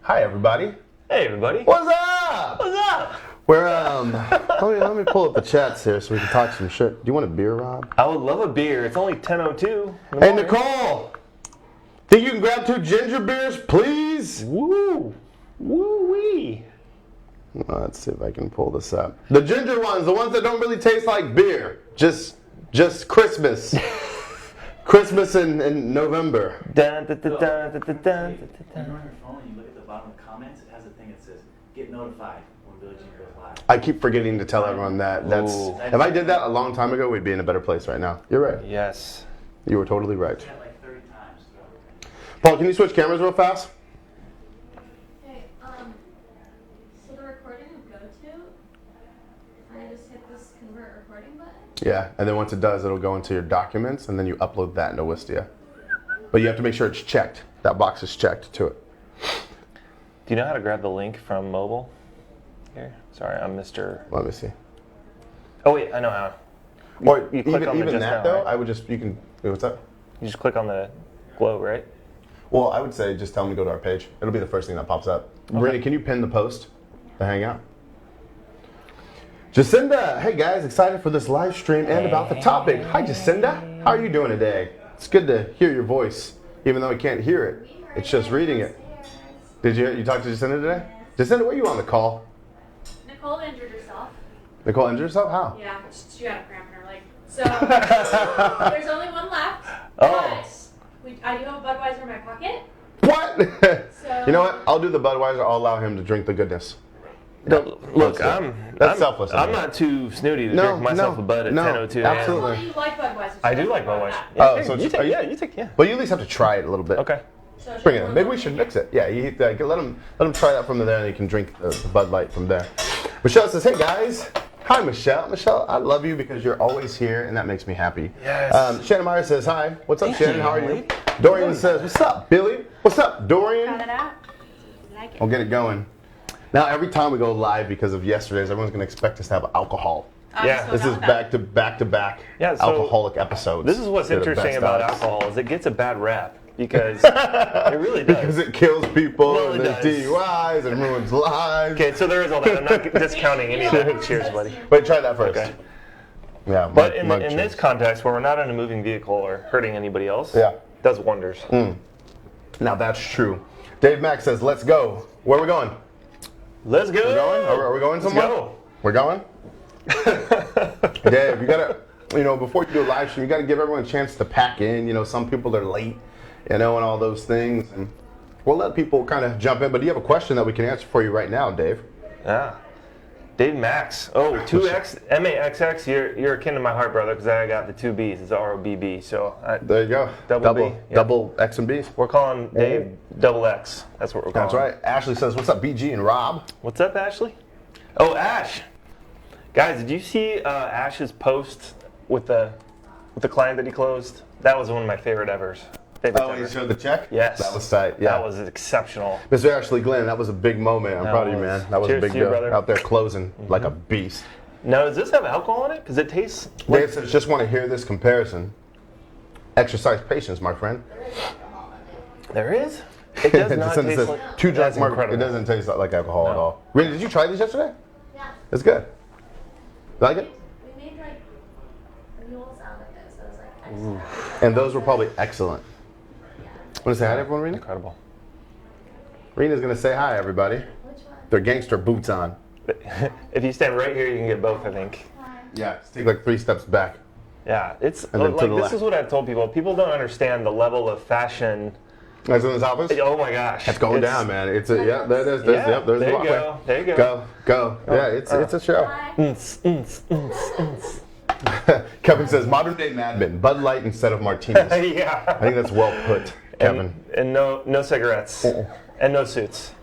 Hi, everybody. Hey, everybody. What's up? What's up? We're let me pull up the chats here so we can talk some shit. Do you want a beer, Rob? I would love a beer. It's only 10:02. Hey, Nicole. Think you can grab 2 ginger beers, please? Woo, woo wee. Let's see if I can pull this up. The ginger ones, the ones that don't really taste like beer. Just Christmas. Christmas in November. Dun, dun, dun, dun, dun, dun, dun, When you're on your phone and you look at the bottom of the comments, it has a thing that says, get notified when Billie Jean goes live. I keep forgetting to tell everyone that. If I did that a long time ago, we'd be in a better place right now. You're right. Yes. You were totally right. Said like 30 times throughout the thing. Paul, can you switch cameras real fast? Okay, so the recording will go to, I just hit this convert recording button? Yeah, and then once it does, it'll go into your documents, and then you upload that into Wistia. But you have to make sure it's checked. That box is checked to it. Do you know how to grab the link from mobile? Here. Sorry, I'm Mr. Let me see. Oh wait, I know how. Or you click on the even just that now, though, right? I would just wait, what's that? You just click on the globe, right? Well, I would say just tell them to go to our page. It'll be the first thing that pops up. Brittany, can you pin the post to hang out? Jacinda, hey guys, excited for this live stream and about the topic. Hi Jacinda, how are you doing today? It's good to hear your voice, even though we can't hear it. It's just reading it. Did you talk to Jacinda today? Jacinda, were you on the call? Nicole injured herself. Nicole injured herself? How? Yeah, she got a cramp in her leg. So, there's only one left. Oh. But I do have a Budweiser in my pocket. What? So, You know what? I'll do the Budweiser. I'll allow him to drink the goodness. Look, That's selfless of I'm me. not too snooty to drink myself a Bud at 10:02 a.m. absolutely. Well, you like Budweiser. I do like Budweiser. Oh, Yeah, so you are you- take. But you at least have to try it a little bit. Okay. So Bring it in. Maybe we should mix it. Yeah, you, let him try that from there, and you can drink the Bud Light from there. Michelle says, "Hey guys, hi Michelle. Michelle, I love you because you're always here, and that makes me happy." Yes. Shannon Meyer says, "Hi. What's up, Thank Shannon? you, How are you?" lady. Dorian says, "What's up, Billy? What's up, Dorian?" Try that out. You like it? We'll get it going. Now, every time we go live because of yesterday's, everyone's going to expect us to have alcohol. Yeah, I'm so This down is with that. back Yeah, so alcoholic episodes. This is what's They're the interesting best about odds. alcohol is it gets a bad rap because it really does. Because it kills people, Well, and it there's does. DUIs, and ruins lives. Okay, so there is all that. I'm not discounting any of that. Cheers, buddy. Wait, try that first. Okay. Yeah, But in mug this cheers. context, where we're not in a moving vehicle or hurting anybody else, Yeah. does wonders. Now that's true. Dave Mack says, "Let's go." Where are we going? Let's go. We're going? Are we going somewhere? Let's go. We're going? Dave, you gotta, before you do a live stream, you gotta give everyone a chance to pack in. Some people are late, and all those things. And we'll let people kind of jump in. But do you have a question that we can answer for you right now, Dave? Yeah. Dave Max. Oh, 2X, M-A-X-X. You're akin to my heart, brother, because I got the 2 B's. It's R-O-B-B. So There you go. Double B, yeah. Double X and B's. we're calling Dave double X. That's what we're calling That's right. Ashley says, "What's up, BG and Rob?" What's up, Ashley? Oh, Ash. Guys, did you see Ash's post with the client that he closed? That was one of my favorite evers. Oh, you showed the check? Yes. That was tight. Yeah. That was exceptional. Mr. Ashley Glenn, that was a big moment. I'm proud of you, man. That was a Cheers big to you, deal. brother. Out there closing like a beast. Now, does this have alcohol in it? Because it tastes like... Dave says, "Just want to hear this comparison. Exercise patience, my friend." There is? It does not Jacinda taste says, like... "Two drunk That's mark." It incredible. doesn't taste like alcohol at No. all. Really, did you try these yesterday? Yeah. It's good. You like it? We made like mules out of it, so it was like extra. And those were probably excellent. Want to say hi to everyone, Rena? Incredible. Rena's going to say hi, everybody. Which one? Their gangster boots on. If you stand right here, you can get both, I think. Yeah, just take like 3 steps back. Yeah, it's And then to like the this left. is what I've told people. People don't understand the level of fashion. That's in this office? Oh my gosh. It's going down, man. It's a, yeah, there it is. There's, Yeah, yep, there's there the you walkway. go. There you go. Go. Yeah, it's a show. Bye. Kevin says, "Modern day Mad Men, Bud Light instead of martinis." I Yeah. think that's well put, Kevin. And no cigarettes. And no suits.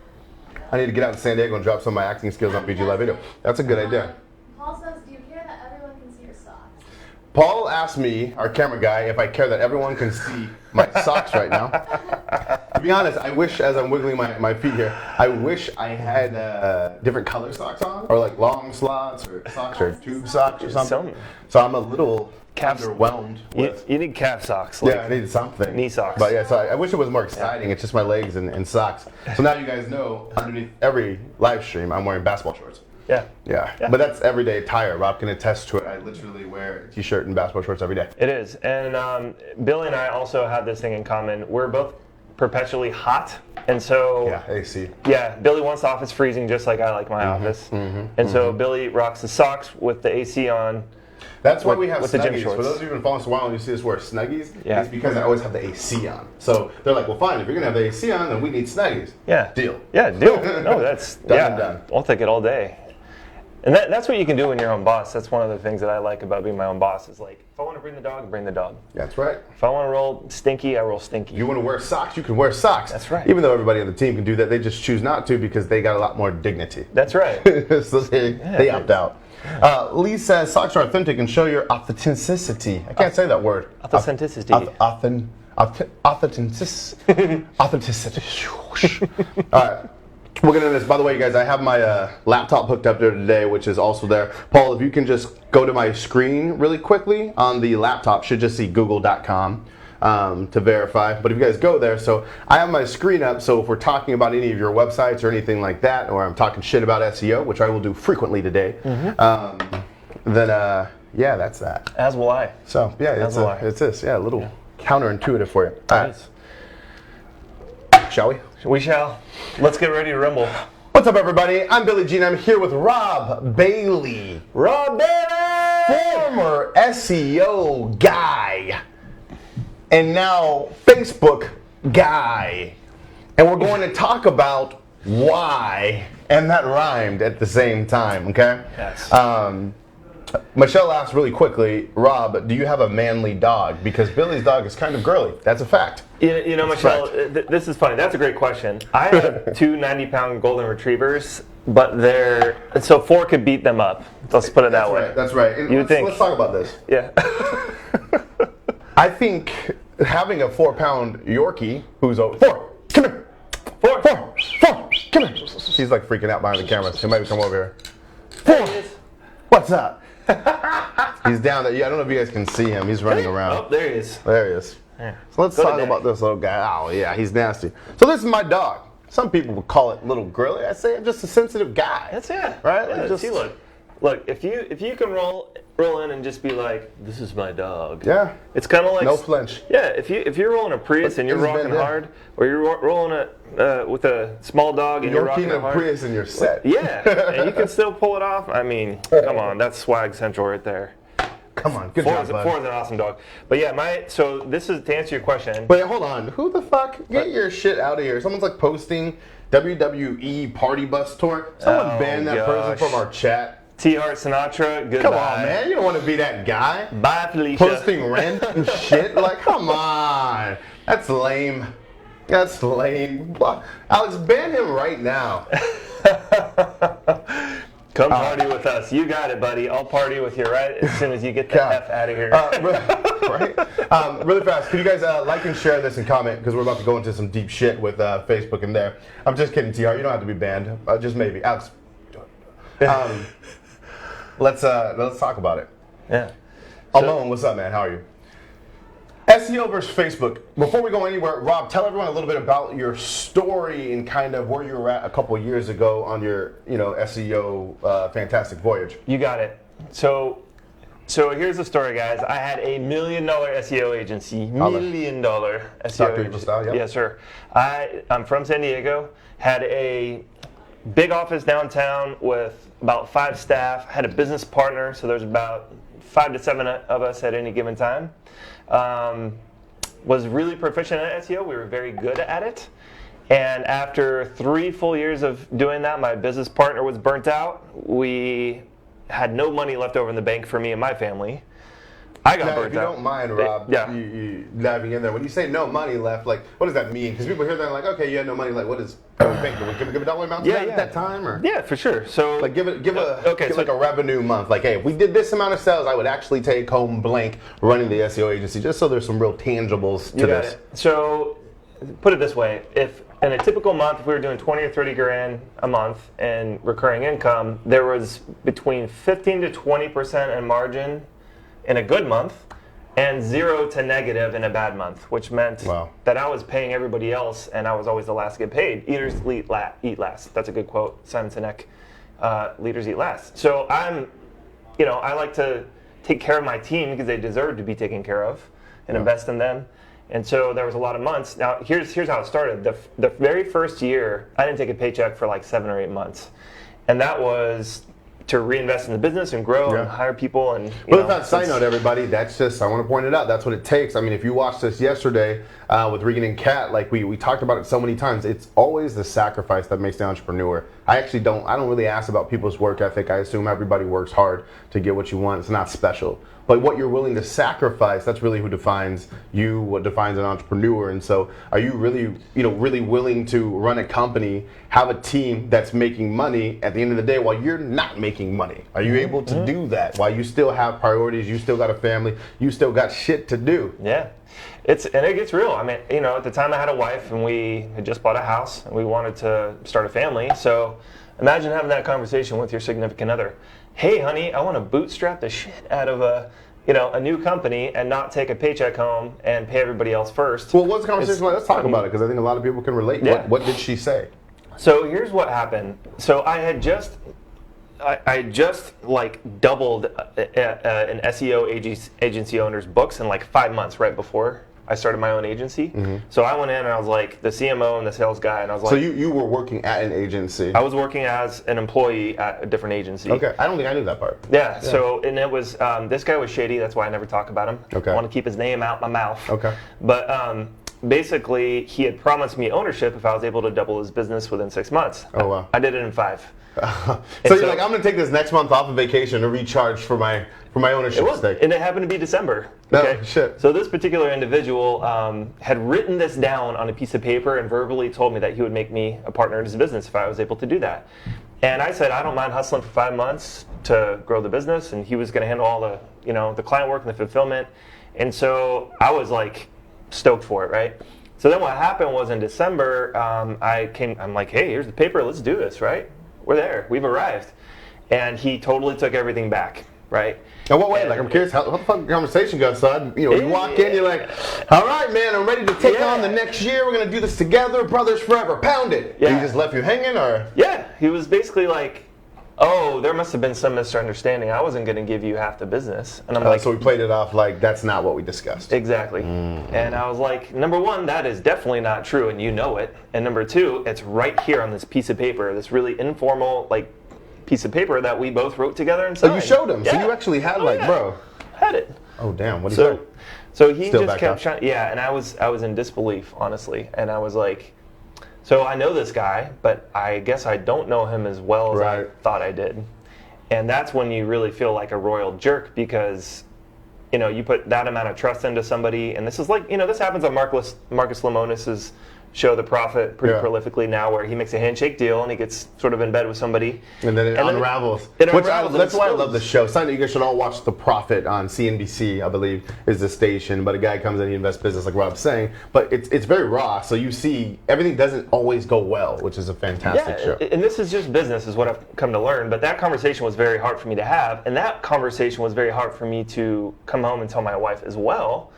I need to get out to San Diego and drop some of my acting skills on BG Live Video. That's a good idea. Paul says, do you care that everyone can see your socks? Paul asked me, our camera guy, if I care that everyone can see my socks right now. To be honest, I wish, as I'm wiggling my feet here, I wish I had different color socks on, or like long slots, or socks, or tube socks, or something. So I'm a little underwhelmed with. You need calf socks. Yeah, I needed something. Knee socks. But yeah, so I wish it was more exciting. It's just my legs and socks. So now you guys know, underneath every live stream, I'm wearing basketball shorts. Yeah. Yeah. But that's everyday attire. Rob can attest to it. I literally wear a t-shirt and basketball shorts every day. It is. And Billy and I also have this thing in common. We're both perpetually hot. And so, Yeah, AC. yeah, Billy wants the office freezing just like I like my office. And so Billy rocks the socks with the AC on. That's why we have with the gym Snuggies. shorts. For those of you who have been following us a while and you see us wear Snuggies, Yeah. it's because I always have the AC on. So they're like, well, fine, if you're going to have the AC on, then we need Snuggies. Yeah. Deal. Yeah, deal. No, that's, Done yeah, and done. I'll take it all day. And that's what you can do when you're your own boss. That's one of the things that I like about being my own boss is like, if I want to bring the dog, bring the dog. That's right. If I want to roll stinky, I roll stinky. You want to wear socks, you can wear socks. That's right. Even though everybody on the team can do that, they just choose not to because they got a lot more dignity. That's right. So they opt out. Lee says socks are authentic and show your authenticity. I can't say that word. Authenticity. Authenticity. All right. We'll get into this. By the way, you guys, I have my laptop hooked up there today, which is also there. Paul, if you can just go to my screen really quickly on the laptop, should just see google.com to verify. But if you guys go there, so I have my screen up, so if we're talking about any of your websites or anything like that, or I'm talking shit about SEO, which I will do frequently today, then yeah, that's that. As will I. So yeah, it's this. Yeah, a little counterintuitive for you. All right. Shall we? We shall. Let's get ready to rumble. What's up, everybody? I'm Billy G, and I'm here with Rob Bailey. Rob Bailey! Former SEO guy. And now Facebook guy. And we're going to talk about why. And that rhymed at the same time, okay? Yes. Michelle asked really quickly, Rob, do you have a manly dog? Because Billy's dog is kind of girly. That's a fact. You know, Michelle, this is funny. That's a great question. I have two 90-pound golden retrievers, but so 4 could beat them up. Let's put it that way. Right, that's right. You think? Let's talk about this. Yeah. I think having a 4-pound Yorkie who's over 4, come here. 4, come here. He's like freaking out behind the camera. He might come over here. 4, what's up? He's down there. Yeah, I don't know if you guys can see him. He's running around. Oh, there he is. There he is. Yeah. So let's talk about this little guy. Oh yeah, he's nasty. So this is my dog. Some people would call it little girly. I say I'm just a sensitive guy. That's it. Right? Yeah, Like see, look. If you can roll in and just be like, this is my dog. Yeah. It's kind of like No flinch. Yeah. If you're rolling a Prius and you're rocking hard, or you're rolling it with a small dog and you're rocking it hard. Prius and you're set. Yeah, and you can still pull it off. I mean, come on, that's swag central right there. Come on, good 4 job, is bud. an awesome dog. But yeah, so this is to answer your question. Wait, hold on. Who the fuck? Get your shit out of here. Someone's like posting WWE party bus tour. Someone ban that person from our chat. T. Hart Sinatra, goodbye. Come on, man. You don't want to be that guy. Bye, Felicia. Posting random shit. Like, come on. That's lame. That's lame. Alex, ban him right now. Come party with us. You got it, buddy. I'll party with you right as soon as you get the F out of here. Right? Really fast. Can you guys like and share this and comment? Because we're about to go into some deep shit with Facebook in there. I'm just kidding, TR. You don't have to be banned. Just maybe. Alex. Let's talk about it. Yeah. Alone, what's up, man? How are you? SEO versus Facebook. Before we go anywhere, Rob, tell everyone a little bit about your story and kind of where you were at a couple years ago on your, SEO fantastic voyage. You got it. So here's the story, guys. I had a $1 million SEO agency. $1 million SEO agency. Style, yep. Yes, sir. I'm from San Diego. Had a big office downtown with about 5 staff. Had a business partner, so there's about 5 to 7 of us at any given time. Was really proficient at SEO. We were very good at it. And after 3 full years of doing that, my business partner was burnt out. We had no money left over in the bank for me and my family. I got burnt out. If you don't mind, Rob, you diving in there. When you say no money left, like, what does that mean? Because people hear that and like, okay, you had no money left. What is bank? Do we give a dollar amount to that at that time? Or? Yeah, for sure. So like give like a revenue month. Like, hey, if we did this amount of sales, I would actually take home blank running the SEO agency, just so there's some real tangibles to this. So put it this way: if in a typical month, if we were doing 20 or 30 grand a month in recurring income, there was between 15 to 20% in margin in a good month and 0 to negative in a bad month, which meant that I was paying everybody else and I was always the last to get paid. Eaters eat last. That's a good quote, Simon Sinek. Leaders eat last. So I like to take care of my team because they deserve to be taken care of and invest in them. And so there was a lot of months. Now, here's how it started. The very first year, I didn't take a paycheck for like 7 or 8 months. And that was to reinvest in the business and grow and hire people. And with that side note, everybody, that's just, I want to point it out, that's what it takes. I mean, if you watched this yesterday with Regan and Kat, like we talked about it so many times, it's always the sacrifice that makes the entrepreneur. I don't really ask about people's work ethic. I assume everybody works hard to get what you want. It's not special. But what you're willing to sacrifice, that's really who defines you, what defines an entrepreneur. And so are you really, really willing to run a company, have a team that's making money at the end of the day while you're not making money? Are you able to do that while you still have priorities, you still got a family, you still got shit to do? Yeah. And it gets real. I mean, at the time I had a wife and we had just bought a house and we wanted to start a family. So imagine having that conversation with your significant other. Hey, honey, I want to bootstrap the shit out of a new company and not take a paycheck home and pay everybody else first. Well, what's the conversation like? Let's talk about it because I think a lot of people can relate. Yeah. What did she say? So here's what happened. So I had just like doubled an SEO agency owner's books in like 5 months right before I started my own agency. So I went in and I was like the CMO and the sales guy, and I was like... So you were working at an agency? I was working as an employee at a different agency. Okay, I don't think I knew that part. Yeah. So, and it was, this guy was shady, that's why I never talk about him. Okay. I want to keep his name out my mouth. Okay. But basically, he had promised me ownership if I was able to double his business within 6 months. Oh, wow. I did it in 5. So you're like, I'm going to take this next month off of vacation to recharge for my ownership stake. And it happened to be December. Okay? Oh, shit. So this particular individual had written this down on a piece of paper and verbally told me that he would make me a partner in his business if I was able to do that. And I said, I don't mind hustling for 5 months to grow the business, and he was going to handle all the, the client work and the fulfillment. And so I was like stoked for it, right? So then what happened was in December, I'm like, hey, here's the paper, let's do this, right? We're there, we've arrived. And he totally took everything back, right? In what way? Like, I'm curious how the fuck the conversation goes, son. You walk in, you're like, all right, man, I'm ready to take on the next year. We're going to do this together. Brothers forever. Pound it. Yeah. And he just left you hanging, or? Yeah. He was basically like, oh, there must have been some misunderstanding. I wasn't going to give you half the business. And I'm like... So we played it off like, that's not what we discussed. Exactly. And I was like, number one, that is definitely not true, and you know it. And number two, it's right here on this piece of paper, this really informal, like, piece of paper that we both wrote together and signed. Oh, you showed him. Yeah. So you actually had bro. Had it. Oh, damn. What did you say? So he Still just kept trying. Yeah, and I was in disbelief, honestly. And I was like, so I know this guy, but I guess I don't know him as well as I thought I did. And that's when you really feel like a royal jerk because, you put that amount of trust into somebody. And this is like, this happens on Marcus Lemonis's show The Prophet pretty prolifically now, where he makes a handshake deal and he gets sort of in bed with somebody. And then it unravels. That's why I love the show. Something you guys should all watch The Prophet on CNBC, I believe, is the station. But a guy comes in, he invests business, like Rob's saying. But it's very raw, so you see everything doesn't always go well, which is a fantastic show. And this is just business, is what I've come to learn. But that conversation was very hard for me to have. And that conversation was very hard for me to come home and tell my wife as well.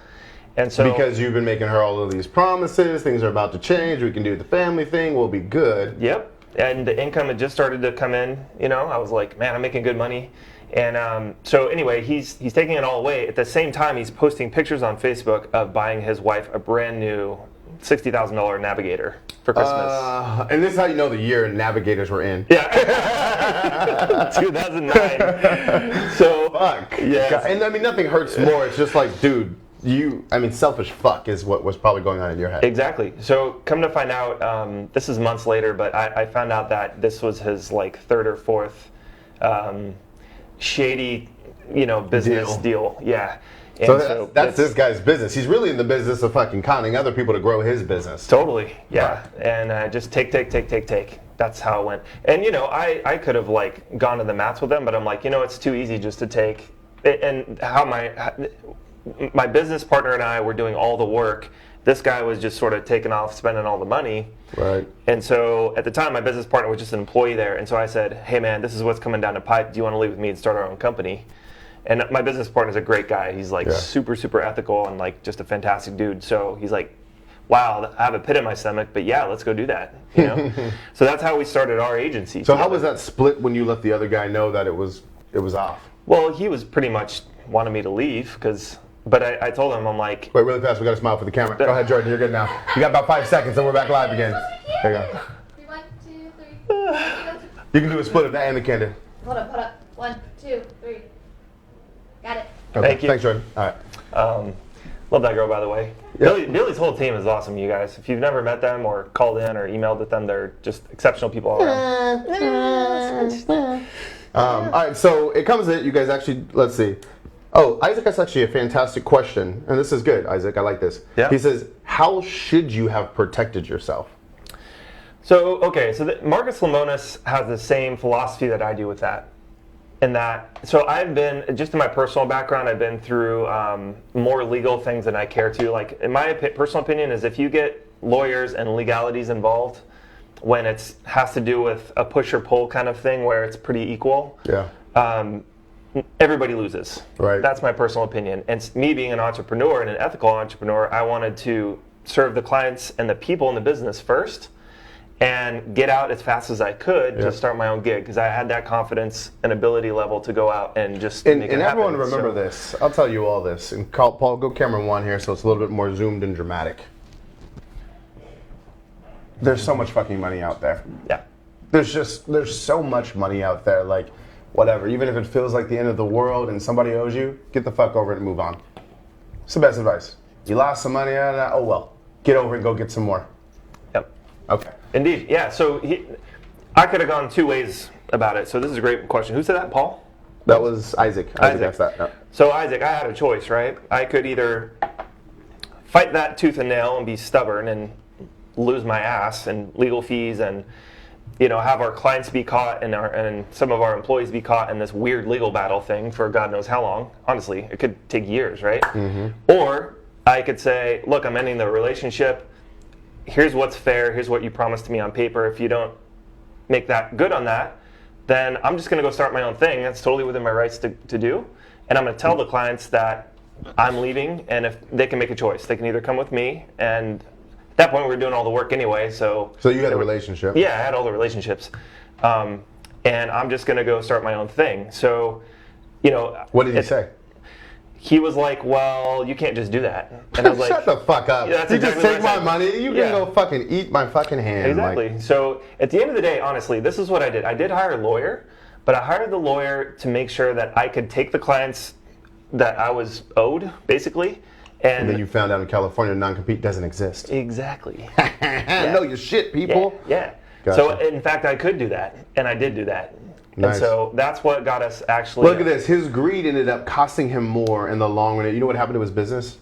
And so, because you've been making her all of these promises, things are about to change, we can do the family thing, we'll be good. Yep. And the income had just started to come in, I was like, man, I'm making good money. And so anyway, he's taking it all away. At the same time, he's posting pictures on Facebook of buying his wife a brand new $60,000 Navigator for Christmas. And this is how you know the year Navigators were in. Yeah. 2009. So, fuck. Yeah. And I mean, nothing hurts more. It's just like, dude, selfish fuck is what was probably going on in your head. Exactly. So come to find out, this is months later, but I found out that this was his like third or fourth shady, business deal. Yeah. And so that's this guy's business. He's really in the business of fucking conning other people to grow his business. Totally. Yeah. And just take. That's how it went. And I could have like gone to the mats with them, but I'm like, it's too easy just to take. And how my business partner and I were doing all the work. This guy was just sort of taking off, spending all the money. Right. And so at the time, my business partner was just an employee there. And so I said, hey, man, this is what's coming down the pipe. Do you want to leave with me and start our own company? And my business partner is a great guy. He's like super, super ethical and like just a fantastic dude. So he's like, wow, I have a pit in my stomach, but yeah, let's go do that. You know? So that's how we started our agency. So how was that split when you let the other guy know that it was off? Well, he was pretty much wanting me to leave but I told him, I'm like... Wait, really fast, we got to smile for the camera. Go ahead, Jordan, you're good now. You got about 5 seconds and we're back live again. There you go. 1, 2, 3. You can do a split of that and the candid. Hold up. 1, 2, 3. Got it. Okay. Thank you. Thanks, Jordan. All right. Love that girl, by the way. Yep. Billy's whole team is awesome, you guys. If you've never met them or called in or emailed with them, they're just exceptional people all around. All right, so it comes in, you guys actually, let's see. Oh, Isaac has actually a fantastic question, and this is good, Isaac. I like this. Yeah. He says, how should you have protected yourself? So Marcus Lemonis has the same philosophy that I do with that. So I've been, just in my personal background, I've been through more legal things than I care to. Like, in my personal opinion, is if you get lawyers and legalities involved, when it has to do with a push or pull kind of thing where it's pretty equal, everybody loses. Right. That's my personal opinion. And me being an entrepreneur and an ethical entrepreneur, I wanted to serve the clients and the people in the business first and get out as fast as I could to start my own gig, because I had that confidence and ability level to go out and just make it happen. And everyone remember this. I'll tell you all this. And Paul, go camera 1 here so it's a little bit more zoomed and dramatic. There's so much fucking money out there. Yeah. There's so much money out there, like, whatever. Even if it feels like the end of the world and somebody owes you, get the fuck over it and move on. It's the best advice. You lost some money out of that, oh well. Get over it and go get some more. Yep. Okay. Indeed, yeah. So I could have gone 2 ways about it. So this is a great question. Who said that, Paul? That was Isaac. Isaac asked that. Yeah. So Isaac, I had a choice, right? I could either fight that tooth and nail and be stubborn and lose my ass and legal fees and have our clients be caught and some of our employees be caught in this weird legal battle thing for God knows how long. Honestly, it could take years, right? Mm-hmm. Or I could say, look, I'm ending the relationship. Here's what's fair. Here's what you promised to me on paper. If you don't make that good on that, then I'm just going to go start my own thing. That's totally within my rights to do. And I'm going to tell the clients that I'm leaving, and if they can make a choice. They can either come with me, and at that point we were doing all the work anyway. So you had a relationship? Yeah, I had all the relationships. And I'm just going to go start my own thing. So, What did he say? He was like, well, you can't just do that. And I was like, shut the fuck up. Yeah, you just take my money. You can go fucking eat my fucking hand. Exactly. Like, so at the end of the day, honestly, this is what I did. I did hire a lawyer, but I hired the lawyer to make sure that I could take the clients that I was owed, basically. And then you found out in California non-compete doesn't exist. Exactly. Know your shit, people. Yeah. Gotcha. So in fact, I could do that, and I did do that. Nice. And so that's what got us actually. Look at this. His greed ended up costing him more in the long run. You know what happened to his business?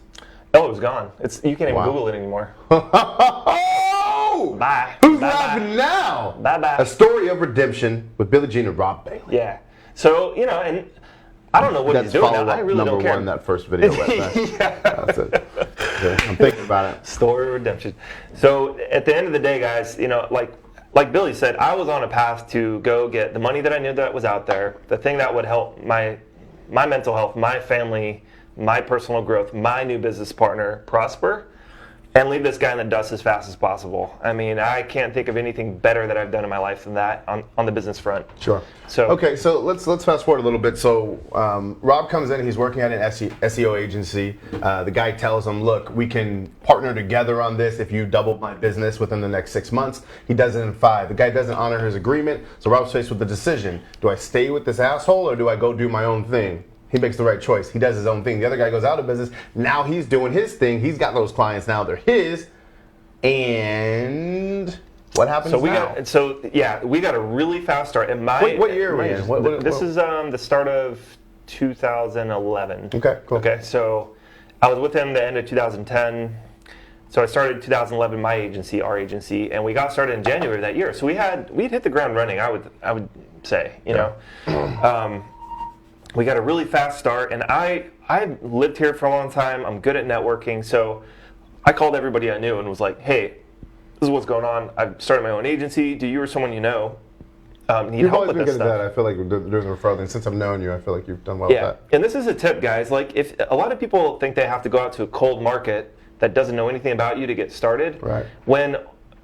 Oh, it was gone. You can't even Google it anymore. Oh! Bye. Who's Bye, laughing now? Bye. A story of redemption with Billie Jean and Rob Bailey. Yeah. So and I don't know what he's doing now. I really don't care. Number 1, that first video. Yeah. That's it. Okay. I'm thinking about it. Story of redemption. So at the end of the day, guys, like Billy said, I was on a path to go get the money that I knew that was out there, the thing that would help my mental health, my family, my personal growth, my new business partner prosper, and leave this guy in the dust as fast as possible. I mean, I can't think of anything better that I've done in my life than that on the business front. Sure. So okay, so let's fast forward a little bit. So Rob comes in, he's working at an SEO agency. The guy tells him, look, we can partner together on this if you double my business within the next 6 months. He does it in 5. The guy doesn't honor his agreement, so Rob's faced with the decision. Do I stay with this asshole or do I go do my own thing? He makes the right choice. He does his own thing. The other guy goes out of business. Now he's doing his thing. He's got those clients now. They're his. And what happens now? We got a really fast start. And what year are we in? This is the start of 2011. Okay, cool. Okay, so I was with him the end of 2010. So I started 2011, my agency, our agency, and we got started in January of that year. So we'd hit the ground running. I would say, we got a really fast start, and I lived here for a long time. I'm good at networking, so I called everybody I knew and was like, hey, this is what's going on. I've started my own agency. Do you or someone you know need You've help always with been this good at stuff. that. I feel like doing the referral thing. Since I've known you, I feel like you've done well Yeah, with and this is a tip, guys. Like, if a lot of people think they have to go out to a cold market that doesn't know anything about you to get started, Right. when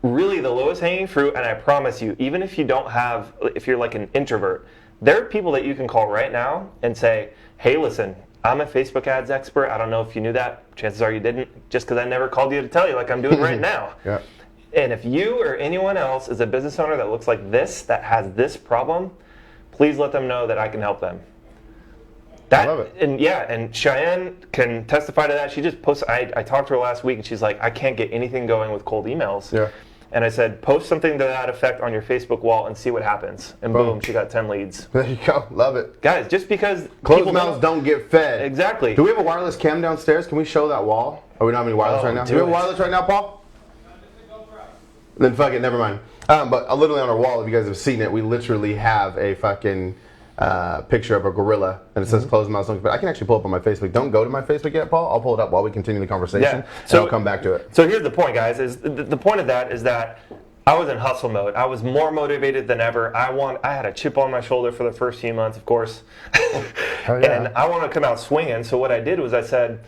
really the lowest hanging fruit, and I promise you, even if you don't have, if you're like an introvert, there are people that you can call right now and say, hey, listen, I'm a Facebook ads expert. I don't know if you knew that. Chances are you didn't, just because I never called you to tell you like I'm doing right now. Yeah. And if you or anyone else is a business owner that looks like this, that has this problem, please let them know that I can help them. I love it. And yeah, and Cheyenne can testify to that. She just posted, I talked to her last week and she's like, I can't get anything going with cold emails. Yeah. And I said, post something to that effect on your Facebook wall and see what happens. And boom, she got 10 leads. There you go. Love it. Guys, just because Closed people mouths don't get fed. Exactly. Do we have a wireless cam downstairs? Can we show that wall? Or we don't have any wireless Oh, right now? do Do we have it. wireless right now, Paul? Then fuck it, never mind. But literally on our wall, if you guys have seen it, we literally have a fucking picture of a gorilla, and it says closed mouths don't get fed. I can actually pull up on my Facebook. Don't go to my Facebook yet, Paul. I'll pull it up while we continue the conversation, and I'll come back to it. So here's the point, guys. Is the point of that is that I was in hustle mode. I was more motivated than ever. I had a chip on my shoulder for the first few months, of course. Hell yeah. And I want to come out swinging. So what I did was I said,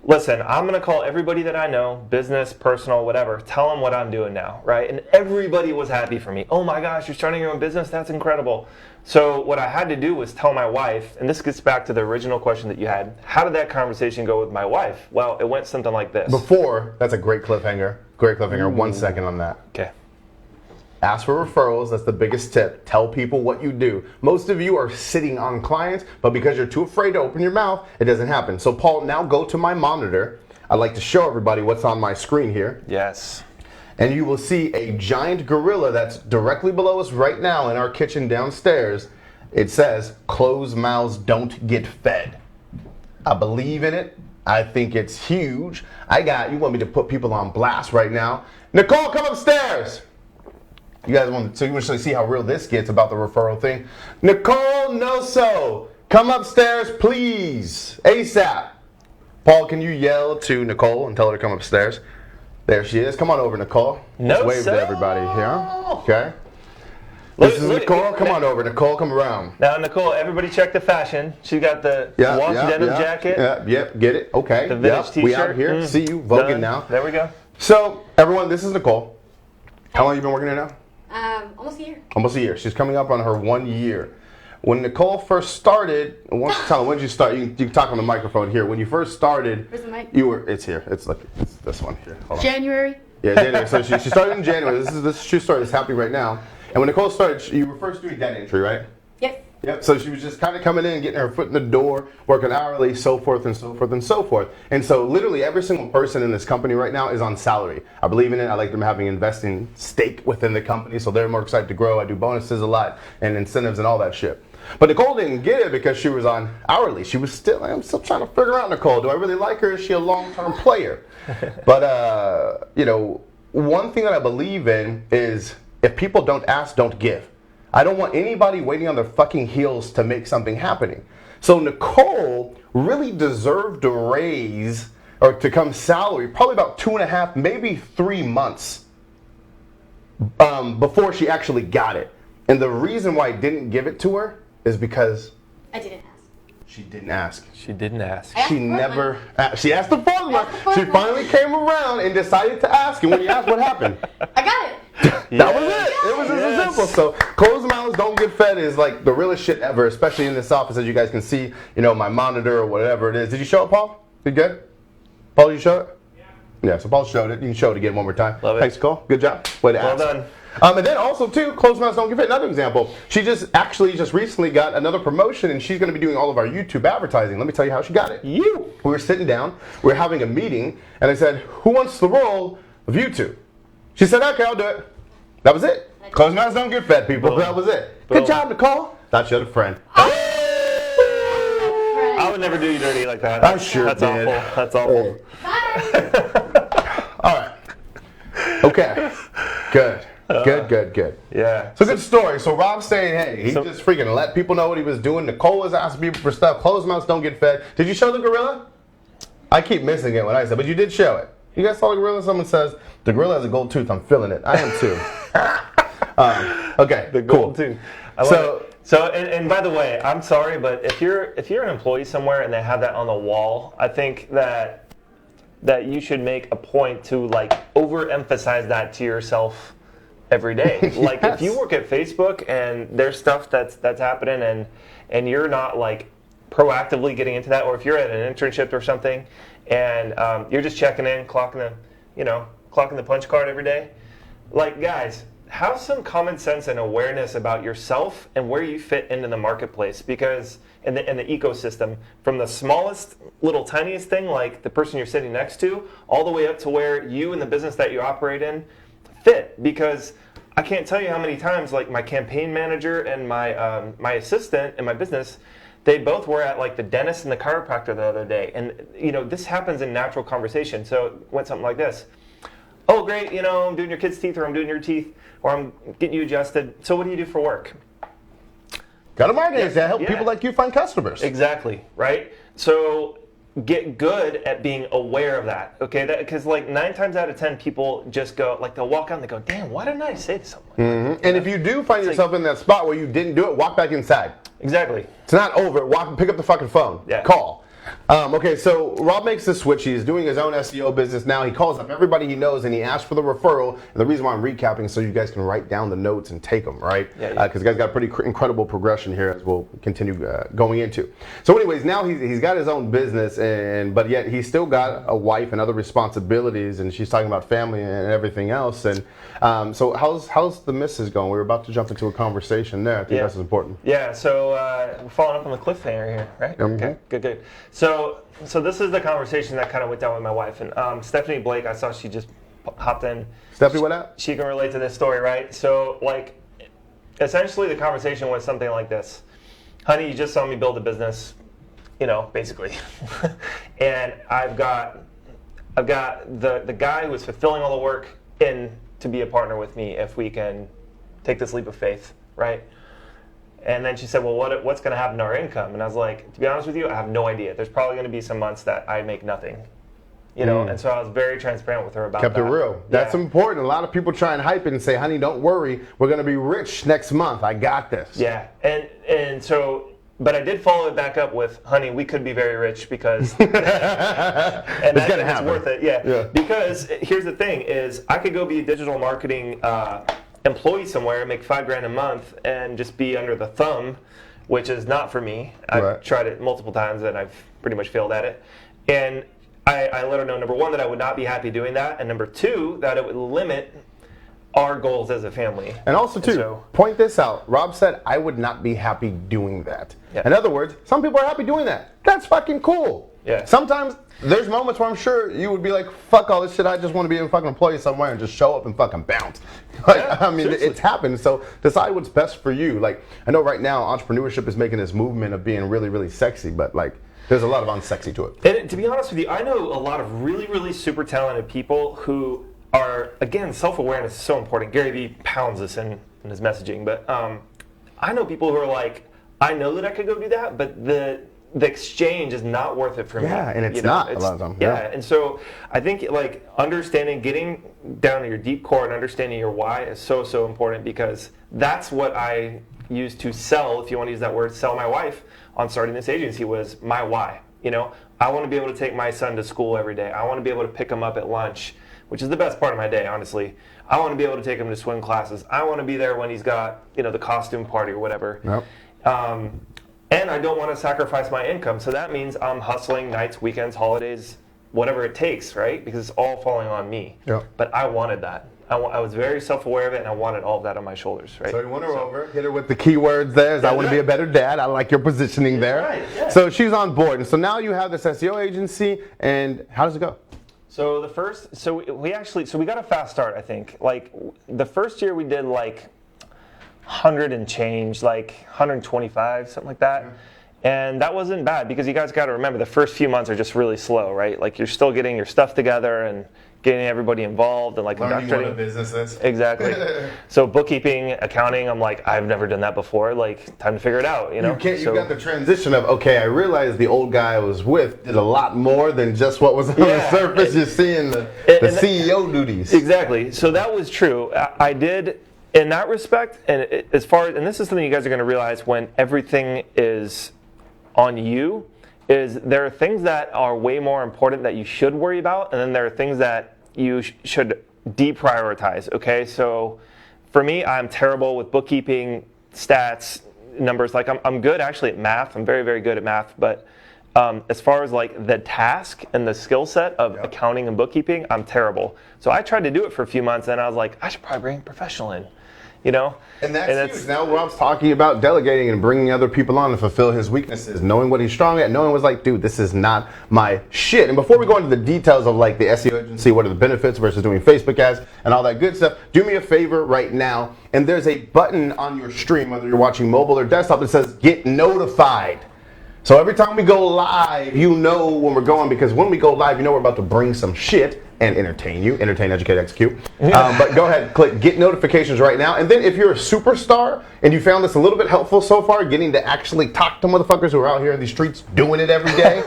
listen, I'm going to call everybody that I know, business, personal, whatever, tell them what I'm doing now, right? And everybody was happy for me. Oh my gosh, you're starting your own business? That's incredible. So what I had to do was tell my wife, and this gets back to the original question that you had, how did that conversation go with my wife? Well, it went something like this. Before, that's a great cliffhanger. Great cliffhanger. 1 second on that. Okay. Ask for referrals. That's the biggest tip. Tell people what you do. Most of you are sitting on clients, but because you're too afraid to open your mouth, it doesn't happen. So Paul, now go to my monitor. I'd like to show everybody what's on my screen here. Yes. And you will see a giant gorilla that's directly below us right now in our kitchen downstairs. It says, closed mouths don't get fed. I believe in it. I think it's huge. You want me to put people on blast right now. Nicole, come upstairs. You guys want to see how real this gets about the referral thing. Nicole Noso, come upstairs, please. ASAP. Paul, can you yell to Nicole and tell her to come upstairs? There she is. Come on over, Nicole. Just wave to everybody here. Okay. This is Nicole. Come on over, Nicole. Come around. Now, Nicole, everybody check the fashion. She got the wash denim jacket. Yep, get it. Okay. The vintage t-shirt. We out here. See you voguing now. There we go. So, everyone, this is Nicole. How long have you been working here now? Almost a year. Almost a year. She's coming up on her 1 year. When Nicole first started, when did you start? You can talk on the microphone here. When you first started, Where's the mic? It's here. It's this one here. Hold on. January. Yeah, January. So she started in January. This is this true story. It's happening right now. And when Nicole started, you were first doing data entry, right? Yep. Yep. So she was just kind of coming in, getting her foot in the door, working hourly, so forth and so forth and so forth. And so literally every single person in this company right now is on salary. I believe in it. I like them having investing stake within the company, so they're more excited to grow. I do bonuses a lot and incentives and all that shit. But Nicole didn't get it because she was on hourly. She was I'm still trying to figure out Nicole. Do I really like her? Is she a long-term player? But one thing that I believe in is if people don't ask, don't give. I don't want anybody waiting on their fucking heels to make something happening. So Nicole really deserved a raise or to come salary probably about 2.5, maybe 3 months before she actually got it. And the reason why I didn't give it to her is because I didn't ask. she didn't ask. She didn't ask. She never asked. She asked the phone line. She finally came around and decided to ask. And when you asked, what happened? I got it. That was it. It was just as simple. So closed mouths don't get fed is like the realest shit ever, especially in this office, as you guys can see, my monitor or whatever it is. Did you show it, Paul? You good? Paul, did you show it? Yeah, so Paul showed it. You can show it again one more time. Love it. Thanks, Cole. Good job. Way to ask. Well done. And then also, too, closed mouths don't get fed. Another example. She just recently got another promotion, and she's going to be doing all of our YouTube advertising. Let me tell you how she got it. We were sitting down. We were having a meeting, and I said, who wants the role of YouTube? She said, okay, I'll do it. That was it. Closed mouths don't get fed, people. Boom. That was it. Boom. Good job, Nicole. Thought you had a friend. I would never do you dirty like that. I sure That's did. awful. That's awful. All right. Okay. Good. Good. Yeah. So good story. So Rob's saying, hey, he just freaking let people know what he was doing. Nicole was asking people for stuff. Closed mouths don't get fed. Did you show the gorilla? I keep missing it when I said, but you did show it. You guys saw the gorilla? Someone says, the gorilla has a gold tooth. I'm feeling it. I am too. Okay, The cool. gold tooth. I love it. And by the way, I'm sorry, but if you're an employee somewhere and they have that on the wall, I think that you should make a point to like overemphasize that to yourself every day. Like if you work at Facebook and there's stuff that's happening and you're not like proactively getting into that, or if you're at an internship or something and you're just checking in, clocking the punch card every day, like guys, have some common sense and awareness about yourself and where you fit into the marketplace, because in the ecosystem, from the smallest little tiniest thing like the person you're sitting next to all the way up to where you and the business that you operate in fit. Because I can't tell you how many times like my campaign manager and my assistant in my business, they both were at like the dentist and the chiropractor the other day, and this happens in natural conversation. So it went something like this: oh great, I'm doing your kid's teeth, or I'm doing your teeth, or I'm getting you adjusted. So what do you do for work? Got a marketing to help people like you find customers. Exactly, right? So get good at being aware of that, okay? Because like 9 times out of 10 people just go, like they'll walk out and they go, damn, why didn't I say to someone? Mm-hmm. And if you do find yourself in that spot where you didn't do it, walk back inside. Exactly. It's not over. Pick up the fucking phone. Yeah. Call. Okay, so Rob makes the switch. He's doing his own SEO business now. He calls up everybody he knows and he asks for the referral. And the reason why I'm recapping is so you guys can write down the notes and take them, right? Yeah. Because you guys got a pretty incredible progression here, as we'll continue going into. So anyways, now he's got his own business, but yet he's still got a wife and other responsibilities, and she's talking about family and everything else. And so how's the missus going? We're about to jump into a conversation there. I think that's important. Yeah, so we're following up on the cliffhanger here, right? Mm-hmm. Okay, good. So this is the conversation that kind of went down with my wife. And Stephanie Blake, I saw she just hopped in. Stephanie, what up? She can relate to this story, right? So, like, essentially the conversation was something like this. Honey, you just saw me build a business, basically. And I've got the guy who is fulfilling all the work in to be a partner with me if we can take this leap of faith, right? And then she said, well, what's going to happen to our income? And I was like, to be honest with you, I have no idea. There's probably going to be some months that I make nothing. And so I was very transparent with her about that. Kept it real. That's important. A lot of people try and hype it and say, honey, don't worry. We're going to be rich next month. I got this. Yeah. And so, but I did follow it back up with, honey, we could be very rich because and it's going to happen. It's worth it. Yeah. Because here's the thing is I could go be a digital marketing employee somewhere, make $5,000 a month, and just be under the thumb, which is not for me. I've tried it multiple times and I've pretty much failed at it. And I let her know, number one, that I would not be happy doing that, and number two, that it would limit our goals as a family. And also, point this out. Rob said, I would not be happy doing that. Yeah. In other words, some people are happy doing that. That's fucking cool. Yeah. Sometimes there's moments where I'm sure you would be like, fuck all this shit. I just want to be a fucking employee somewhere and just show up and fucking bounce. I mean, seriously. It's happened. So decide what's best for you. Like, I know right now entrepreneurship is making this movement of being really, really sexy, but like, there's a lot of unsexy to it. And to be honest with you, I know a lot of really, really super talented people who are, again, self-awareness is so important. Gary Vee pounds this in his messaging, but I know people who are like, I know that I could go do that, but the exchange is not worth it for me. Yeah, and it's not a lot of time. Yeah, and so I think like understanding, getting down to your deep core and understanding your why is so, so important, because that's what I use to sell, if you want to use that word, sell my wife on starting this agency, was my why. I want to be able to take my son to school every day. I want to be able to pick him up at lunch, which is the best part of my day, honestly. I want to be able to take him to swim classes. I want to be there when he's got, the costume party or whatever. Yep. And I don't want to sacrifice my income. So that means I'm hustling nights, weekends, holidays, whatever it takes, right? Because it's all falling on me. Yep. But I wanted that. I was very self-aware of it, and I wanted all of that on my shoulders, right? So you won her over, hit her with the keywords there. I want to be a better dad. I like your positioning there. Right, yeah. So she's on board. And so now you have this SEO agency, and how does it go? So we got a fast start, I think. Like the first year we did like 100 and change, like 125, something like that. And that wasn't bad, because you guys got to remember the first few months are just really slow, right? Like you're still getting your stuff together and getting everybody involved and like learning what a business is. Exactly. So bookkeeping, accounting, I'm like, I've never done that before. Like, time to figure it out, You got the transition of, okay, I realized the old guy I was with did a lot more than just what was on the surface. You're seeing the CEO duties. Exactly. So that was true. I did in that respect, and as far as, and this is something you guys are going to realize when everything is on you, is there are things that are way more important that you should worry about, and then there are things that you should deprioritize. Okay, so for me, I'm terrible with bookkeeping, stats, numbers. Like I'm good actually at math. I'm very, very good at math, but as far as like the task and the skill set of accounting and bookkeeping, I'm terrible. So I tried to do it for a few months, and I was like, I should probably bring a professional in, you know? And that's huge. Now Rob's talking about delegating and bringing other people on to fulfill his weaknesses, knowing what he's strong at, knowing was like, dude, this is not my shit. And before we go into the details of like the SEO agency, what are the benefits versus doing Facebook ads and all that good stuff, do me a favor right now, and there's a button on your stream, whether you're watching mobile or desktop, that says get notified. So every time we go live, you know when we're going, because when we go live, you know we're about to bring some shit and entertain you. Entertain, educate, execute. But go ahead, click get notifications right now. And then if you're a superstar and you found this a little bit helpful so far, getting to actually talk to motherfuckers who are out here in these streets doing it every day,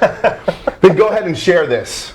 then go ahead and share this.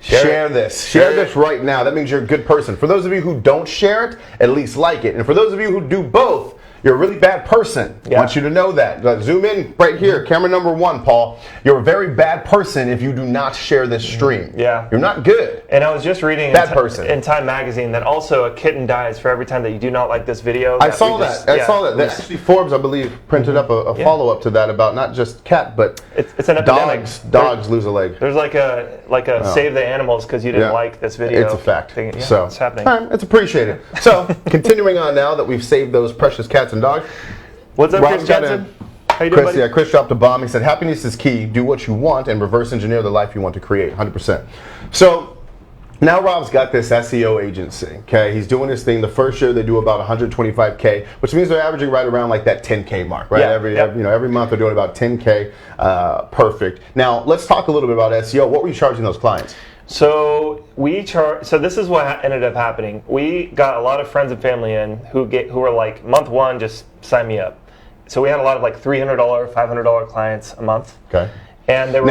Share this right now. That means you're a good person. For those of you who don't share it, at least like it. And for those of you who do both, you're a really bad person. I want you to know that. Like, zoom in right here, camera number 1, Paul. You're a very bad person if you do not share this stream. Yeah. You're not good. And I was just reading in Time Magazine that also a kitten dies for every time that you do not like this video. I saw that. Actually, Forbes, I believe, printed up a follow-up to that about not just cat, but it's an epidemic. Dogs lose a leg. There's like a save the animals because you didn't like this video. It's a fact. Thing. Yeah, so it's happening. It's appreciated. So continuing on now that we've saved those precious cats and dog. What's up, Chris Johnson? How you doing, buddy? Chris dropped a bomb. He said, happiness is key. Do what you want and reverse engineer the life you want to create, 100%. So now Rob's got this SEO agency, okay? He's doing his thing. The first year they do about 125K, which means they're averaging right around like that 10K mark, right? Every month they're doing about 10K, perfect. Now let's talk a little bit about SEO. What were you charging those clients? So So this is what ended up happening. We got a lot of friends and family in who were like, month 1, just sign me up. So we had a lot of like $300, $500 clients a month. Okay. And they were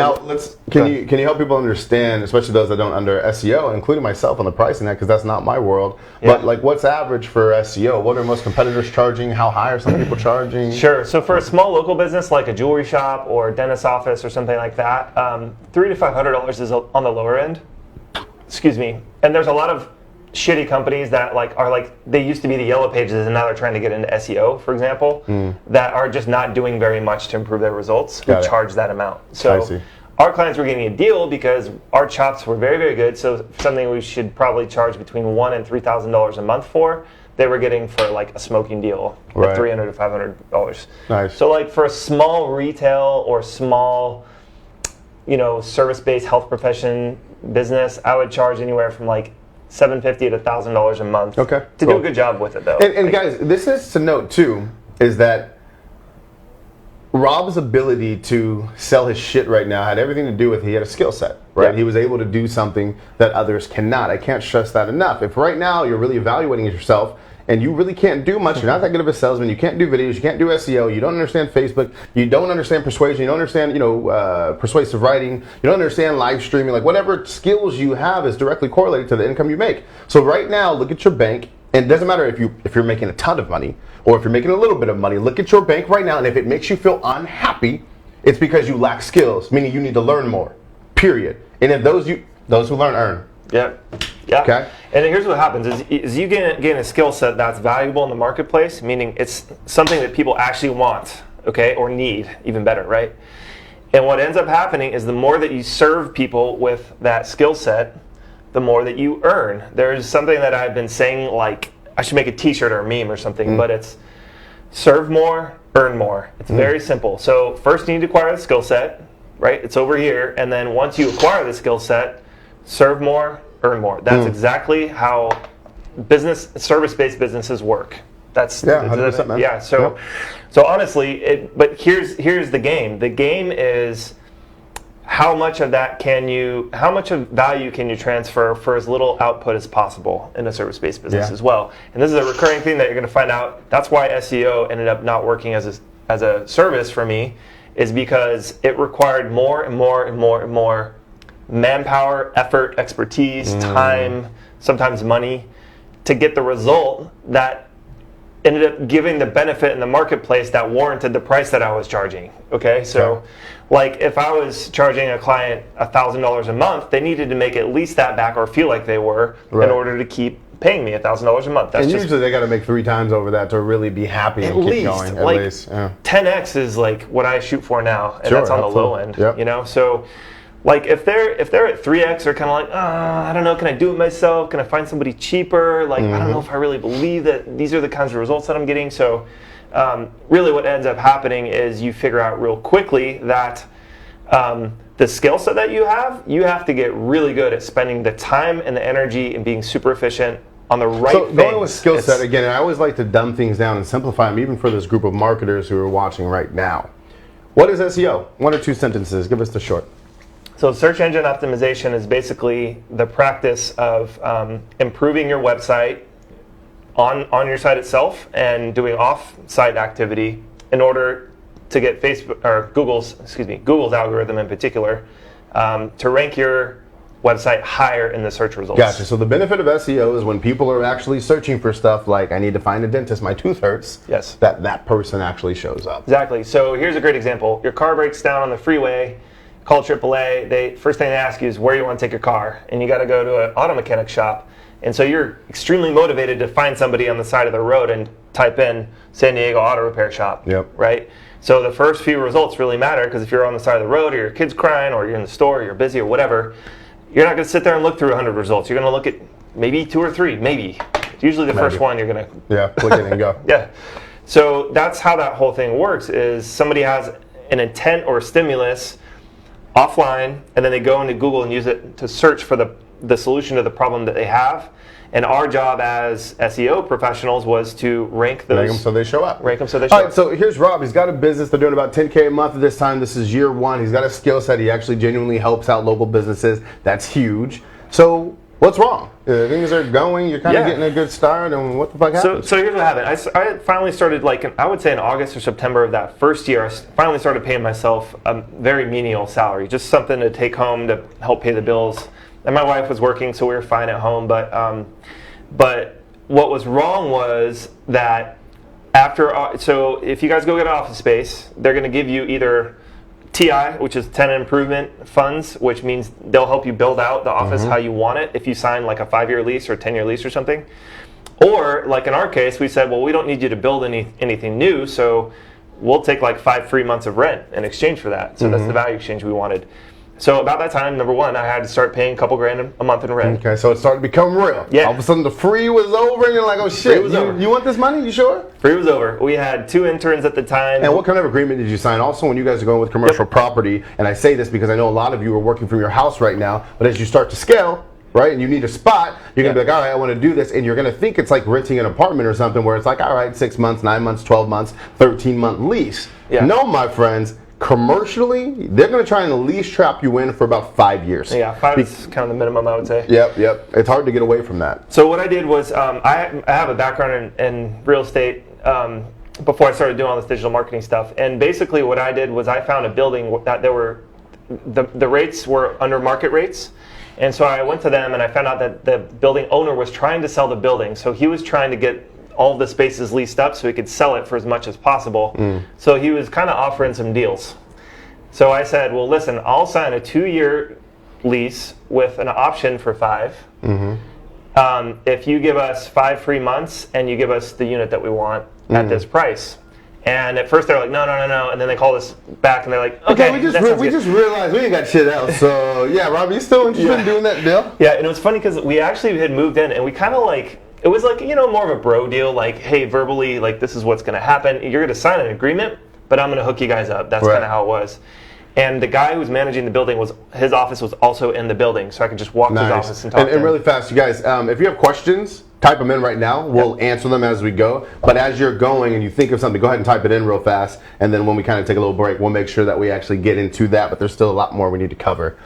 can you help people understand, especially those that don't under SEO, including myself, on the pricing that, because that's not my world. But like, what's average for SEO? What are most competitors charging? How high are some people charging? Sure. So for a small local business like a jewelry shop or a dentist's office or something like that, $300 to $500 is on the lower end. Excuse me. And there's a lot of shitty companies that they used to be the yellow pages and now they're trying to get into SEO, for example, that are just not doing very much to improve their results. We charge that amount. So our clients were getting a deal because our chops were very, very good. So something we should probably charge between $1,000 and $3,000 a month for, they were getting for like a smoking deal at $300 to $500. Nice. So like for a small retail or small, service-based health profession business, I would charge anywhere from like $750 to $1,000 a month. Okay. To do a good job with it, though. And guys, this is to note too, is that Rob's ability to sell his shit right now had everything to do with he had a skill set, right? Yeah. He was able to do something that others cannot. I can't stress that enough. If right now you're really evaluating yourself and you really can't do much, you're not that good of a salesman, you can't do videos, you can't do SEO, you don't understand Facebook, you don't understand persuasion, you don't understand, persuasive writing, you don't understand live streaming, like whatever skills you have is directly correlated to the income you make. So right now, look at your bank, and it doesn't matter if you're making a ton of money or if you're making a little bit of money, look at your bank right now, and if it makes you feel unhappy, it's because you lack skills, meaning you need to learn more, period. And if those who learn earn. Yeah. Yeah. Okay. And here's what happens is you gain a skill set that's valuable in the marketplace, meaning it's something that people actually want, okay, or need, even better, right? And what ends up happening is the more that you serve people with that skill set, the more that you earn. There's something that I've been saying, like, I should make a t-shirt or a meme or something, but it's serve more, earn more. It's very simple. So first you need to acquire the skill set, right? It's over here. And then once you acquire the skill set, serve more, earn more. That's exactly how service-based businesses work. That's 100%, man. Yeah. So honestly, but here's the game. The game is how much of value can you transfer for as little output as possible in a service-based business as well. And this is a recurring thing that you're going to find out. That's why SEO ended up not working as a service for me, is because it required more and more and more and more manpower, effort, expertise, time, sometimes money, to get the result that ended up giving the benefit in the marketplace that warranted the price that I was charging. Okay, so like if I was charging a client $1,000 a month, they needed to make at least that back or feel like they were in order to keep paying me $1,000 a month. That's and usually they got to make 3 times over that to really be happy and keep going. At least, 10x is like what I shoot for now, and that's on the low end. Yep. You know, so like if they're at 3x, they're kind of like, I don't know, can I do it myself? Can I find somebody cheaper? Like I don't know if I really believe that these are the kinds of results that I'm getting. So really, what ends up happening is you figure out real quickly that the skill set that you have to get really good at spending the time and the energy and being super efficient on the right things. So going with skill set, again, I always like to dumb things down and simplify them, even for this group of marketers who are watching right now. What is SEO? 1 or 2 sentences. Give us the short. So search engine optimization is basically the practice of improving your website on your site itself and doing off-site activity in order to get Facebook or Google's algorithm in particular to rank your website higher in the search results. Gotcha. So the benefit of SEO is when people are actually searching for stuff like I need to find a dentist, my tooth hurts. Yes. That person actually shows up. Exactly. So here's a great example. Your car breaks down on the freeway. Call AAA. First thing they ask you is where you want to take your car, and you got to go to an auto mechanic shop. And so you're extremely motivated to find somebody on the side of the road and type in San Diego Auto Repair Shop. Yep. Right. So the first few results really matter because if you're on the side of the road, or your kid's crying, or you're in the store, or you're busy, or whatever, you're not going to sit there and look through 100 results. You're going to look at maybe 2 or 3, maybe. Usually the first one you're going to click it and go. Yeah. So that's how that whole thing works. Is somebody has an intent or a stimulus offline, and then they go into Google and use it to search for the solution to the problem that they have. And our job as SEO professionals was to rank those. Rank them so they show up. All right, so here's Rob. He's got a business. They're doing about $10K a month at this time. This is year 1. He's got a skill set. He actually genuinely helps out local businesses. That's huge. So what's wrong? Things are going. You're kind of getting a good start. And what the fuck happened? So here's what happened. I finally started, I would say in August or September of that first year, I finally started paying myself a very menial salary, just something to take home to help pay the bills. And my wife was working, so we were fine at home. But what was wrong was that so if you guys go get an office space, they're going to give you either TI, which is tenant improvement funds, which means they'll help you build out the office how you want it if you sign like a 5-year lease or 10-year lease or something. Or like in our case, we said, well, we don't need you to build anything new, so we'll take like 5 free months of rent in exchange for that. So that's the value exchange we wanted. So about that time, number 1, I had to start paying a couple grand a month in rent. Okay, so it started to become real. Yeah. All of a sudden the free was over and you're like, oh shit, you want this money? You sure? Free was over. We had 2 interns at the time. And what kind of agreement did you sign? Also, when you guys are going with commercial property, and I say this because I know a lot of you are working from your house right now, but as you start to scale, right, and you need a spot, you're going to be like, all right, I want to do this, and you're going to think it's like renting an apartment or something where it's like, all right, 6 months, 9 months, 12 months, 13-month lease. Yeah. No, my friends, commercially, they're going to try and lease trap you in for about 5 years. Yeah, 5 is kind of the minimum, I would say. Yep. It's hard to get away from that. So what I did was, I have a background in real estate before I started doing all this digital marketing stuff. And basically what I did was I found a building that the rates were under market rates. And so I went to them and I found out that the building owner was trying to sell the building. So he was trying to get all the spaces leased up so he could sell it for as much as possible. So he was kind of offering some deals. So I said, well, listen, I'll sign a 2-year lease with an option for 5. If you give us 5 free months and you give us the unit that we want at this price. And at first they're like, no. And then they call us back and they're like, okay, we just realized we ain't got shit else. So yeah, Rob, you still interested in doing that deal? Yeah, and it was funny because we actually had moved in and we kind of like, it was like, more of a bro deal, like, hey, verbally, like, this is what's going to happen. You're going to sign an agreement, but I'm going to hook you guys up. That's kind of how it was. And the guy who was managing the building, his office was also in the building, so I could just walk to his office and talk to him. And really fast, you guys, if you have questions, type them in right now. We'll answer them as we go. But as you're going and you think of something, go ahead and type it in real fast. And then when we kind of take a little break, we'll make sure that we actually get into that. But there's still a lot more we need to cover.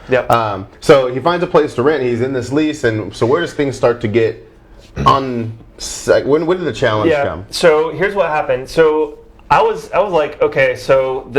So he finds a place to rent. He's in this lease. And so where does things start to get when did the challenge come? So here's what happened. So I was like, okay, so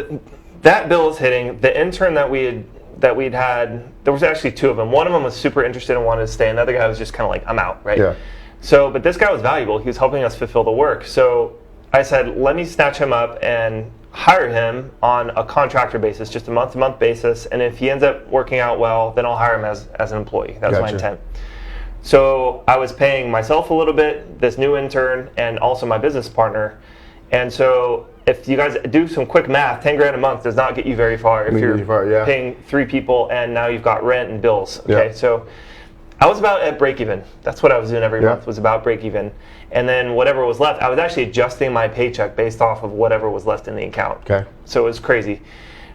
that bill is hitting. The intern that we'd had, there was actually 2 of them. One of them was super interested and wanted to stay. Another guy was just kind of like, I'm out, right? Yeah. So, but this guy was valuable. He was helping us fulfill the work. So I said, let me snatch him up and hire him on a contractor basis, just a month-to-month basis. And if he ends up working out well, then I'll hire him as an employee. That was my intent. So I was paying myself a little bit, this new intern, and also my business partner. And so if you guys do some quick math, 10 grand a month does not get you very far if you're paying 3 people and now you've got rent and bills. Okay, so I was about at break even. That's what I was doing every month, was about break even. And then whatever was left, I was actually adjusting my paycheck based off of whatever was left in the account. Okay. So it was crazy.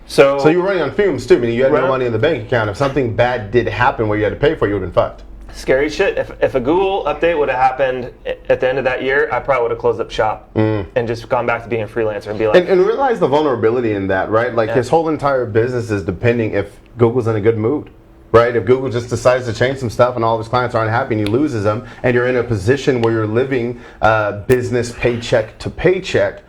So you were running on fumes too, meaning you had no money in the bank account. If something bad did happen where you had to pay for it, you would have been fucked. Scary shit. If a Google update would have happened at the end of that year, I probably would have closed up shop and just gone back to being a freelancer and be like... And realize the vulnerability in that, right? Like his whole entire business is depending if Google's in a good mood, right? If Google just decides to change some stuff and all of his clients are unhappy and he loses them, and you're in a position where you're living business paycheck to paycheck,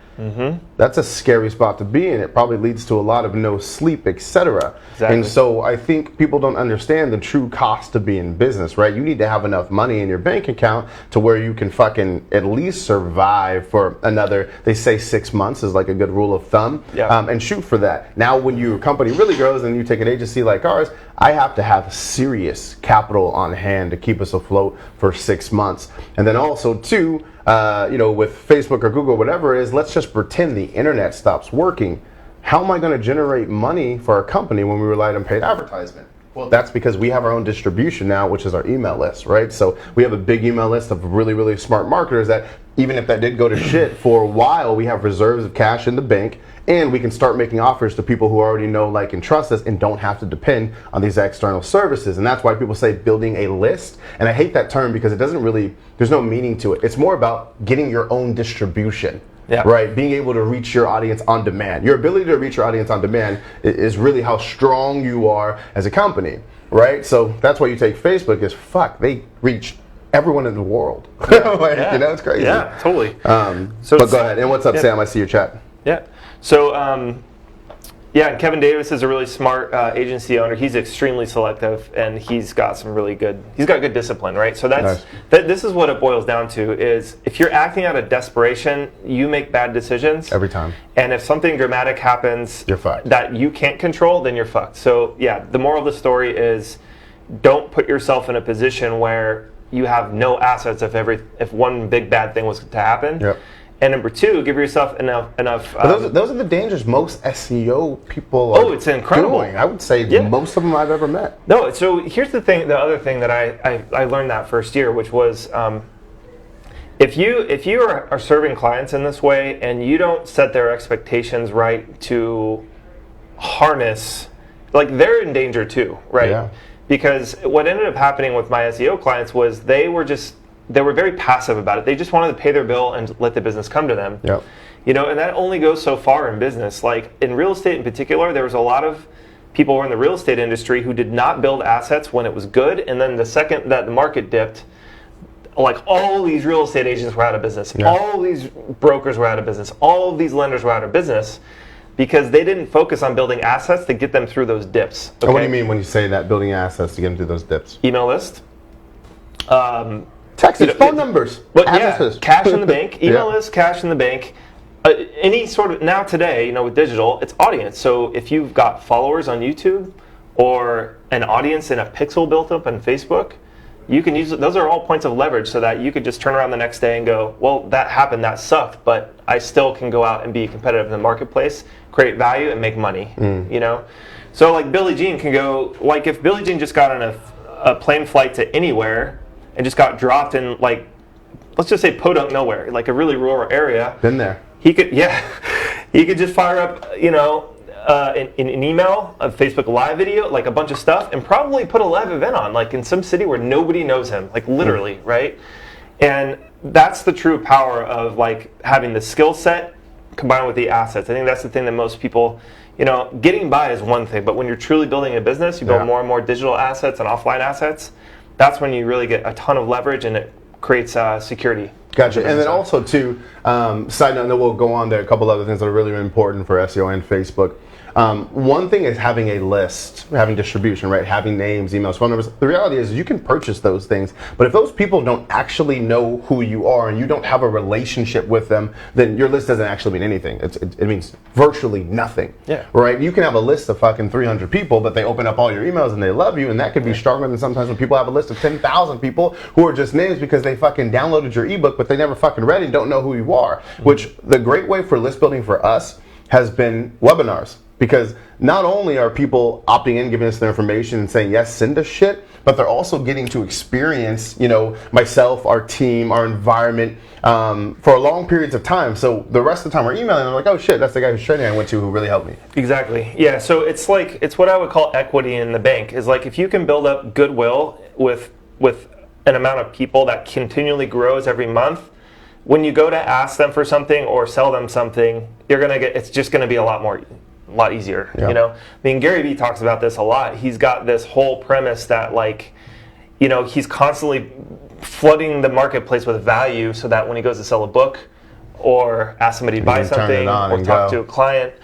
that's a scary spot to be in. It probably leads to a lot of no sleep, etc. Exactly. And so I think people don't understand the true cost of being in business, right? You need to have enough money in your bank account to where you can fucking at least survive for another, they say 6 months is like a good rule of thumb, and shoot for that. Now when your company really grows and you take an agency like ours, I have to have serious capital on hand to keep us afloat for 6 months. And then also too, with Facebook or Google, whatever it is, let's just pretend the internet stops working. How am I going to generate money for our company when we rely on paid advertisement? Well, that's because we have our own distribution now, which is our email list, right? So we have a big email list of really, really smart marketers that even if that did go to shit for a while, we have reserves of cash in the bank, and we can start making offers to people who already know, like, and trust us and don't have to depend on these external services. And that's why people say building a list. And I hate that term because it doesn't really, there's no meaning to it. It's more about getting your own distribution. Right, being able to reach your audience on demand. Your ability to reach your audience on demand is really how strong you are as a company, right? So that's why you take Facebook is they reach everyone in the world. It's crazy. Yeah, totally. But go ahead. And what's up, Sam? I see your chat. Yeah. So, Kevin Davis is a really smart agency owner. He's extremely selective, and he's got good discipline, right? So this is what it boils down to is if you're acting out of desperation, you make bad decisions. Every time. And if something dramatic happens you're fucked. That you can't control, then you're fucked. So, the moral of the story is don't put yourself in a position where you have no assets if one big bad thing was to happen. Yep. And number 2, give yourself enough. Those are the dangers most SEO people are it's incredible. doing. I would say most of them I've ever met. No, so here's the thing. The other thing that I learned that first year, which was if you are serving clients in this way and you don't set their expectations right to harness, like they're in danger too, right? Yeah. Because what ended up happening with my SEO clients was they were very passive about it. They just wanted to pay their bill and let the business come to them. Yep. And that only goes so far in business. Like in real estate in particular, there was a lot of people who were in the real estate industry who did not build assets when it was good. And then the second that the market dipped, like all these real estate agents were out of business. Yeah. All these brokers were out of business. All of these lenders were out of business because they didn't focus on building assets to get them through those dips. Okay? And what do you mean when you say that, building assets to get them through those dips? Email list. Texts, phone numbers, addresses. Cash in the bank, email list, cash in the bank. Any sort of, now today, with digital, it's audience. So if you've got followers on YouTube or an audience in a pixel built up on Facebook, you can use, those are all points of leverage so that you could just turn around the next day and go, well, that happened, that sucked, but I still can go out and be competitive in the marketplace, create value, and make money, So like Billie Jean can go, like if Billie Jean just got on a plane flight to anywhere, and just got dropped in, like, let's just say podunk nowhere, like a really rural area. Been there. He could just fire up, an email, a Facebook Live video, like a bunch of stuff, and probably put a live event on, like in some city where nobody knows him, like literally, right? And that's the true power of like having the skill set combined with the assets. I think that's the thing that most people, getting by is one thing, but when you're truly building a business, you build more and more digital assets and offline assets. That's when you really get a ton of leverage and it creates security. Gotcha. And then also too, side note, and then we'll go on to a couple other things that are really important for SEO and Facebook. One thing is having a list, having distribution, right? Having names, emails, phone numbers. The reality is you can purchase those things, but if those people don't actually know who you are and you don't have a relationship with them, then your list doesn't actually mean anything. It means virtually nothing, right? You can have a list of fucking 300 people, but they open up all your emails and they love you, and that could be stronger than sometimes when people have a list of 10,000 people who are just names because they fucking downloaded your ebook, but they never fucking read it and don't know who you are. Which the great way for list building for us has been webinars. Because not only are people opting in, giving us their information and saying, yes, send us shit, but they're also getting to experience, myself, our team, our environment for long periods of time. So the rest of the time we're emailing, I'm like, oh shit, that's the guy whose training I went to who really helped me. Exactly. Yeah, so it's what I would call equity in the bank. Is like if you can build up goodwill with an amount of people that continually grows every month, when you go to ask them for something or sell them something, it's just gonna be a lot easier. I mean, Gary Vee talks about this a lot. He's got this whole premise that he's constantly flooding the marketplace with value so that when he goes to sell a book or ask somebody to buy something or talk to a client,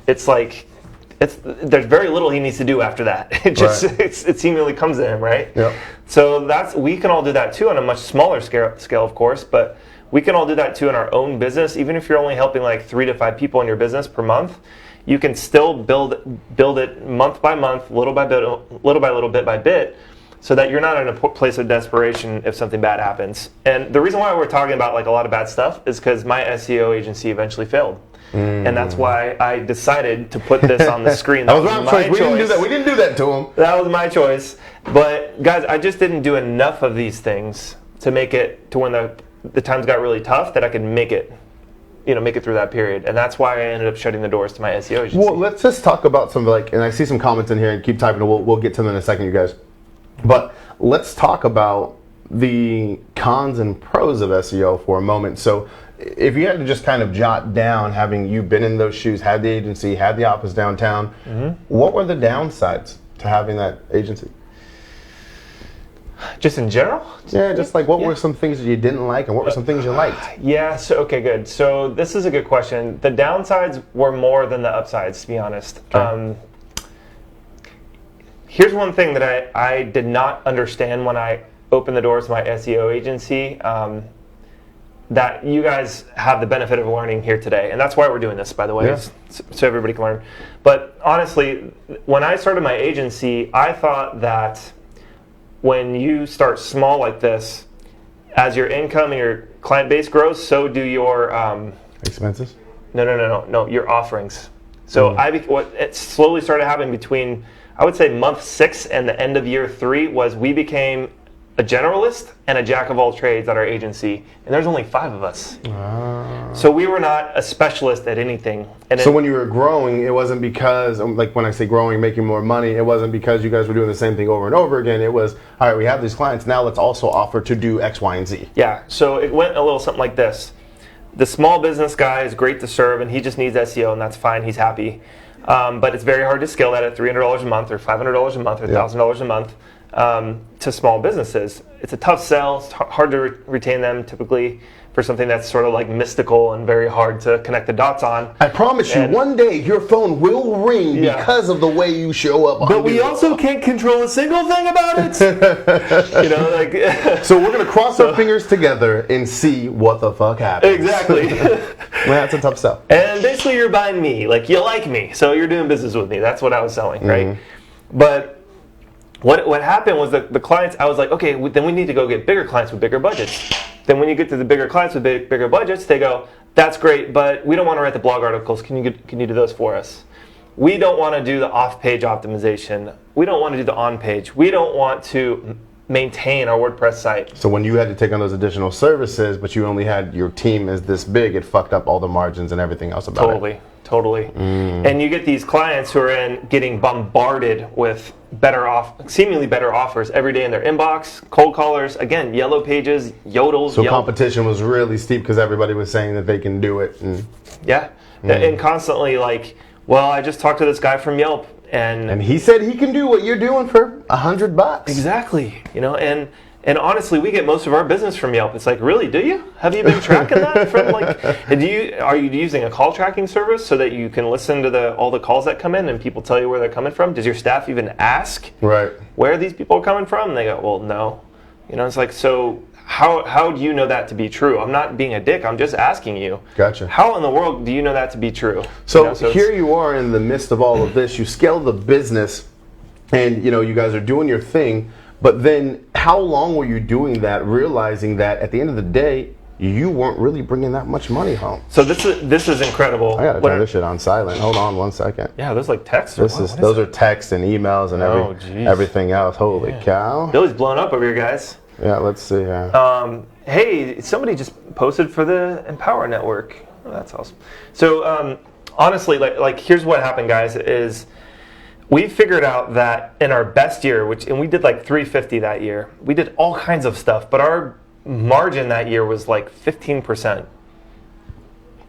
there's very little he needs to do after that. It seemingly comes to him, right? Yep. So we can all do that too on a much smaller scale, of course, but we can all do that too in our own business. Even if you're only helping like 3 to 5 people in your business per month, you can still build it month by month, little by little, bit by bit, so that you're not in a place of desperation if something bad happens. And the reason why we're talking about like a lot of bad stuff is because my SEO agency eventually failed. And that's why I decided to put this on the screen. That was my choice. We didn't do that to him. That was my choice. But guys, I just didn't do enough of these things to make it to when the times got really tough that I could make it through that period. And that's why I ended up shutting the doors to my SEO agency. Well, let's just talk about some and I see some comments in here, and keep typing, we'll get to them in a second, you guys. But let's talk about the cons and pros of SEO for a moment. So if you had to just kind of jot down, having you been in those shoes, had the agency, had the office downtown, what were the downsides to having that agency? Just in general? Yeah, just like what were some things that you didn't like and what were some things you liked? Yeah, okay, good. So this is a good question. The downsides were more than the upsides, to be honest. Okay. Here's one thing that I did not understand when I opened the doors to my SEO agency, that you guys have the benefit of learning here today. And that's why we're doing this, by the way, so everybody can learn. But honestly, when I started my agency, I thought that when you start small like this, as your income and your client base grows, so do your expenses? No, your offerings. So what it slowly started happening between, I would say, month 6 and the end of year 3 was we became a generalist and a jack of all trades at our agency, and there's only 5 of us. So we were not a specialist at anything. And so when you were growing, it wasn't because, like when I say growing, making more money, it wasn't because you guys were doing the same thing over and over again. It was, all right, we have these clients, now let's also offer to do X, Y, and Z. Yeah, so it went a little something like this. The small business guy is great to serve, and he just needs SEO, and that's fine, he's happy. But it's very hard to scale that at $300 a month or $500 a month or $1,000 a month. To small businesses. It's a tough sell. It's hard to retain them typically for something that's sort of like mystical and very hard to connect the dots on. I promise you, one day your phone will ring because of the way you show up. But we also can't control a single thing about it. So we're going to cross our fingers together and see what the fuck happens. Exactly. That's a tough sell. And basically you're buying me. Like, you like me, so you're doing business with me. That's what I was selling, right? But what happened was that the clients, I was like, okay, then we need to go get bigger clients with bigger budgets. Then when you get to the bigger clients with bigger budgets, they go, that's great, but we don't want to write the blog articles. Can you do those for us? We don't want to do the off-page optimization. We don't want to do the on-page. We don't want to maintain our WordPress site. So when you had to take on those additional services, but you only had your team is this big, it fucked up all the margins and everything else about it. Totally. And you get these clients who are getting bombarded with seemingly better offers every day in their inbox, cold callers, again, yellow pages, yodels. So competition was really steep because everybody was saying that they can do it. And constantly like, well, I just talked to this guy from Yelp, and he said he can do what you're doing for $100. Exactly. And And honestly, we get most of our business from Yelp. It's like, really, do you? Have you been tracking that from are you using a call tracking service so that you can listen to all the calls that come in and people tell you where they're coming from? Does your staff even ask where these people are coming from? And they go, well, no. It's like, so how do you know that to be true? I'm not being a dick. I'm just asking you. Gotcha. How in the world do you know that to be true? So here you are in the midst of all of this. You scale the business and, you guys are doing your thing. But then how long were you doing that, realizing that at the end of the day, you weren't really bringing that much money home? So this is incredible. I got to turn this shit on silent. Hold on 1 second. Yeah, there's like texts. Those are texts and emails and everything else. Holy cow. Billy's blown up over here, guys. Yeah, let's see here. Hey, somebody just posted for the Empower Network. Oh, that's awesome. So honestly, like here's what happened, guys, is we figured out that in our best year, and we did like 350 that year, we did all kinds of stuff, but our margin that year was like 15%.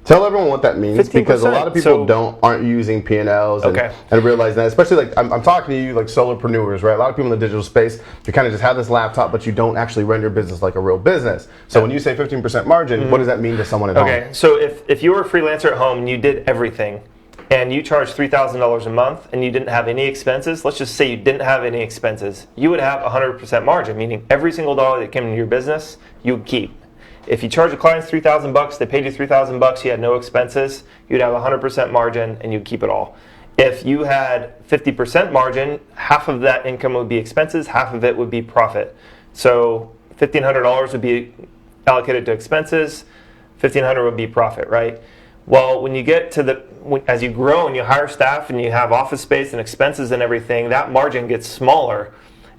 Tell everyone what that means, 15%. Because a lot of people aren't using P&Ls and realize that, especially like I'm talking to you like solopreneurs, right? A lot of people in the digital space, you kind of just have this laptop, but you don't actually run your business like a real business. So when you say 15% margin, what does that mean to someone at home? Okay, so if you were a freelancer at home and you did everything, and you charged $3,000 a month and you didn't have any expenses, let's just say you didn't have any expenses, you would have 100% margin, meaning every single dollar that came into your business, you would keep. If you charge the clients $3,000, they paid you $3,000, you had no expenses, you'd have 100% margin and you'd keep it all. If you had 50% margin, half of that income would be expenses, half of it would be profit. So $1,500 would be allocated to expenses, $1,500 would be profit, right? Well, when you get to as you grow and you hire staff and you have office space and expenses and everything, that margin gets smaller.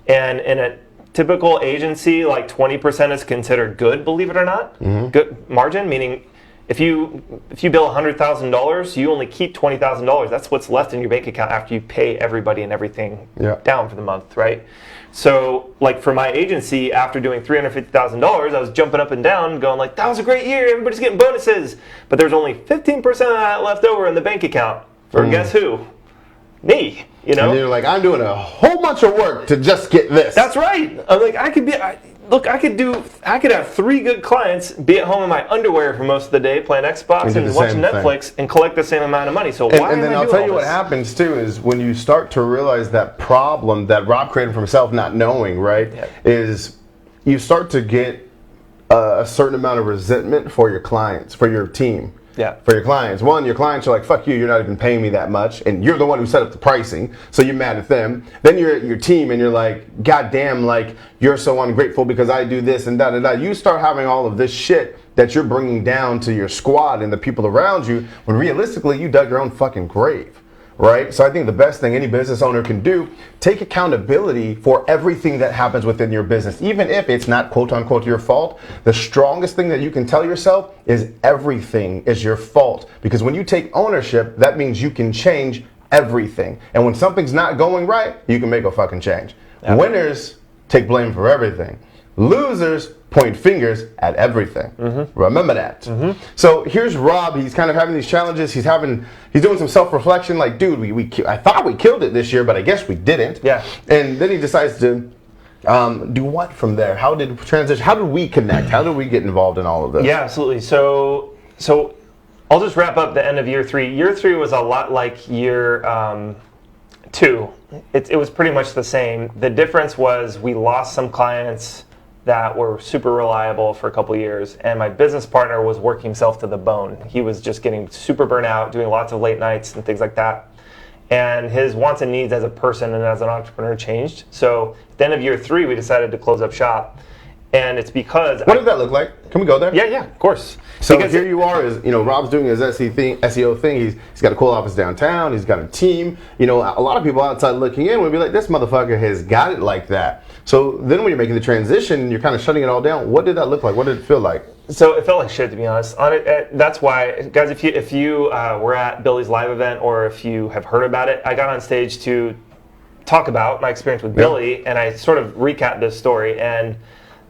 And in a typical agency, like 20% is considered good, believe it or not. Good margin, meaning if you bill $100,000, you only keep $20,000. That's what's left in your bank account after you pay everybody and everything down for the month, right? So, like for my agency, after doing $350,000, I was jumping up and down, going like, "That was a great year. Everybody's getting bonuses." But there's only 15% of that left over in the bank account for guess who? Me. And you're like, I'm doing a whole bunch of work to just get this. That's right. I'm like, I could have 3 good clients, be at home in my underwear for most of the day, playing Xbox and watching Netflix, and collect the same amount of money. So why? And then I'll tell you what happens too is when you start to realize that problem that Rob created for himself, not knowing, right, is you start to get a certain amount of resentment for your clients, for your team. For your clients. One, your clients are like, fuck you, you're not even paying me that much, and you're the one who set up the pricing, so you're mad at them. Then you're at your team and you're like, god damn, like, you're so ungrateful because I do this and da-da-da. You start having all of this shit that you're bringing down to your squad and the people around you, when realistically, you dug your own fucking grave. Right? So I think the best thing any business owner can do, take accountability for everything that happens within your business. Even if it's not quote unquote your fault, the strongest thing that you can tell yourself is everything is your fault. Because when you take ownership, that means you can change everything. And when something's not going right, you can make a fucking change. Winners take blame for everything. Losers point fingers at everything. Remember that. So here's Rob. He's kind of having these challenges. He's doing some self-reflection. Like, dude, I thought we killed it this year, but I guess we didn't. And then he decides to do what from there? How did transition? How did we connect? How did we get involved in all of this? Yeah, absolutely. So I'll just wrap up the end of year 3. Year 3 was a lot like year 2. It was pretty much the same. The difference was we lost some clients that were super reliable for a couple years, and my business partner was working himself to the bone. He was just getting super burnt out, doing lots of late nights and things like that. And his wants and needs as a person and as an entrepreneur changed. So at the end of year 3, we decided to close up shop. And it's because... What did that look like? Can we go there? Yeah, of course. So because here you are, Rob's doing his SEO thing. He's got a cool office downtown. He's got a team. A lot of people outside looking in would be like, this motherfucker has got it like that. So then when you're making the transition and you're kind of shutting it all down, what did that look like? What did it feel like? So it felt like shit, to be honest. That's why, guys, if you were at Billy's live event or if you have heard about it, I got on stage to talk about my experience with Billy, and I sort of recapped this story. And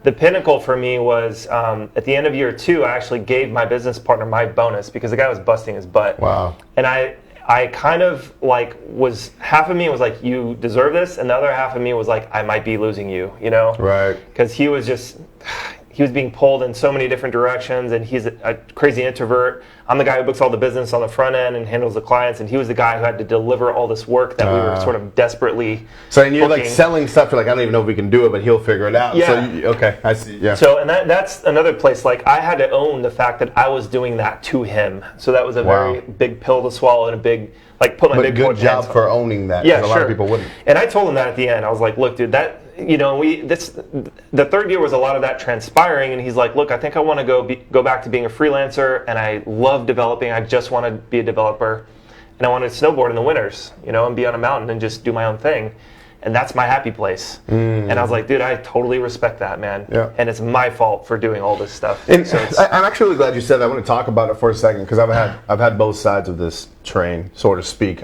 the pinnacle for me was at the end of year 2, I actually gave my business partner my bonus because the guy was busting his butt. Wow. And I I kind of like was, half of me was like, you deserve this, and the other half of me was like, I might be losing you, you know? Right. Because he was being pulled in so many different directions, and he's a crazy introvert. I'm the guy who books all the business on the front end and handles the clients, and he was the guy who had to deliver all this work that we were sort of desperately So and you're booking. like selling stuff, you're like, I don't even know if we can do it, but he'll figure it out. Yeah. So okay, I see. Yeah. So, and that's another place, like, I had to own the fact that I was doing that to him. So that was a very big pill to swirl, and a big, like, put my big good job for owning that. Yeah, a lot of people wouldn't. And I told him that at the end. I was like, look, dude, that, you know, the third year was a lot of that transpiring, and he's like, look, I think I want to go back to being a freelancer, and I love developing. I just want to be a developer, and I want to snowboard in the winters, you know, and be on a mountain and just do my own thing. And that's my happy place. And I was like, dude, I totally respect that, man. Yeah. And it's my fault for doing all this stuff. And so I'm actually really glad you said that. I want to talk about it for a second because I've had both sides of this train, so to speak.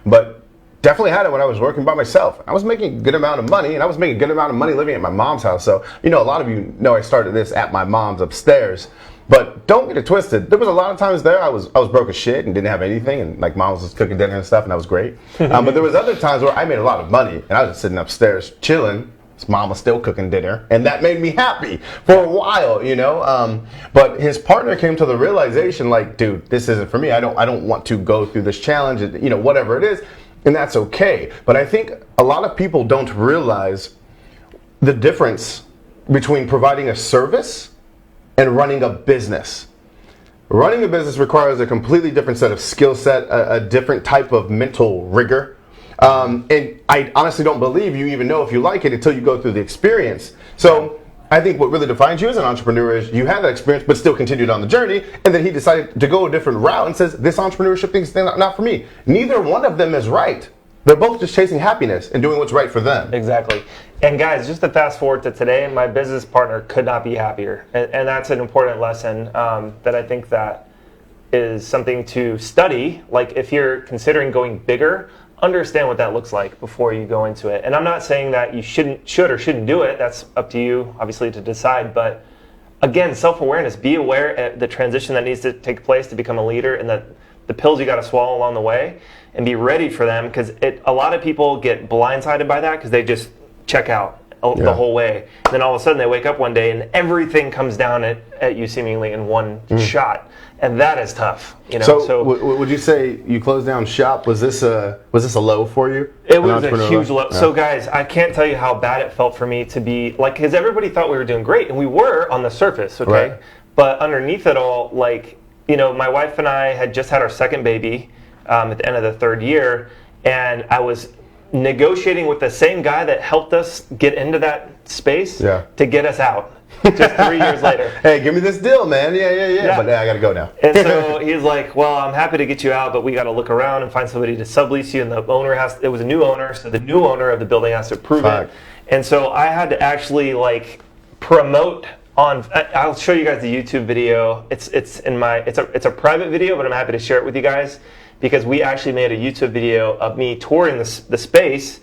But definitely had it when I was working by myself. I was making a good amount of money, and I was making a good amount of money living at my mom's house. So, you know, a lot of you know I started this at my mom's upstairs. But don't get it twisted. There was a lot of times there I was broke as shit and didn't have anything, and like mom was just cooking dinner and stuff, and that was great. But there was other times where I made a lot of money, and I was just sitting upstairs chilling. His mom was still cooking dinner, and that made me happy for a while, you know. But his partner came to the realization, like, dude, this isn't for me. I don't want to go through this challenge, you know, whatever it is. And that's okay. But I think a lot of people don't realize the difference between providing a service and running a business. Running a business requires a completely different set of skill set, a different type of mental rigor. And I honestly don't believe you even know if you like it until you go through the experience. So I think what really defines you as an entrepreneur is you had that experience but still continued on the journey, and then he decided to go a different route and says, this entrepreneurship thing is not for me. Neither one of them is right. They're both just chasing happiness and doing what's right for them. Exactly. And guys, just to fast forward to today, my business partner could not be happier. And that's an important lesson that I think that is something to study. Like, if you're considering going bigger, understand what that looks like before you go into it. And I'm not saying that you should or shouldn't do it. That's up to you, obviously, to decide. But again, self-awareness. Be aware of the transition that needs to take place to become a leader, and the pills you got to swallow along the way, and be ready for them. Because a lot of people get blindsided by that because they just check out the whole way. And then all of a sudden they wake up one day and everything comes down at you seemingly in one shot. And that is tough, you know. So would you say you closed down shop? Was this a low for you? It was a huge low. Yeah. So guys, I can't tell you how bad it felt for me to be like, because everybody thought we were doing great, and we were on the surface, okay? Right. But underneath it all, like, you know, my wife and I had just had our second baby at the end of the third year, and I was negotiating with the same guy that helped us get into that space to get us out. Just 3 years later. Hey, give me this deal, man. Yeah. But I got to go now. And so he's like, well, I'm happy to get you out, but we got to look around and find somebody to sublease you. And the owner it was a new owner, so the new owner of the building has to approve it. And so I had to actually like promote on. I'll show you guys the YouTube video. It's a private video, but I'm happy to share it with you guys because we actually made a YouTube video of me touring the space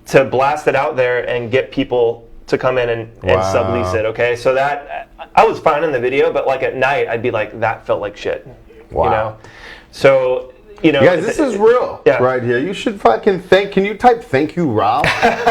to blast it out there and get people to come in and sublease it, okay? So that, I was fine in the video, but like at night, I'd be like, that felt like shit, you know? So, you know. Guys, this is real right here. You should fucking can you type thank you, Rob,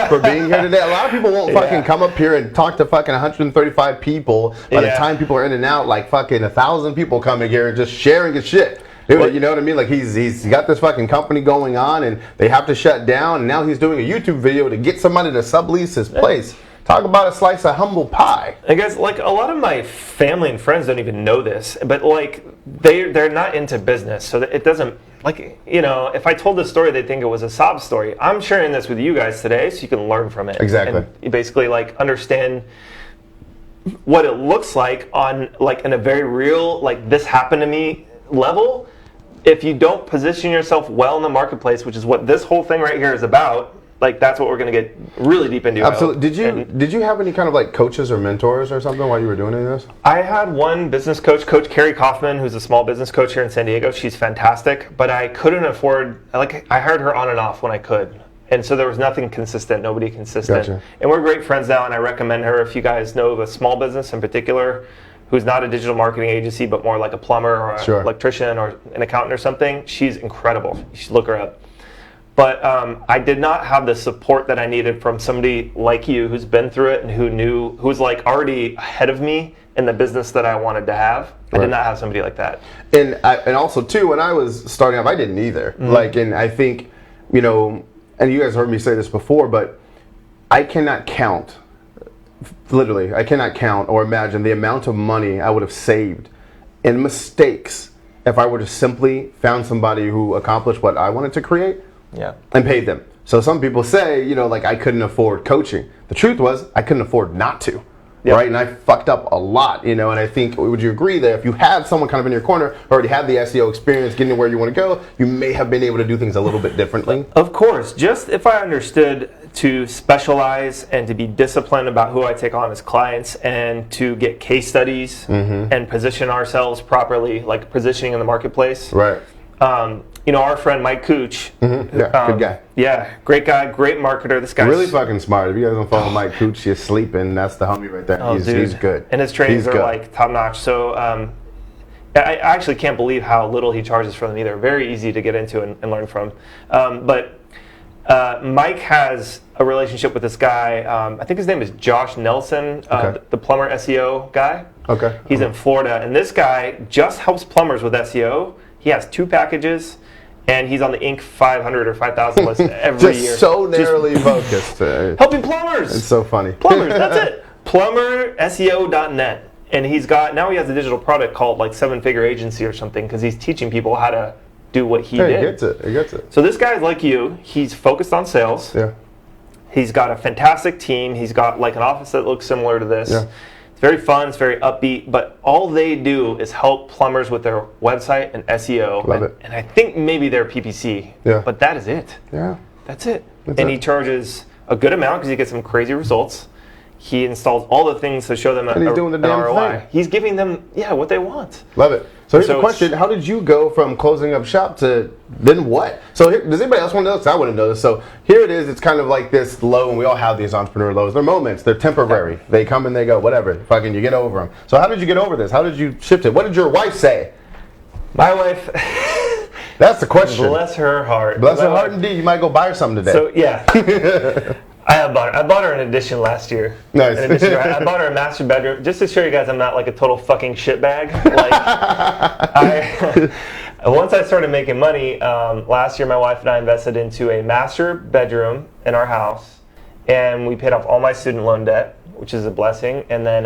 for being here today? A lot of people won't fucking come up here and talk to fucking 135 people. By the time people are in and out, like fucking 1,000 people coming here and just sharing his shit. Dude, you know what I mean? Like he's got this fucking company going on and they have to shut down, and now he's doing a YouTube video to get somebody to sublease his place. Talk about a slice of humble pie. And guys, like a lot of my family and friends don't even know this, but like they're not into business, so that it doesn't, like, you know, if I told this story, they'd think it was a sob story. I'm sharing this with you guys today so you can learn from it. Exactly. And you basically like understand what it looks like on like in a very real, like this happened to me level. If you don't position yourself well in the marketplace, which is what this whole thing right here is about, like that's what we're going to get really deep into. Absolutely. Did you have any kind of like coaches or mentors or something while you were doing any of this? I had one business coach, Coach Carrie Kaufman, who's a small business coach here in San Diego. She's fantastic, but I couldn't afford, like I hired her on and off when I could. And so there was nothing consistent, nobody consistent. Gotcha. And we're great friends now, and I recommend her if you guys know of a small business in particular who's not a digital marketing agency, but more like a plumber or an electrician or an accountant or something, she's incredible. You should look her up. But I did not have the support that I needed from somebody like you who's been through it and who's like already ahead of me in the business that I wanted to have. I did not have somebody like that. And also too, when I was starting off, I didn't either. Like, and I think, you know, and you guys heard me say this before, but I cannot count, literally, I cannot count or imagine the amount of money I would have saved in mistakes if I were to simply found somebody who accomplished what I wanted to create. And paid them. So some people say, you know, like I couldn't afford coaching. The truth was I couldn't afford not to. Right? And I fucked up a lot, you know, and I think, would you agree that if you had someone kind of in your corner, already had the SEO experience, getting to where you want to go, you may have been able to do things a little bit differently? Of course. Just if I understood to specialize and to be disciplined about who I take on as clients and to get case studies and position ourselves properly, like positioning in the marketplace. Right. You know, our friend Mike Cooch. Good guy. Yeah, great guy, great marketer. This guy's really fucking smart. If you guys don't follow Mike Cooch, you're sleeping. That's the homie right there. Oh, he's good. And his trainings are like top notch. So I actually can't believe how little he charges for them either. Very easy to get into and learn from. But Mike has a relationship with this guy. I think his name is Josh Nelson, the plumber SEO guy. He's in Florida, and this guy just helps plumbers with SEO. He has 2 packages, and he's on the Inc. 500 or 5,000 list every year. So narrowly focused. Helping plumbers. It's so funny. Plumbers, that's it. PlumberSEO.net. And he has a digital product called like 7-Figure Agency or something because he's teaching people how to do what he did. He gets it. So this guy's like you. He's focused on sales. Yeah. He's got a fantastic team. He's got like an office that looks similar to this. Yeah. It's very fun. It's very upbeat. But all they do is help plumbers with their website and SEO. Love it. And I think maybe their PPC. Yeah. But that is it. Yeah. That's it. He charges a good amount because he gets some crazy results. He installs all the things to show them and he's doing the damn ROI. thing. He's giving them, what they want. Love it. So here's the question. How did you go from closing up shop to then what? So does anybody else want to know this? I wouldn't know this. So here it is. It's kind of like this low, and we all have these entrepreneur lows. They're moments. They're temporary. They come and they go, whatever. Fucking you get over them. So how did you get over this? How did you shift it? What did your wife say? My wife... That's the question. Bless her heart. Bless her heart indeed. You might go buy her something today. So, yeah. I bought her an edition last year. Nice. I bought her a master bedroom just to show you guys I'm not like a total fucking shitbag. Once I started making money, last year my wife and I invested into a master bedroom in our house, and we paid off all my student loan debt, which is a blessing. And then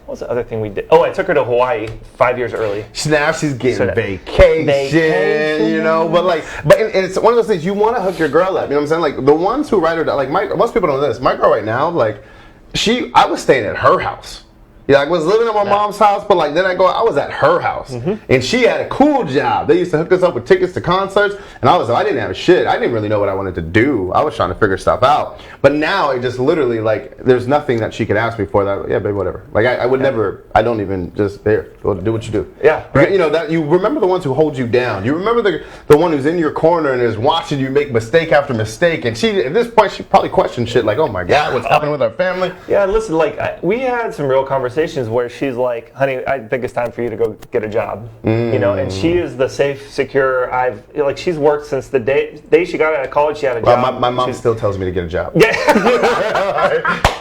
what was the other thing we did? Oh, I took her to Hawaii 5 years early. Now she's getting vacation, you know. But it's one of those things you want to hook your girl up. You know what I'm saying? Like the ones who write her down, like most people don't know this. My girl right now, like I was staying at her house. Yeah, I was living at my mom's house, but then I was at her house, and she had a cool job. They used to hook us up with tickets to concerts, and I didn't have shit. I didn't really know what I wanted to do. I was trying to figure stuff out. But now it just literally there's nothing that she could ask me for that. Yeah, baby, whatever. I would never. I don't even just go do what you do. Yeah, right. You know that you remember the ones who hold you down. You remember the one who's in your corner and is watching you make mistake after mistake. And she at this point she probably questioned shit like, oh my god, what's happening with our family? Yeah, listen, we had some real conversations where she's like, honey, I think it's time for you to go get a job. You know, and she is the safe, secure, she's worked since the day she got out of college, she had a job. My mom still tells me to get a job. Yeah.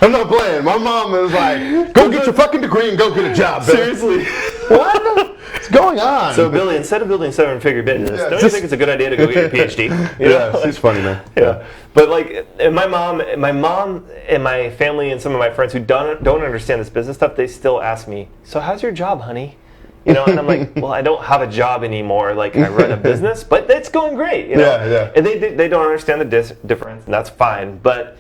I'm not playing. My mom is like, go get your fucking degree and go get a job, Billy. Seriously. What's going on? So, Billy, instead of building 7-figure business, don't you think it's a good idea to go get your PhD? You know? She's funny, man. Yeah. But my mom and my family and some of my friends who don't understand this business stuff, they still ask me, so how's your job, honey? You know, and I'm like, well, I don't have a job anymore. I run a business, but it's going great. You know? Yeah. And they don't understand the difference, and that's fine. But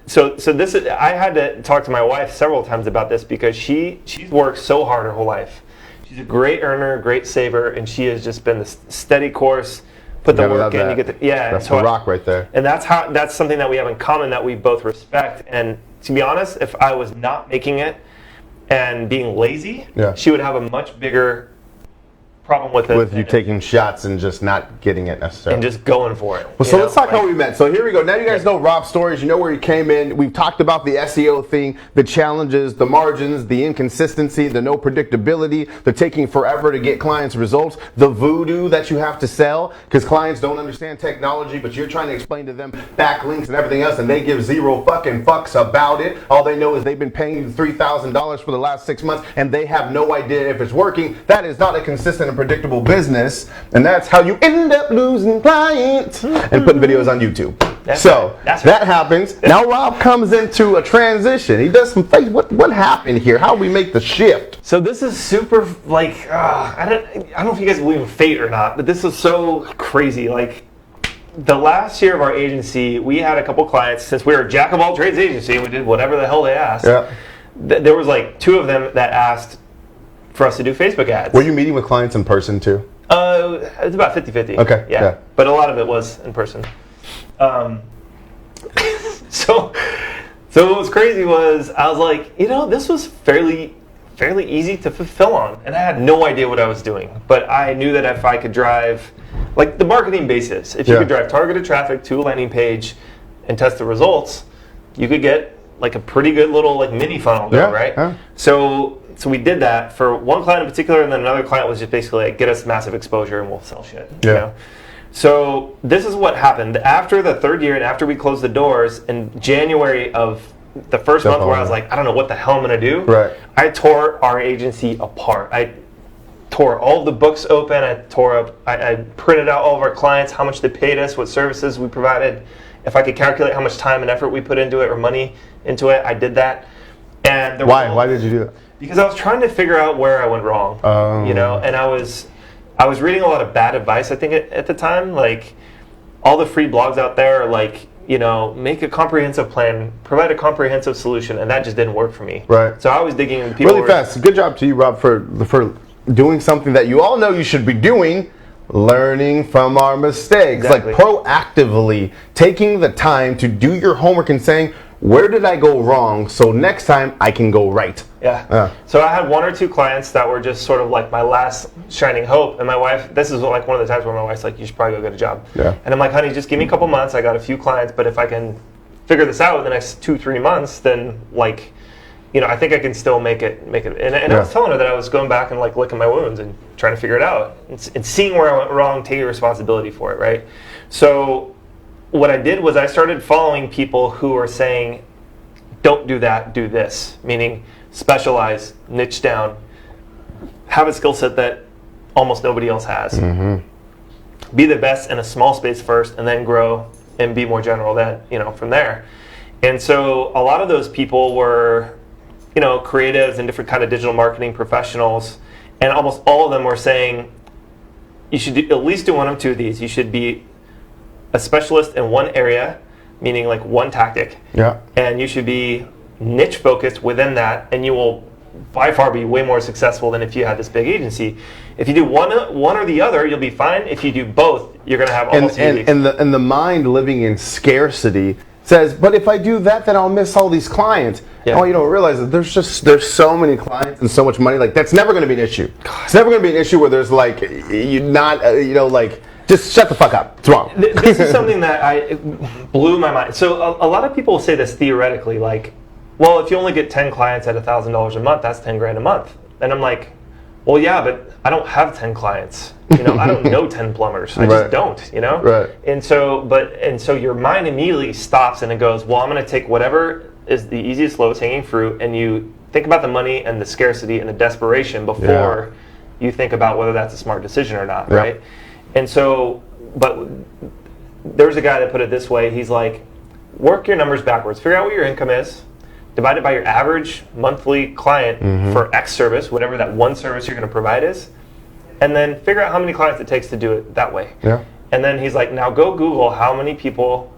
so this is, I had to talk to my wife several times about this because she's worked so hard her whole life. She's a great earner, great saver, and she has just been the steady course. Put the work in, you get that's the rock right there. And that's something that we have in common that we both respect. And to be honest, if I was not making it and being lazy, she would have a much bigger problem with it. With you taking shots and just not getting it necessarily. And just going for it. Well, so let's talk how we met. So here we go. Now you guys know Rob's stories. You know where he came in. We've talked about the SEO thing, the challenges, the margins, the inconsistency, the no predictability, the taking forever to get clients results, the voodoo that you have to sell because clients don't understand technology, but you're trying to explain to them backlinks and everything else, and they give zero fucking fucks about it. All they know is they've been paying you $3,000 for the last 6 months, and they have no idea if it's working. That is not a consistent and predictable business, and that's how you end up losing clients and putting videos on YouTube. That happens. Now Rob comes into a transition. He does some face. What happened here? How we make the shift? So this is super like I don't know if you guys believe in fate or not, but this is so crazy. Like the last year of our agency, we had a couple clients. Since we were a jack of all trades agency and we did whatever the hell they asked. Yeah. There was like 2 of them that asked for us to do Facebook ads. Were you meeting with clients in person too? It's about 50-50. Okay. Yeah. But a lot of it was in person. So what was crazy was I was like, this was fairly easy to fulfill on, and I had no idea what I was doing. But I knew that if I could drive, like the marketing basis, if you could drive targeted traffic to a landing page and test the results, you could get like a pretty good little like mini funnel going, right? Yeah. So we did that for one client in particular, and then another client was just basically like, get us massive exposure and we'll sell shit. Yeah. You know? So this is what happened. After the 3rd year and after we closed the doors in January of the first month where I was like, I don't know what the hell I'm going to do. Right. I tore our agency apart. I tore all the books open. I printed out all of our clients, how much they paid us, what services we provided. If I could calculate how much time and effort we put into it or money into it, I did that. And why did you do that? Because I was trying to figure out where I went wrong, and I was reading a lot of bad advice, I think, at the time. Like, all the free blogs out there are like, make a comprehensive plan, provide a comprehensive solution, and that just didn't work for me. Right. So I was digging in people. Really fast. Good job to you, Rob, for doing something that you all know you should be doing, learning from our mistakes. Exactly. Like proactively taking the time to do your homework and saying, where did I go wrong so next time I can go right? Yeah. So I had 1 or 2 clients that were just sort of like my last shining hope. And my wife, this is like one of the times where my wife's like, you should probably go get a job. Yeah. And I'm like, honey, just give me a couple months. I got a few clients, but if I can figure this out in the next 2-3 months, then like, I think I can still make it. And I was telling her that I was going back and like licking my wounds and trying to figure it out and seeing where I went wrong, taking responsibility for it, right? So what I did was I started following people who are saying, don't do that, do this. Meaning specialize, niche down, have a skill set that almost nobody else has. Mm-hmm. Be the best in a small space first and then grow and be more general from there. And so a lot of those people were, creatives and different kind of digital marketing professionals. And almost all of them were saying, you should at least do 1 of 2 of these. You should be a specialist in one area, meaning like one tactic. Yeah. And you should be niche focused within that, and you will by far be way more successful than if you had this big agency. If you do one or the other, you'll be fine. If you do both, you're going to have almost and the mind living in scarcity says, but if I do that, then I'll miss all these clients. Yeah. Oh, you don't realize that there's so many clients and so much money. Like that's never going to be an issue. It's never going to be an issue where there's like just shut the fuck up. It's wrong. This is something that blew my mind. So a lot of people say this theoretically, like, well, if you only get 10 clients at $1,000 a month, that's 10 grand a month. And I'm like, well, yeah, but I don't have 10 clients. I don't know 10 plumbers. I just don't. Right. And so your mind immediately stops and it goes, well, I'm going to take whatever is the easiest, lowest hanging fruit, and you think about the money and the scarcity and the desperation before you think about whether that's a smart decision or not, right? And so, but there's a guy that put it this way. He's like, work your numbers backwards. Figure out what your income is. Divide it by your average monthly client for X service, whatever that one service you're going to provide is. And then figure out how many clients it takes to do it that way. Yeah. And then he's like, now go Google how many people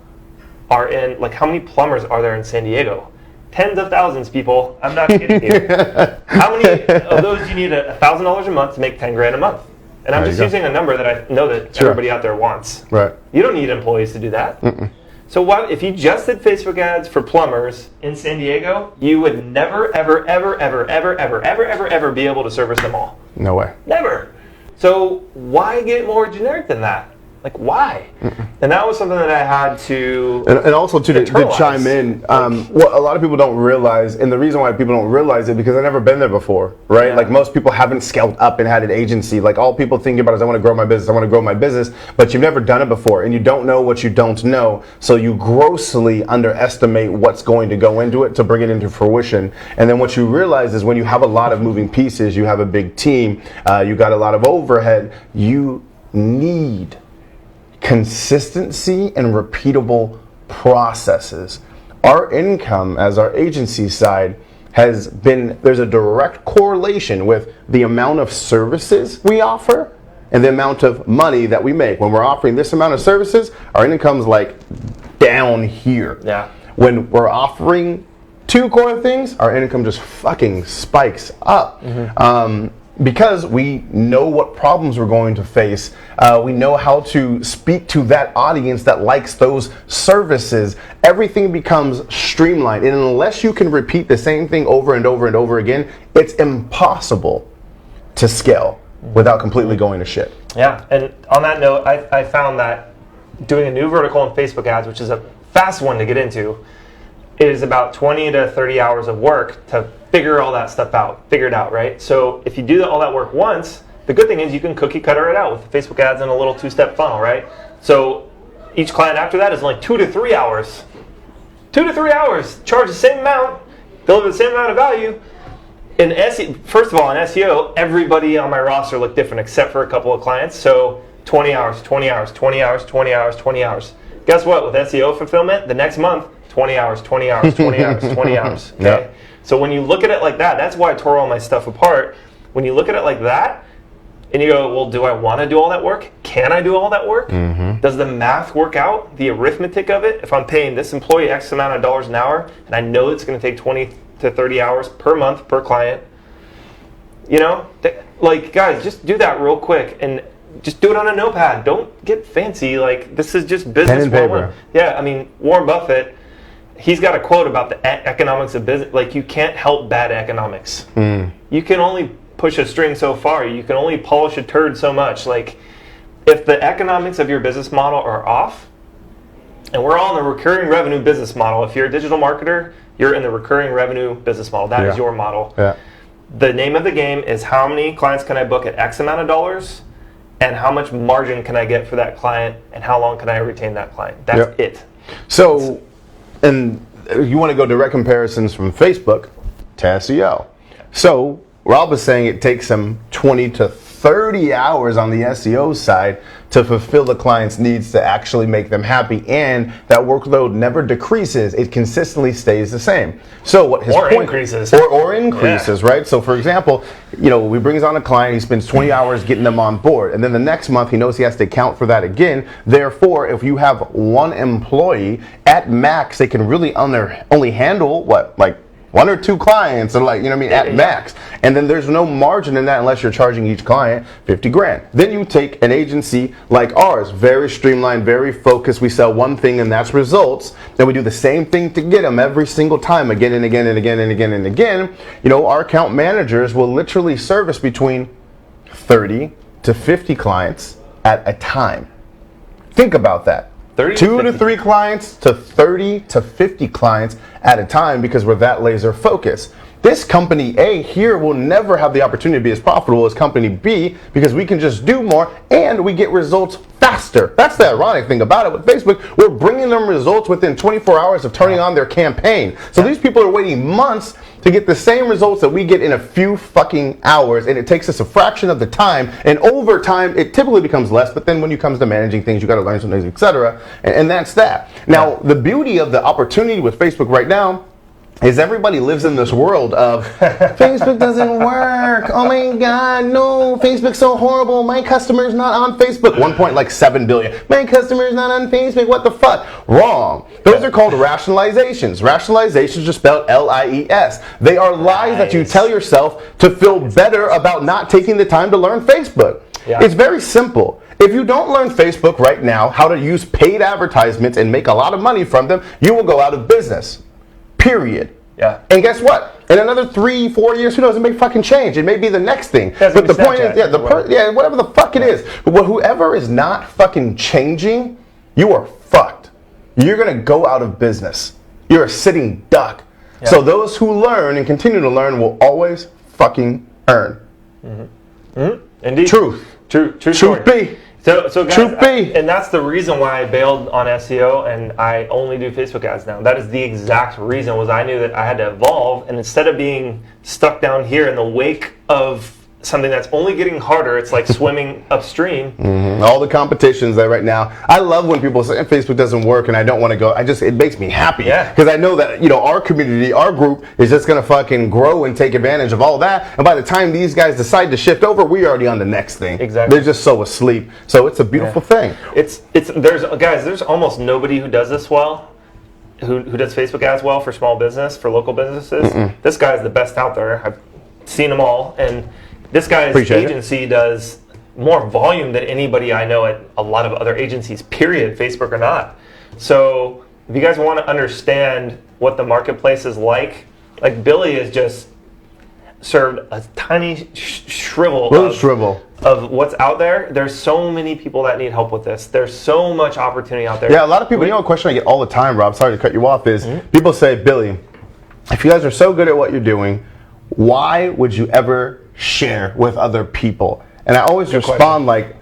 are in, like how many plumbers are there in San Diego? Tens of thousands, people. I'm not kidding you. How many of those do you need $1,000 a month to make 10 grand a month? And I'm just using a number that I know that everybody out there wants. Right. You don't need employees to do that. So what if you just did Facebook ads for plumbers in San Diego, you would never, ever, ever, ever, ever, ever, ever, ever, ever be able to service them all. No way. Never. So why get more generic than that? Like, why? And that was something that I had to And also to chime in, what a lot of people don't realize, and the reason why people don't realize it because they've never been there before, right? Yeah. Like most people haven't scaled up and had an agency. Like all people think about is I want to grow my business, but you've never done it before, and you don't know what you don't know, so you grossly underestimate what's going to go into it to bring it into fruition. And then what you realize is when you have a lot of moving pieces, you have a big team, you got a lot of overhead, you need consistency and repeatable processes. Our income as our agency side has been, there's a direct correlation with the amount of services we offer and the amount of money that we make. When we're offering this amount of services, our income's like down here. Yeah. When we're offering 2 core things, our income just fucking spikes up. Because we know what problems we're going to face. We know how to speak to that audience that likes those services. Everything becomes streamlined. And unless you can repeat the same thing over and over and over again, it's impossible to scale without completely going to shit. Yeah, and on that note, I found that doing a new vertical in Facebook ads, which is a fast one to get into, is about 20 to 30 hours of work to figure all that stuff out, right? So if you do all that work once, the good thing is you can cookie cutter it out with Facebook ads and a little 2-step funnel, right? So each client after that is only 2 to 3 hours. 2 to 3 hours, charge the same amount, deliver the same amount of value. In SEO, first of all, in SEO, everybody on my roster looked different except for a couple of clients. So 20 hours, 20 hours, 20 hours, 20 hours, 20 hours. Guess what? With SEO fulfillment, the next month, 20 hours, 20 hours, 20 hours, 20 hours. Okay? Yep. So when you look at it like that, that's why I tore all my stuff apart. When you look at it like that, and you go, well, do I want to do all that work? Can I do all that work? Does the math work out? The arithmetic of it? If I'm paying this employee X amount of dollars an hour, and I know it's going to take 20 to 30 hours per month per client, you know, like, guys, just do that real quick and just do it on a notepad. Don't get fancy. Like, this is just business. Pen and paper. Yeah, I mean, Warren Buffett, he's got a quote about the economics of business. Like, you can't help bad economics. You can only push a string so far. You can only polish a turd so much. Like, if the economics of your business model are off, and we're all in the recurring revenue business model. If you're a digital marketer, you're in the recurring revenue business model. That is your model. Yeah. The name of the game is how many clients can I book at X amount of dollars, and how much margin can I get for that client, and how long can I retain that client? That's it. So, and you want to go direct comparisons from Facebook to SEO. So, Rob was saying it takes him 20 to 30 hours on the SEO side to fulfill the client's needs to actually make them happy, and that workload never decreases. It consistently stays the same. So what his point increases. Or increases, right? So for example, you know, he brings on a client, he spends 20 hours getting them on board, and then the next month he knows he has to account for that again. Therefore, if you have one employee, at max they can really only handle what, like 1 or 2 clients, or, like, you know what I mean, at max. And then there's no margin in that unless you're charging each client 50 grand. Then you take an agency like ours, very streamlined, very focused. We sell one thing and that's results. Then we do the same thing to get them every single time, again and again and again and again and again. You know, our account managers will literally service between 30 to 50 clients at a time. Think about that. 2 to 3 clients to 30 to 50 clients at a time, because we're that laser focused. This company A here will never have the opportunity to be as profitable as company B, because we can just do more and we get results faster. That's the ironic thing about it with Facebook. We're bringing them results within 24 hours of turning on their campaign. So these people are waiting months to get the same results that we get in a few fucking hours, and it takes us a fraction of the time, and over time it typically becomes less, but then when it comes to managing things, you got to learn some things, etc. And that's that. Now, the beauty of the opportunity with Facebook right now is everybody lives in this world of Facebook doesn't work. Oh my God, no, Facebook's so horrible. My customer's not on Facebook. 1.7 billion. My customer's not on Facebook. What the fuck? Wrong. Those are called rationalizations. Rationalizations are spelled L-I-E-S. They are lies that you tell yourself to feel better about not taking the time to learn Facebook. It's very simple. If you don't learn Facebook right now, how to use paid advertisements and make a lot of money from them, you will go out of business. Period. Yeah. And guess what? In another 3-4 years, who knows? It may fucking change. It may be the next thing. Yeah, but the point is, whatever the fuck it is. But whoever is not fucking changing, you are fucked. You're gonna go out of business. You're a sitting duck. Yeah. So those who learn and continue to learn will always fucking earn. Mm-hmm. Mm-hmm. Indeed. Truth. Truth be. So guys, Truth be. And that's the reason why I bailed on SEO and I only do Facebook ads now. That is the exact reason, was I knew that I had to evolve, and instead of being stuck down here in the wake of something that's only getting harder, it's like swimming upstream. Mm-hmm. All the competitions that right now, I love when people say Facebook doesn't work and I don't want to go. It makes me happy. Yeah. Because I know that, our community, our group is just going to fucking grow and take advantage of all that. And by the time these guys decide to shift over, we're already on the next thing. Exactly. They're just so asleep. So it's a beautiful thing. There's almost nobody who does this well. Who does Facebook ads well for small business, for local businesses. Mm-mm. This guy is the best out there. I've seen them all, and this guy's agency does more volume than anybody I know at a lot of other agencies, period, Facebook or not. So if you guys want to understand what the marketplace is like Billy has just served a tiny shrivel of what's out there. There's so many people that need help with this. There's so much opportunity out there. Yeah, a lot of people, a question I get all the time, Rob, sorry to cut you off, is people say, Billy, if you guys are so good at what you're doing, why would you ever share with other people? And I always respond like,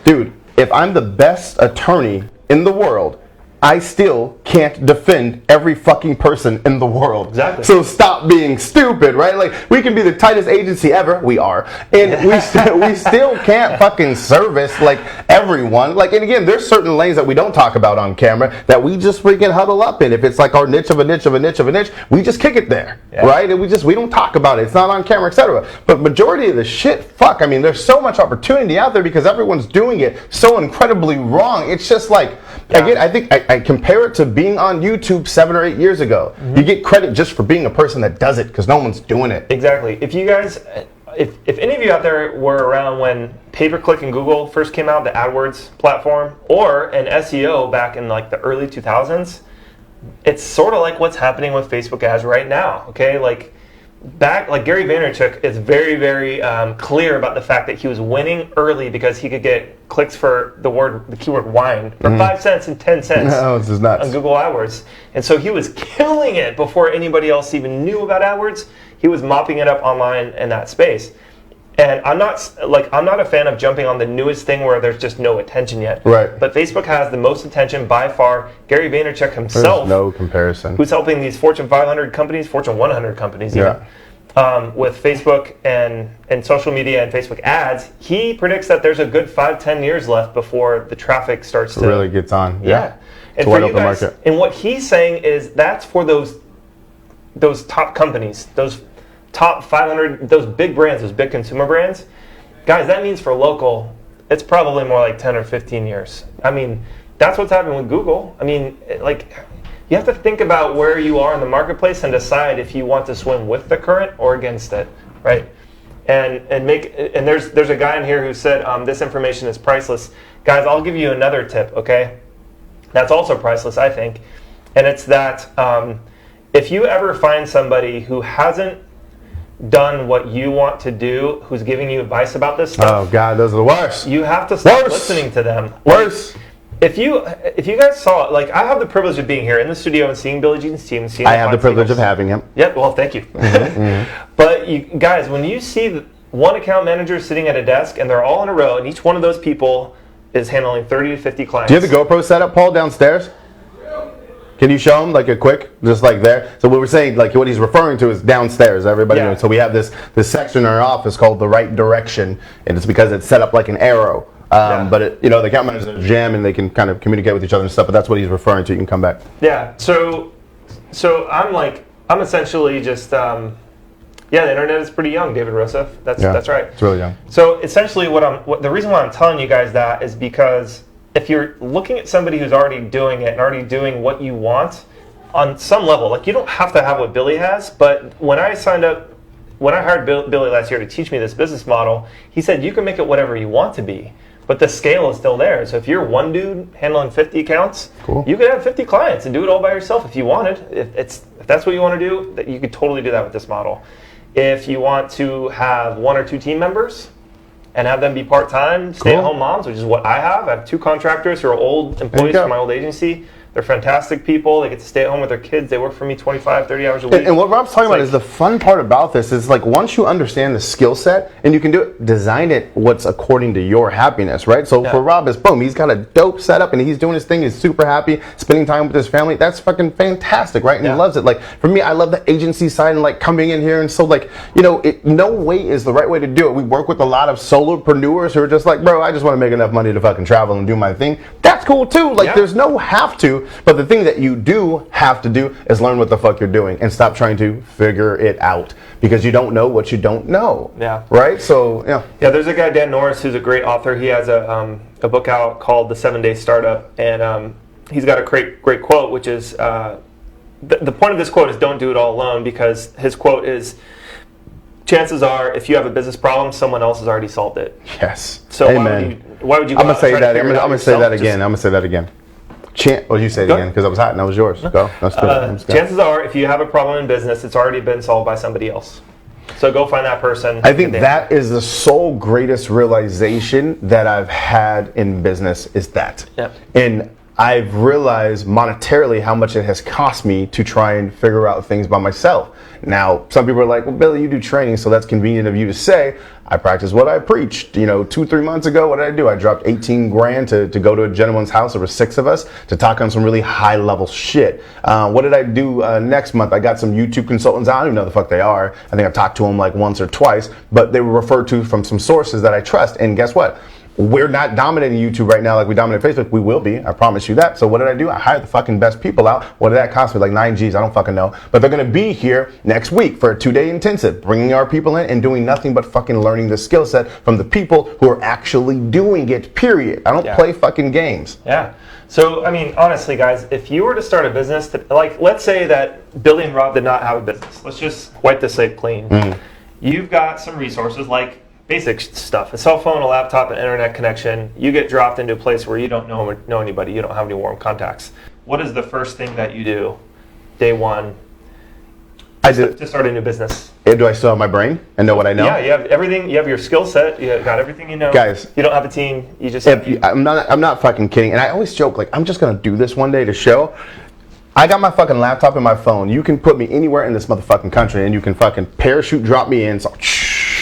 dude, if I'm the best attorney in the world, I still can't defend every fucking person in the world. Exactly. So stop being stupid, right? Like, we can be the tightest agency ever. We are. And we still can't fucking service, everyone. And again, there's certain lanes that we don't talk about on camera that we just freaking huddle up in. If it's like our niche of a niche of a niche of a niche, we just kick it there, right? And we don't talk about it. It's not on camera, etc. But majority of the shit, there's so much opportunity out there because everyone's doing it so incredibly wrong. It's just again, I think I compare it to being on YouTube 7 or 8 years ago. Mm-hmm. You get credit just for being a person that does it because no one's doing it. Exactly. If you guys, if any of you out there were around when pay-per-click and Google first came out, the AdWords platform, or an SEO back in the early 2000s, it's sort of like what's happening with Facebook ads right now. Okay, Gary Vaynerchuk is very, very clear about the fact that he was winning early because he could get clicks for the keyword wine for 5 cents and 10 cents this is nuts. on Google AdWords. And so he was killing it before anybody else even knew about AdWords. He was mopping it up online in that space. And I'm not a fan of jumping on the newest thing where there's just no attention yet. Right. But Facebook has the most attention by far. Gary Vaynerchuk himself, there's no comparison, who's helping these Fortune 500 companies, Fortune 100 companies even, with Facebook and social media and Facebook ads. He predicts that there's a good 5-10 years left before the traffic starts to really gets on. Yeah. And for you guys, and what he's saying is that's for those top companies, those top 500, those big brands, those big consumer brands. Guys, that means for local, it's probably more like 10 or 15 years. I mean, that's what's happening with Google. I mean, you have to think about where you are in the marketplace and decide if you want to swim with the current or against it, right? And there's a guy in here who said this information is priceless. Guys, I'll give you another tip, okay? That's also priceless, I think. And it's that if you ever find somebody who hasn't done what you want to do, who's giving you advice about this stuff. Oh God, those are the worst. You have to stop listening to them. Worse. If you guys saw, I have the privilege of being here in the studio and seeing Billy Jean's team. I have the privilege of having him. Yep. Well, thank you. Mm-hmm. But you guys, when you see one account manager sitting at a desk and they're all in a row, and each one of those people is handling 30 to 50 clients. Do you have the GoPro set up, Paul, downstairs? Can you show him a quick, just there? So what we're saying, what he's referring to is downstairs. Everybody knows. So we have this section in our office called the right direction, and it's because it's set up like an arrow. But the account managers are jam and they can kind of communicate with each other and stuff. But that's what he's referring to. You can come back. Yeah. So I'm essentially just the internet is pretty young, David Rossef. That's right. It's really young. So essentially, the reason why I'm telling you guys that is because if you're looking at somebody who's already doing it and already doing what you want on some level, you don't have to have what Billy has, but when I hired Billy last year to teach me this business model, he said you can make it whatever you want to be. but the scale is still there. So if you're one dude handling 50 accounts, Cool. you could have 50 clients and do it all by yourself if you wanted. If that's what you want to do, that you could totally do that with this model. If you want to have 1 or 2 team members and have them be part-time, stay-at-home moms, which is what I have. I have 2 contractors who are old employees from my old agency. They're fantastic people. They get to stay at home with their kids. They work for me 25, 30 hours a week. And what Rob's talking about is the fun part about this is like once you understand the skill set and you can do it, design it what's according to your happiness, right? So for Rob, it's boom. He's got a dope setup and he's doing his thing. He's super happy, spending time with his family. That's fucking fantastic, right? And he loves it. Like for me, I love the agency side and like coming in here and so like, you know, no way is the right way to do it. We work with a lot of solopreneurs who are just like, bro, I just want to make enough money to fucking travel and do my thing. That's cool too. Like there's no have to. But the thing that you do have to do is learn what the fuck you're doing and stop trying to figure it out because you don't know what you don't know. Yeah. Right? So, yeah. Yeah, there's a guy, Dan Norris, who's a great author. He has a book out called The 7-Day Startup. And he's got a great quote, which is, the point of this quote is don't do it all alone because his quote is, chances are, if you have a business problem, someone else has already solved it. Yes. So why would you go I'm going to say that. I'm going to say that again. I'm going to say that again. You say it again because I was hot and that was yours. Go. Let's do it. Chances are, if you have a problem in business, it's already been solved by somebody else. So go find that person. I think that is the sole greatest realization that I've had in business is that. Yep. And I've realized monetarily how much it has cost me to try and figure out things by myself. Now, some people are like, well, Billy, you do training, so that's convenient of you to say. I practice what I preached. You know, 2-3 months ago, what did I do? I dropped 18 grand to go to a gentleman's house. There were 6 of us to talk on some really high level shit. What did I do next month? I got some YouTube consultants. I don't even know the fuck they are. I think I've talked to them like once or twice, but they were referred to from some sources that I trust. And guess what? We're not dominating YouTube right now like we dominate Facebook. We will be, I promise you that. So what did I do? I hired the fucking best people out. What did that cost me? Like 9 G's, I don't fucking know. But they're gonna be here next week for a 2-day intensive, bringing our people in and doing nothing but fucking learning the skill set from the people who are actually doing it, period. I don't play fucking games. Yeah. So, I mean, honestly, guys, if you were to start a business, like, let's say that Billy and Rob did not have a business. Let's just wipe the slate clean. You've got some resources like basic stuff, a cell phone, a laptop, an internet connection. You get dropped into a place where you don't know anybody, you don't have any warm contacts. What is the first thing that you do day one to start a new business? Do I still have my brain and know what I know? Yeah, you have everything. You have your skill set. You got everything you know. Guys, you don't have a team. You just. I'm not fucking kidding. And I always joke like I'm just gonna do this one day to show. I got my fucking laptop and my phone. You can put me anywhere in this motherfucking country, and you can fucking parachute drop me in. So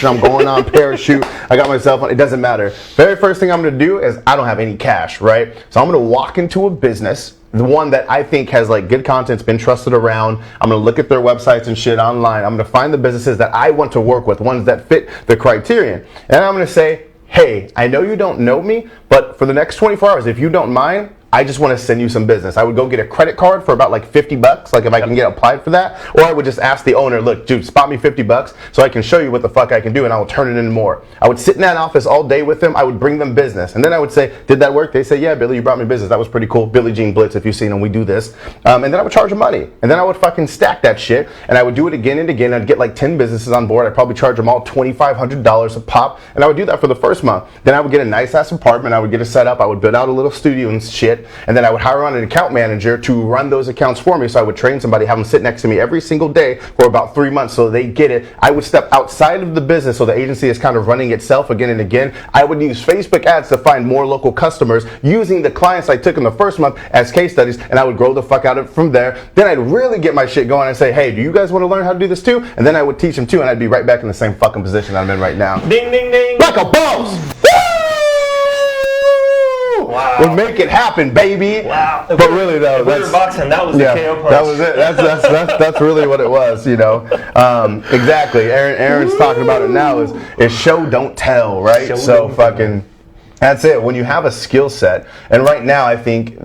I'm going on parachute. I got my cell phone. It doesn't matter. Very first thing I'm gonna do is I don't have any cash, right? So I'm gonna walk into a business. The one that I think has like good content, it's been trusted around. I'm gonna look at their websites and shit online. I'm gonna find the businesses that I want to work with, ones that fit the criterion. And I'm gonna say, hey, I know you don't know me, but for the next 24 hours, if you don't mind, I just want to send you some business. I would go get a credit card for about like $50, like if I can get applied for that. Or I would just ask the owner, look, dude, spot me $50 so I can show you what the fuck I can do and I will turn it into more. I would sit in that office all day with them. I would bring them business. And then I would say, did that work? They say, yeah, Billy, you brought me business. That was pretty cool. Billy Jean Blitz, if you've seen him, we do this. And then I would charge them money. And then I would fucking stack that shit. And I would do it again and again. I'd get like 10 businesses on board. I'd probably charge them all $2,500 a pop. And I would do that for the first month. Then I would get a nice ass apartment. I would get it set up. I would build out a little studio and shit. And then I would hire on an account manager to run those accounts for me. So I would train somebody, have them sit next to me every single day for about 3 months so they get it. I would step outside of the business so the agency is kind of running itself again and again. I would use Facebook ads to find more local customers using the clients I took in the first month as case studies, and I would grow the fuck out of it from there. Then I'd really get my shit going and say, hey, do you guys want to learn how to do this too? And then I would teach them too, and I'd be right back in the same fucking position I'm in right now. Ding, ding, ding. Like a boss! Wow. Would make it happen, baby. Wow. But really though, if we were boxing, that was the KO punch. That was it. That's really what it was, you know. Exactly. Aaron's talking about it now is show don't tell, right? So fucking that's it. When you have a skill set, and right now I think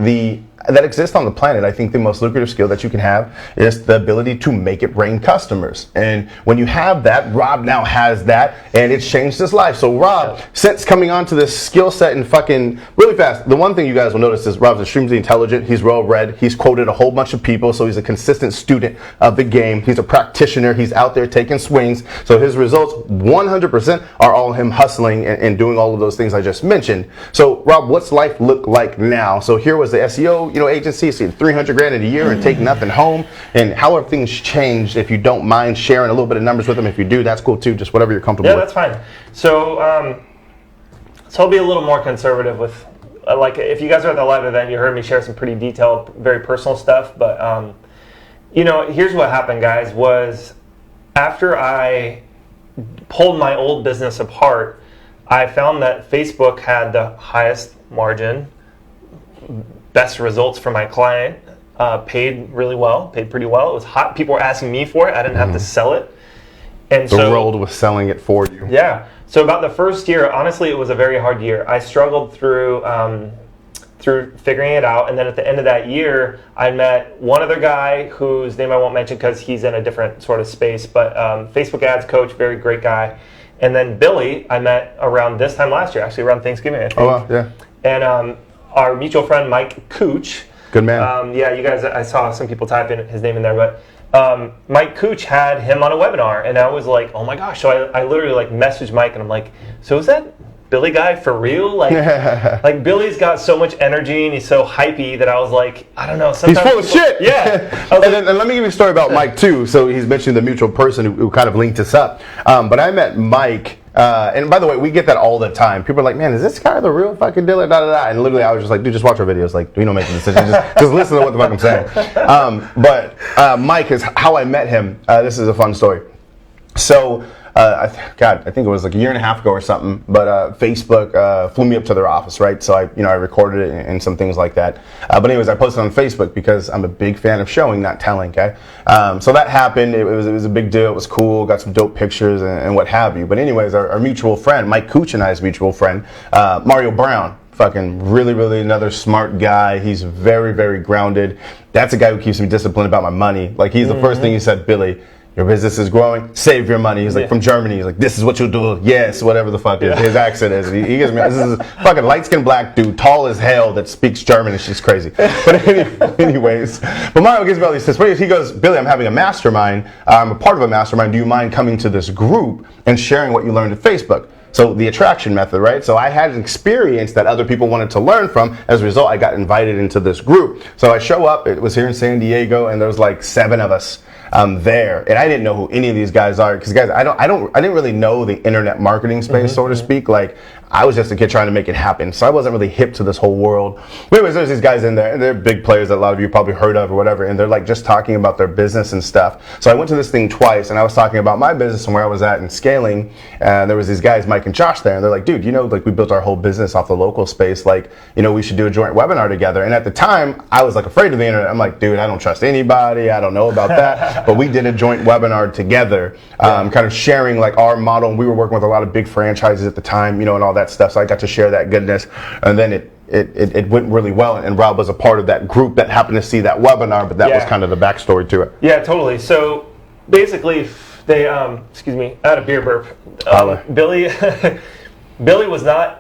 that exist on the planet. I think the most lucrative skill that you can have is the ability to make it rain customers. And when you have that, Rob now has that, and it's changed his life. So Rob, since coming onto this skill set and fucking really fast, the one thing you guys will notice is Rob's extremely intelligent. He's well read. He's quoted a whole bunch of people, so he's a consistent student of the game. He's a practitioner. He's out there taking swings. So his results 100% are all him hustling and doing all of those things I just mentioned. So Rob, what's life look like now? So here was the SEO, agency, so 300 grand in a year and take nothing home. And how have things changed? If you don't mind sharing a little bit of numbers with them, if you do, that's cool too. Just whatever you're comfortable with. Yeah, that's fine. So, I'll be a little more conservative with, like, if you guys are at the live event, you heard me share some pretty detailed, very personal stuff. But, here's what happened, guys, was after I pulled my old business apart, I found that Facebook had the highest margin, best results for my client, paid really well, paid pretty well. It was hot. People were asking me for it. I didn't have to sell it. And the world was selling it for you. Yeah. So about the first year, honestly, it was a very hard year. I struggled through figuring it out. And then at the end of that year, I met one other guy whose name I won't mention because he's in a different sort of space, but Facebook ads coach, very great guy. And then Billy, I met around this time last year, actually around Thanksgiving, I think. Oh, wow, yeah. And our mutual friend, Mike Cooch. Good man. Yeah, you guys, I saw some people type in his name in there, but Mike Cooch had him on a webinar, and I was like, oh my gosh. So I literally like messaged Mike, and I'm like, so is that Billy guy for real? Like Billy's got so much energy, and he's so hypey that I was like, I don't know. He's full of shit. Yeah. And let me give you a story about Mike too. So he's mentioning the mutual person who kind of linked us up. But I met Mike. And by the way, we get that all the time. People are like, man, is this guy the real fucking dealer? Da, da, da. And literally, I was just like, dude, just watch our videos. Like, we don't make the decision. Just listen to what the fuck I'm saying. But Mike is how I met him. This is a fun story. So, I think it was like a year and a half ago or something, but Facebook flew me up to their office, right? So I recorded it and some things like that. But anyways, I posted on Facebook because I'm a big fan of showing, not telling, okay? So that happened. It was a big deal. It was cool. Got some dope pictures and what have you. But anyways, our mutual friend, Mike Cooch and I's mutual friend, Mario Brown, fucking really another smart guy. He's very, very grounded. That's a guy who keeps me disciplined about my money. Like, he's the first thing he said, Billy, your business is growing, save your money. He's like, from Germany. He's like, this is what you'll do. Yes, whatever the fuck his accent is. He gives me, this is a fucking light-skinned black dude, tall as hell, that speaks German, and she's crazy. But anyways, but Mario gives me all these tips. He goes, Billy, I'm having a mastermind. I'm a part of a mastermind. Do you mind coming to this group and sharing what you learned at Facebook? So the attraction method, right? So I had an experience that other people wanted to learn from. As a result, I got invited into this group. So I show up, it was here in San Diego, and there was like 7 of us there. And I didn't know who any of these guys are, because guys, I didn't really know the internet marketing space, so to speak. Like, I was just a kid trying to make it happen. So I wasn't really hip to this whole world. But anyways, there's these guys in there, and they're big players that a lot of you probably heard of or whatever, and they're like just talking about their business and stuff. So I went to this thing twice, and I was talking about my business and where I was at and scaling, and there was these guys, Mike and Josh, there, and they're like, dude, like, we built our whole business off the local space, like, we should do a joint webinar together. And at the time, I was like afraid of the internet. I'm like, dude, I don't trust anybody, I don't know about that. But we did a joint webinar together, kind of sharing like our model, and we were working with a lot of big franchises at the time, and all that stuff. So I got to share that goodness, and then it went really well, and Rob was a part of that group that happened to see that webinar, but that was kind of the backstory to it. Yeah, totally. So basically, they excuse me, I had a beer burp. Billy was not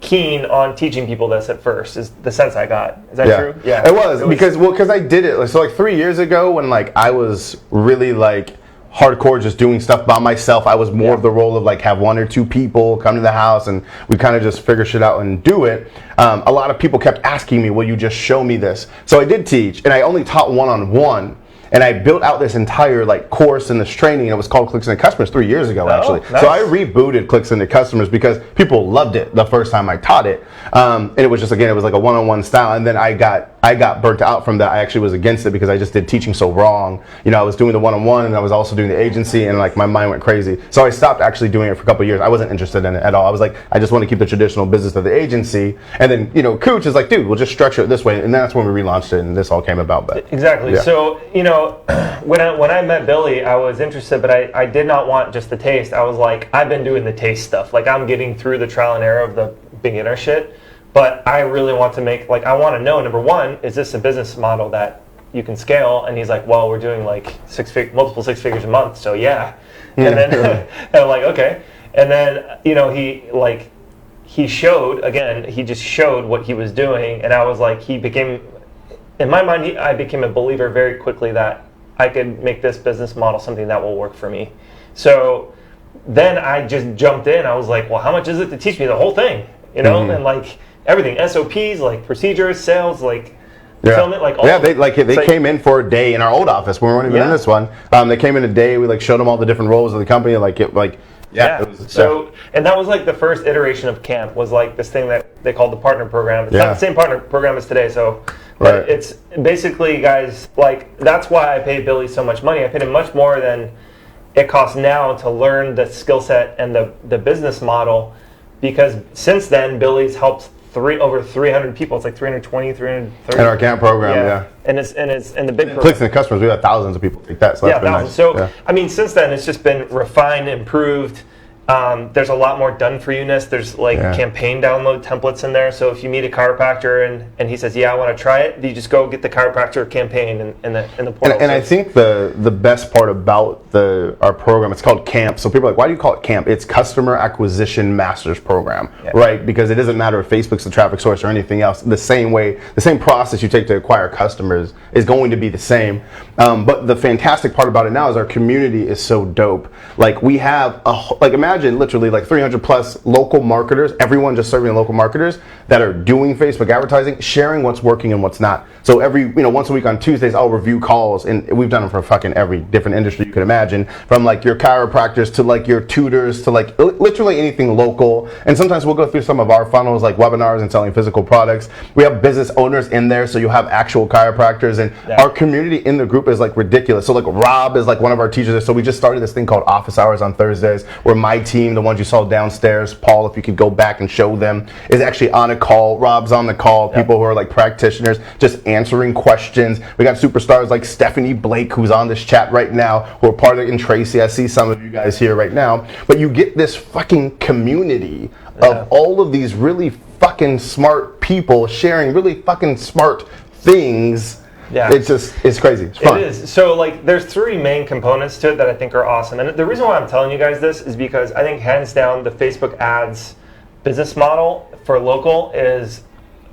keen on teaching people this at first, is the sense I got. Is that true? Yeah, it was because I did it. So like 3 years ago, when like I was really like hardcore just doing stuff by myself, I was more of the role of like have 1 or 2 people come to the house and we kind of just figure shit out and do it. A lot of people kept asking me, will you just show me this? So I did teach, and I only taught one-on-one. And I built out this entire like course and this training. It was called Clicks into Customers 3 years ago, actually. Nice. So I rebooted Clicks into Customers because people loved it the first time I taught it. And it was just, again, it was like a one-on-one style. And then I got burnt out from that. I actually was against it because I just did teaching so wrong. I was doing the one-on-one, and I was also doing the agency, and like my mind went crazy. So I stopped actually doing it for a couple of years. I wasn't interested in it at all. I was like, I just want to keep the traditional business of the agency. And then, Cooch is like, dude, we'll just structure it this way. And that's when we relaunched it, and this all came about. But exactly. Yeah. So, when I met Billy, I was interested, but I did not want just the taste. I was like, I've been doing the taste stuff. Like, I'm getting through the trial and error of the beginner shit. but I really want to make, like, I want to know, number one, is this a business model that you can scale? And he's like, well, we're doing like multiple six figures a month, so yeah. And then and I'm like, okay. And then, you know, he showed, again, he just showed what he was doing, and I was like, in my mind, I became a believer very quickly that I could make this business model something that will work for me. So then I just jumped in. I was like, well, how much is it to teach me the whole thing? You know, and like everything, SOPs, like procedures, sales, like fulfillment, like all. Yeah, they came in for a day in our old office. We weren't even in this one. They came in a day. We like showed them all the different roles of the company. And that was like the first iteration of camp, was like this thing that they called the partner program. It's not the same partner program as today, so but it's basically, guys, like, that's why I paid Billy so much money. I paid him much more than it costs now to learn the skill set and the business model, because since then Billy's helped over 300 people. It's like 320, 330 in our camp program. And it's in the big program. Clicks and customers, we have thousands of people take that. So that's been thousands. Nice. So I mean, since then it's just been refined, improved. There's a lot more done for you-ness. There's like campaign download templates in there. So if you meet a chiropractor and he says, yeah, I want to try it, you just go get the chiropractor campaign in the portal. And I think the best part about our program, it's called CAMP. So people are like, why do you call it CAMP? It's Customer Acquisition Masters Program, right? Because it doesn't matter if Facebook's the traffic source or anything else. The same process you take to acquire customers is going to be the same. But the fantastic part about it now is our community is so dope. Like, we have imagine literally like 300 plus local marketers, everyone just serving local marketers that are doing Facebook advertising, sharing what's working and what's not. So once a week on Tuesdays, I'll review calls, and we've done them for fucking every different industry you could imagine, from like your chiropractors to like your tutors to like literally anything local. And sometimes we'll go through some of our funnels, like webinars and selling physical products. We have business owners in there, so you'll have actual chiropractors, and our community in the group is like ridiculous. So like Rob is like one of our teachers. So we just started this thing called Office Hours on Thursdays, where my team, the ones you saw downstairs, Paul, if you could go back and show them, is actually on a call. Rob's on the call. People who are like practitioners, just answering questions. We got superstars like Stephanie Blake, who's on this chat right now, who are part of it, and Tracy. I see some of you guys here right now. But you get this fucking community of all of these really fucking smart people sharing really fucking smart things. Yeah, it's crazy. It's fun. It is. So like, there's three main components to it that I think are awesome. And the reason why I'm telling you guys this is because I think hands down the Facebook ads business model for local is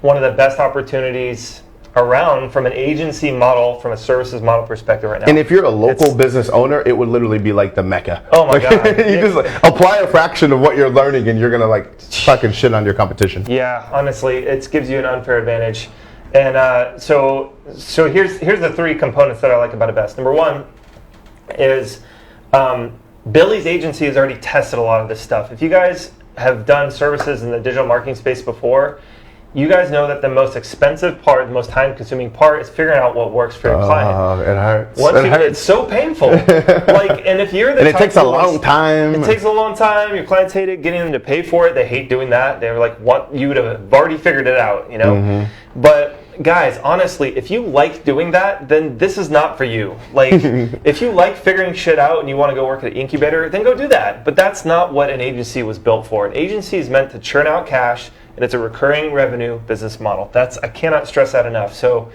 one of the best opportunities around from an agency model, from a services model perspective right now. And if you're a local business owner, it would literally be like the Mecca. Oh my God. You just like, apply a fraction of what you're learning and you're gonna like fucking shit on your competition. Yeah, honestly, it gives you an unfair advantage. And so here's the three components that I like about it best. Number one is Billy's agency has already tested a lot of this stuff. If you guys have done services in the digital marketing space before, you guys know that the most expensive part, the most time-consuming part, is figuring out what works for your client. It hurts. It's so painful. And if you're it takes a long time. It takes a long time. Your clients hate it. Getting them to pay for it, they hate doing that. They want you to have already figured it out. You know. Mm-hmm. But guys, honestly, if you like doing that, then this is not for you. Like, if you like figuring shit out and you want to go work at an incubator, then go do that. But that's not what an agency was built for. An agency is meant to churn out cash, and it's a recurring revenue business model. I cannot stress that enough. So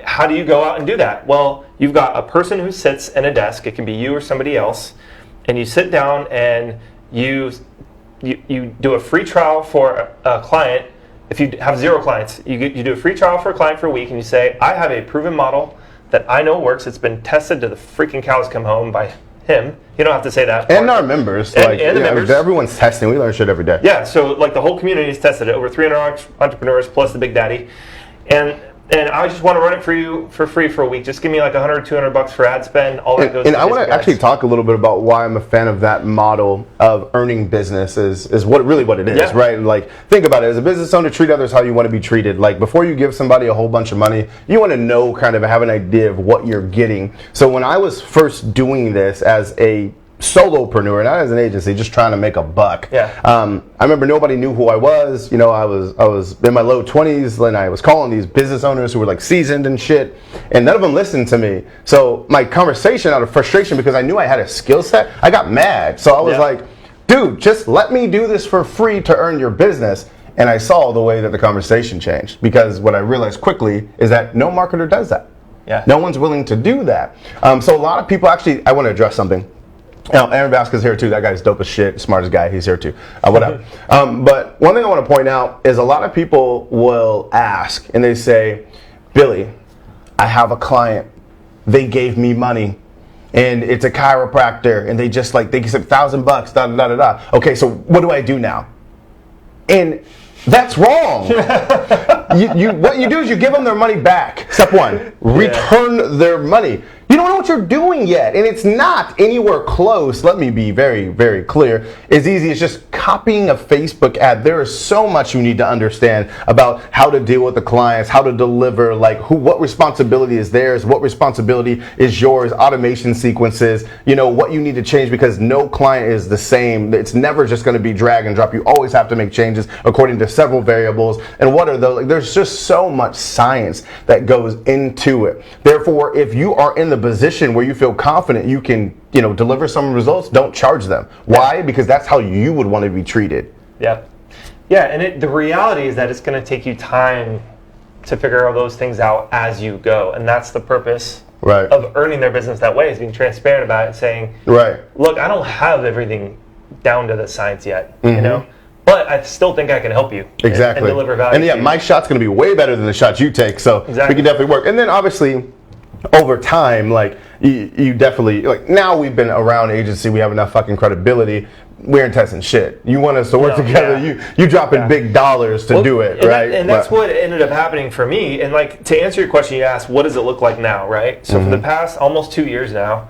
how do you go out and do that? Well, you've got a person who sits in a desk. It can be you or somebody else. And you sit down and you do a free trial for a client. If you have 0 clients, you do a free trial for a client for a week, and you say, I have a proven model that I know works. It's been tested to the freaking cows come home by him. You don't have to say that. And our members. And the members. Everyone's testing. We learn shit every day. Yeah, so like the whole community has tested it. Over 300 entrepreneurs plus the Big Daddy. And I just want to run it for you for free for a week. Just give me like $100, $200 for ad spend. All that goes. And I want to actually talk a little bit about why I'm a fan of that model of earning business is what it is, right? Like, think about it. As a business owner, treat others how you want to be treated. Like, before you give somebody a whole bunch of money, you want to know, kind of have an idea of what you're getting. So when I was first doing this as a solopreneur, not as an agency, just trying to make a buck. Yeah. I remember nobody knew who I was. You know, I was in my low 20s, and I was calling these business owners who were like seasoned and shit, and none of them listened to me. So my conversation, out of frustration, because I knew I had a skill set, I got mad. So I was like, dude, just let me do this for free to earn your business. and I saw the way that the conversation changed, because what I realized quickly is that no marketer does that. Yeah. No one's willing to do that. So a lot of people actually, I want to address something. Aaron Vasquez here too. That guy's dope as shit. Smartest guy. He's here too. Whatever. But one thing I want to point out is a lot of people will ask and they say, Billy, I have a client. They gave me money. And it's a chiropractor, and they just like, they said $1,000, da da da da. Okay, so what do I do now? And that's wrong. What you do is you give them their money back. Step one, return their money. You don't know what you're doing yet, and it's not anywhere close. Let me be very, very clear. As easy as just copying a Facebook ad. There is so much you need to understand about how to deal with the clients, how to deliver, like what responsibility is theirs, what responsibility is yours, automation sequences, what you need to change, because no client is the same. It's never just going to be drag and drop. You always have to make changes according to several variables. And what are those? Like, there's just so much science that goes into it. Therefore, if you are in the position where you feel confident you can, deliver some results, don't charge them. Why? Because that's how you would want to be treated. Yeah. Yeah, and the reality is that it's going to take you time to figure all those things out as you go. And that's the purpose of earning their business that way, is being transparent about it, saying, look, I don't have everything down to the science yet, but I still think I can help you and deliver value. And my shot's going to be way better than the shot you take, so we can definitely work. And then obviously, over time, like you definitely, like, now we've been around agency, we have enough fucking credibility. We ain't testing shit. You want us to work together. You dropping big dollars to do it, right? And that's what ended up happening for me. And like, to answer your question, you asked, what does it look like now, right? So for the past almost 2 years now,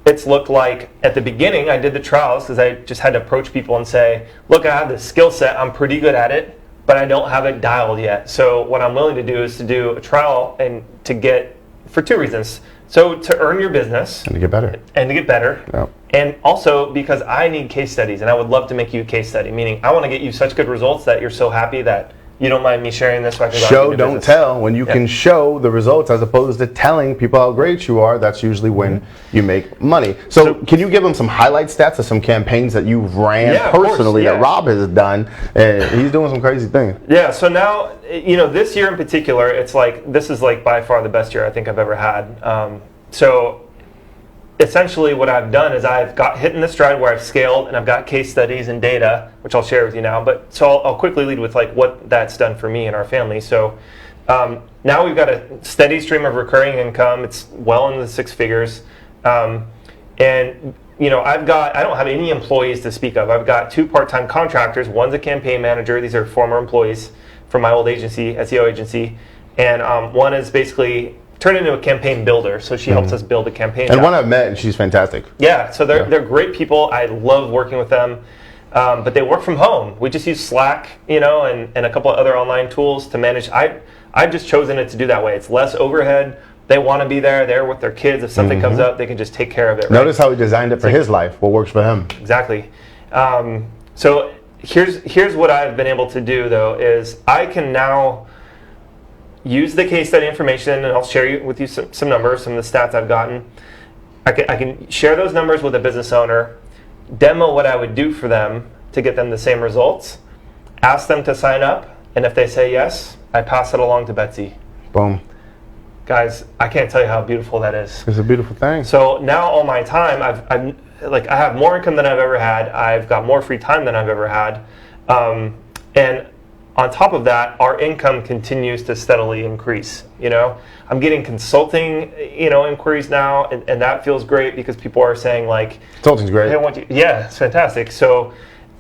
it's looked like, at the beginning, I did the trials because I just had to approach people and say, look, I have the skill set, I'm pretty good at it, but I don't have it dialed yet. So what I'm willing to do is to do a trial and to get, for 2 reasons. So to earn your business. And to get better. Yep. And also because I need case studies, and I would love to make you a case study, meaning I want to get you such good results that you're so happy that you don't mind me sharing this. So I can show, don't tell. When you can show the results as opposed to telling people how great you are, that's usually when you make money. So can you give them some highlight stats of some campaigns that you've ran personally that Rob has done? And he's doing some crazy things. Yeah, so now, this year in particular, it's like, this is like by far the best year I think I've ever had. So essentially what I've done is I've hit in the stride where I've scaled, and I've got case studies and data, which I'll share with you now. But so I'll quickly lead with like what that's done for me and our family. So now we've got a steady stream of recurring income. It's well into the 6 figures. And I don't have any employees to speak of. I've got 2 part-time contractors. One's a campaign manager. These are former employees from my old agency, SEO agency. And one is basically turned into a campaign builder, so she helps us build a campaign. And one I've met, and she's fantastic. Yeah, so they're great people. I love working with them, but they work from home. We just use Slack, and a couple of other online tools to manage. I've just chosen it to do that way. It's less overhead. They want to be there with their kids. If something comes up, they can just take care of it. Right? Notice how he designed it for his life. What works for him? Exactly. So here's what I've been able to do, though, is I can now use the case study information, and I'll share with you some numbers, some of the stats I've gotten. I can share those numbers with a business owner, demo what I would do for them to get them the same results, ask them to sign up, and if they say yes, I pass it along to Betsy. Boom. Guys, I can't tell you how beautiful that is. It's a beautiful thing. So now all my time, I have more income than I've ever had. I've got more free time than I've ever had, and on top of that, our income continues to steadily increase. I'm getting consulting, inquiries now, and that feels great because people are saying like, consulting's great. Yeah, it's fantastic. So,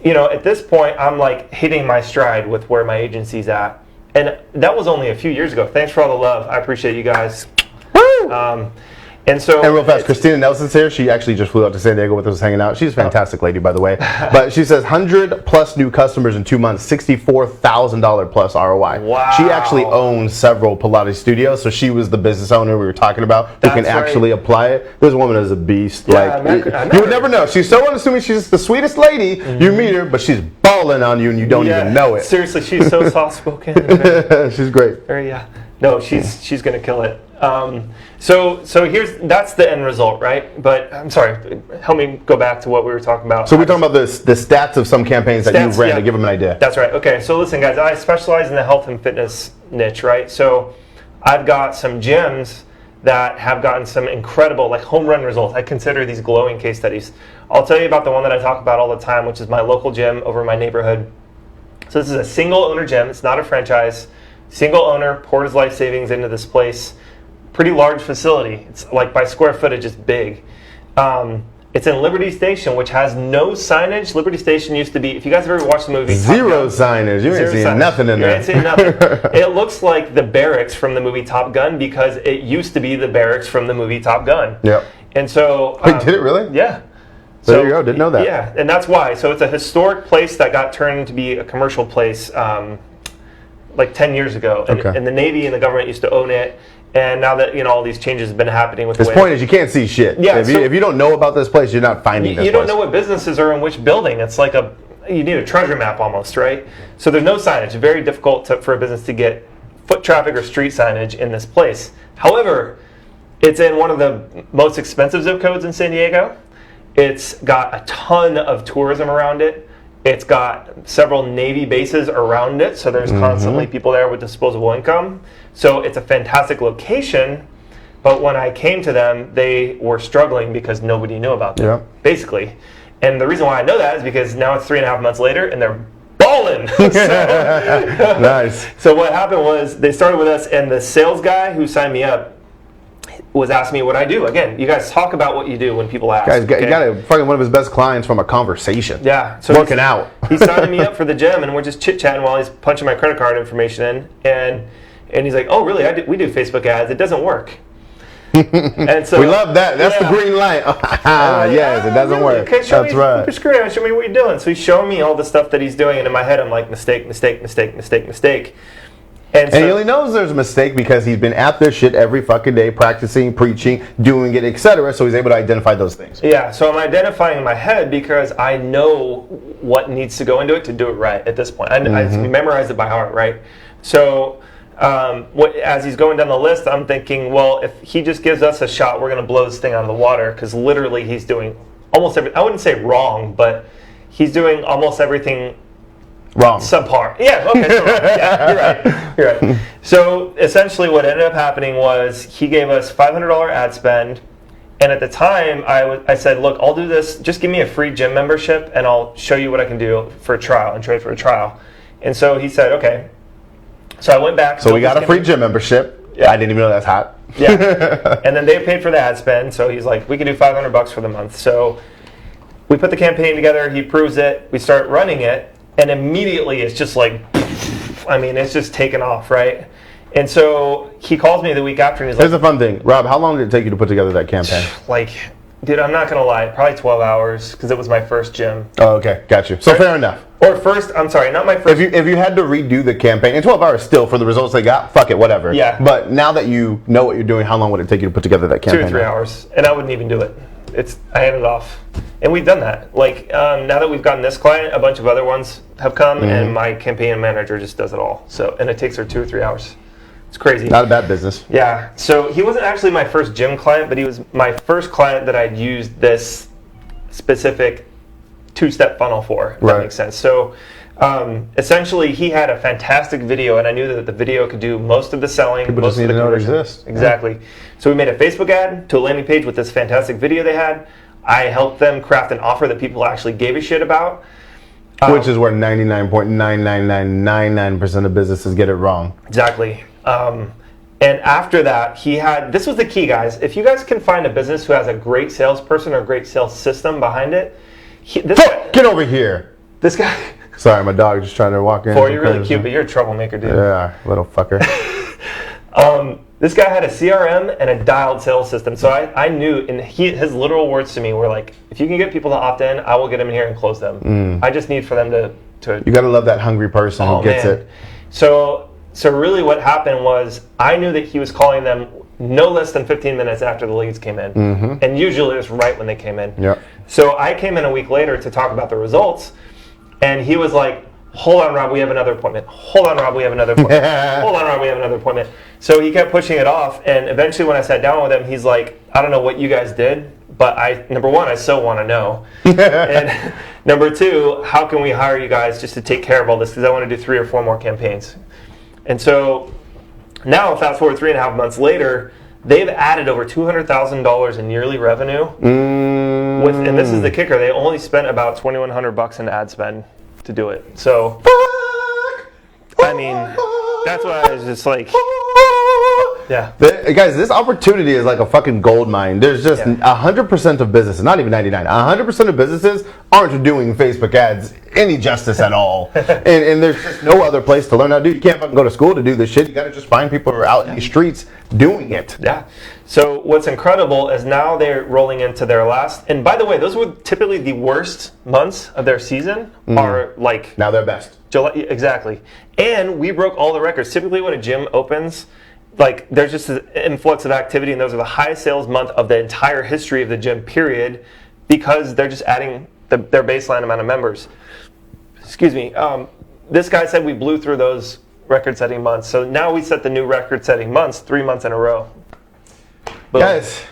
at this point, I'm like hitting my stride with where my agency's at, and that was only a few years ago. Thanks for all the love. I appreciate you guys. Woo! And real fast, Christina Nelson's here. She actually just flew out to San Diego with us, hanging out. She's a fantastic lady, by the way. But she says 100+ new customers in 2 months, $64,000 plus ROI. Wow. She actually owns several Pilates studios, so she was the business owner we were talking about who can actually apply it. This woman is a beast. Yeah, you would never know. She's so unassuming. She's the sweetest lady. You meet her, but she's balling on you and you don't even know it. Seriously, she's so soft-spoken. She's great. Very, No, she's gonna kill it. So that's the end result, right? But I'm sorry, help me go back to what we were talking about. So we're talking about the stats of some campaigns that you've ran to give them an idea. That's right. Okay, so listen, guys, I specialize in the health and fitness niche, right? So I've got some gyms that have gotten some incredible, like, home run results. I consider these glowing case studies. I'll tell you about the one that I talk about all the time, which is my local gym over in my neighborhood. So this is a single owner gym. It's not a franchise. Single owner poured his life savings into this place. Pretty large facility. It's like by square footage, it's big. It's in Liberty Station, which has no signage. Liberty Station used to be, if you guys have ever watched the movie Zero signage. You ain't seeing nothing in there. You ain't seeing nothing. It looks like the barracks from the movie Top Gun because it used to be the barracks from the movie Top Gun. Yep. And so... Wait, did it really? Yeah. There you go. Didn't know that. Yeah, and that's why. So it's a historic place that got turned to be a commercial place like 10 years ago. And, Okay. and the Navy and the government used to own it. And now that, all these changes have been happening with His point is you can't see shit. Yeah, if you don't know about this place, you're not finding this place. You don't know what businesses are in which building. It's like you need a treasure map almost, right? So there's no signage. It's very difficult for a business to get foot traffic or street signage in this place. However, it's in one of the most expensive zip codes in San Diego. It's got a ton of tourism around it. It's got several Navy bases around it, so there's constantly people there with disposable income. So it's a fantastic location, but when I came to them, they were struggling because nobody knew about them, basically. And the reason why I know that is because now it's 3.5 months later, and they're balling. Nice. So what happened was they started with us, and the sales guy who signed me up was asking me what I do. Again, you guys talk about what you do when people ask. Guys, you got fucking one of his best clients from a conversation. Yeah. So working out. He's signing me up for the gym, and we're just chit-chatting while he's punching my credit card information in. And he's like, oh, really? We do Facebook ads. It doesn't work. And so we love that. That's the green light. Yes, it doesn't work. Okay, That's right. Your screen, show me what you're doing. So he's showing me all the stuff that he's doing, and in my head, I'm like, mistake, mistake, mistake, mistake, mistake. And he only knows there's a mistake because he's been at this shit every fucking day, practicing, preaching, doing it, etc. So he's able to identify those things. Yeah, so I'm identifying in my head because I know what needs to go into it to do it right at this point. I memorized it by heart, right? So as he's going down the list, I'm thinking, well, if he just gives us a shot, we're going to blow this thing out of the water because literally he's doing almost everything. I wouldn't say wrong, but he's doing almost everything wrong. Subpar. Yeah, okay, so wrong. Yeah, you're right. So essentially what ended up happening was he gave us $500 ad spend, and at the time I said, look, I'll do this, just give me a free gym membership and I'll show you what I can do for a trial and trade for a trial. And so he said, okay. So I went back. So we got a free gym membership. Yeah. I didn't even know that's hot. Yeah. And then they paid for the ad spend, so he's like, we can do $500 for the month. So we put the campaign together, he approves it, we start running it, and immediately it's just like, I mean, it's just taken off, right? And so he calls me the week after and he's like... Here's the fun thing. Rob, how long did it take you to put together that campaign? Like, dude, I'm not going to lie, probably 12 hours because it was my first gym. Oh, okay. Got you. So fair enough. Or first, I'm sorry, not my first... If you had to redo the campaign, and 12 hours still for the results they got, fuck it, whatever. Yeah. But now that you know what you're doing, how long would it take you to put together that campaign? 2 or 3 hours. And I wouldn't even do it. I handed it off. And we've done that. Like, now that we've gotten this client, a bunch of other ones have come, and my campaign manager just does it all. So, and it takes her 2 or 3 hours. It's crazy. Not a bad business. Yeah. So he wasn't actually my first gym client, but he was my first client that I'd used this specific 2-step funnel for, if that makes sense. So essentially he had a fantastic video, and I knew that the video could do most of the selling. People most just need of the to know it conversion. exists. Exactly. Yeah. So we made a Facebook ad to a landing page with this fantastic video they had. I helped them craft an offer that people actually gave a shit about. Which is where 99.99999% of businesses get it wrong. Exactly. And after that, this was the key, guys. If you guys can find a business who has a great salesperson or a great sales system behind it, get over here. This guy. Sorry, my dog just trying to walk in. Boy, you're really cute, but you're a troublemaker, dude. Yeah, little fucker. This guy had a CRM and a dialed sales system. So I knew, and his literal words to me were like, if you can get people to opt in, I will get them in here and close them. I just need for them to You got to love that hungry person who gets it. So really what happened was I knew that he was calling them no less than 15 minutes after the leads came in. And usually it was right when they came in. Yep. So I came in a week later to talk about the results, and he was like, hold on, Rob, we have another appointment. Hold on, Rob, we have another appointment. Hold on, Rob, we have another appointment. So he kept pushing it off, and eventually when I sat down with him, he's like, I don't know what you guys did, but number one, I still want to know. And number two, how can we hire you guys just to take care of all this? Because I want to do 3 or 4 more campaigns. And so now, fast forward 3.5 months later, they've added over $200,000 in yearly revenue. And this is the kicker, they only spent about $2,100 in ad spend to do it. So, I mean, that's why I was just like, yeah. Guys, this opportunity is like a fucking gold mine. There's just 100% of businesses, not even 99, 100% of businesses aren't doing Facebook ads any justice at all. and there's just no other place to learn how to do it. You can't fucking go to school to do this shit. You got to just find people who are out in the streets doing it. Yeah. So what's incredible is now they're rolling into their last, and by the way, those were typically the worst months of their season, are like... Now they're best. July, exactly. And we broke all the records. Typically when a gym opens, like there's just an influx of activity, and those are the highest sales month of the entire history of the gym, period, because they're just adding their baseline amount of members. Excuse me. This guy said we blew through those record-setting months. So now we set the new record-setting months 3 months in a row. Boom. Guys,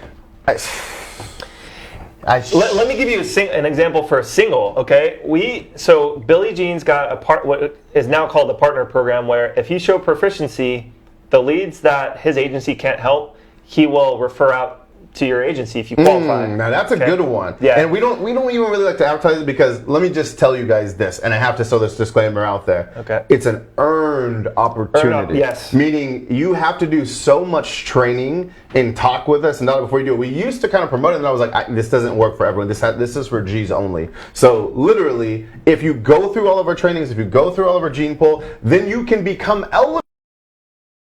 let me give you an example for a single, okay? So Billy Jean's got what is now called the partner program, where if you show proficiency, the leads that his agency can't help, he will refer out to your agency if you qualify. Now that's a good one. Yeah. And we don't even really like to advertise it, because let me just tell you guys this, and I have to throw this disclaimer out there. Okay. It's an earned opportunity. Yes. Meaning you have to do so much training and talk with us and not before you do it. We used to kind of promote it, and I was like, this doesn't work for everyone. This is for G's only. So literally, if you go through all of our trainings, if you go through all of our gene pool, then you can become eligible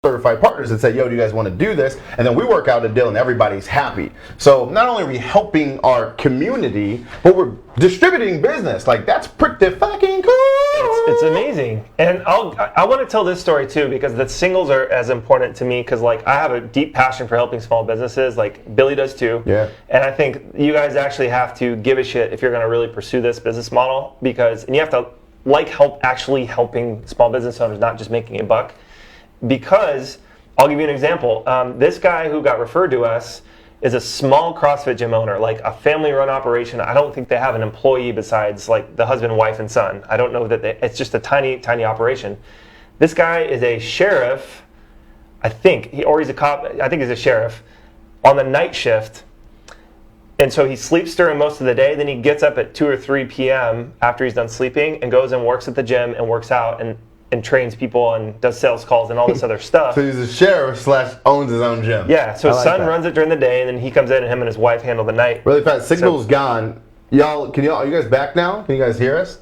certified partners and say, yo, do you guys want to do this? And then we work out a deal and everybody's happy. So not only are we helping our community, but we're distributing business. Like, that's pretty fucking cool. It's amazing. And I want to tell this story too, because the singles are as important to me, because like I have a deep passion for helping small businesses, like Billy does too. Yeah. And I think you guys actually have to give a shit if you're going to really pursue this business model, and you have to actually helping small business owners, not just making a buck. Because I'll give you an example. This guy who got referred to us is a small CrossFit gym owner, like a family-run operation. I don't think they have an employee besides like the husband, wife, and son. I don't know that it's just a tiny, tiny operation. This guy is a sheriff, I think, or he's a cop. I think he's a sheriff on the night shift. And so he sleeps during most of the day. Then he gets up at 2 or 3 p.m. after he's done sleeping and goes and works at the gym and works out and trains people and does sales calls and all this other stuff. So he's a sheriff / owns his own gym. Yeah, so his son that. runs it during the day, and then he comes in and him and his wife handle the night. Really fast. Signal's gone. Are you guys back now? Can you guys hear us?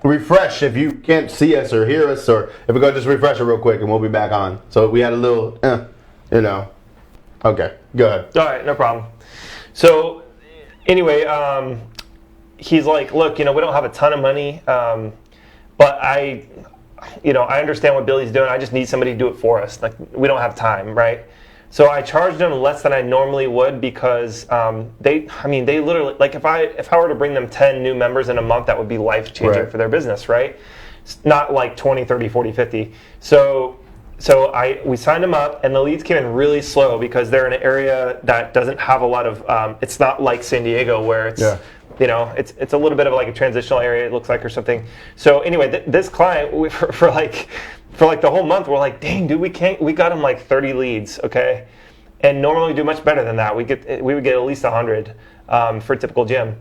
Refresh if you can't see us or hear us, or if we go just refresh it real quick and we'll be back on. So we had a little, Okay, go ahead. All right, no problem. So anyway, he's like, look, we don't have a ton of money, but I understand what Billy's doing. I just need somebody to do it for us. Like, we don't have time, right? So I charged them less than I normally would, because they literally, like, if I were to bring them 10 new members in a month, that would be life-changing for their business, right? It's not like 20, 30, 40, 50. So we signed them up, and the leads came in really slow because they're in an area that doesn't have a lot of, it's not like San Diego where it's, it's a little bit of like a transitional area, it looks like, or something. So anyway, this client, for like the whole month, we're like, dang, dude, we got him like 30 leads, okay? And normally we do much better than that. We would get at least 100 for a typical gym.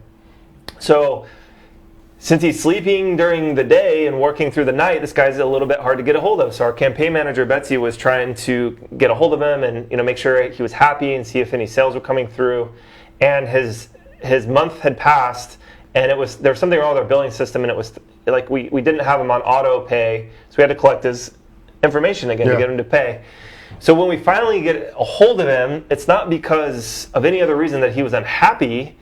So since he's sleeping during the day and working through the night, this guy's a little bit hard to get a hold of. So our campaign manager, Betsy, was trying to get a hold of him and make sure he was happy and see if any sales were coming through. And his month had passed, and there was something wrong with our billing system, and it was like we didn't have him on auto pay, so we had to collect his information again to get him to pay. So when we finally get a hold of him, it's not because of any other reason that he was unhappy.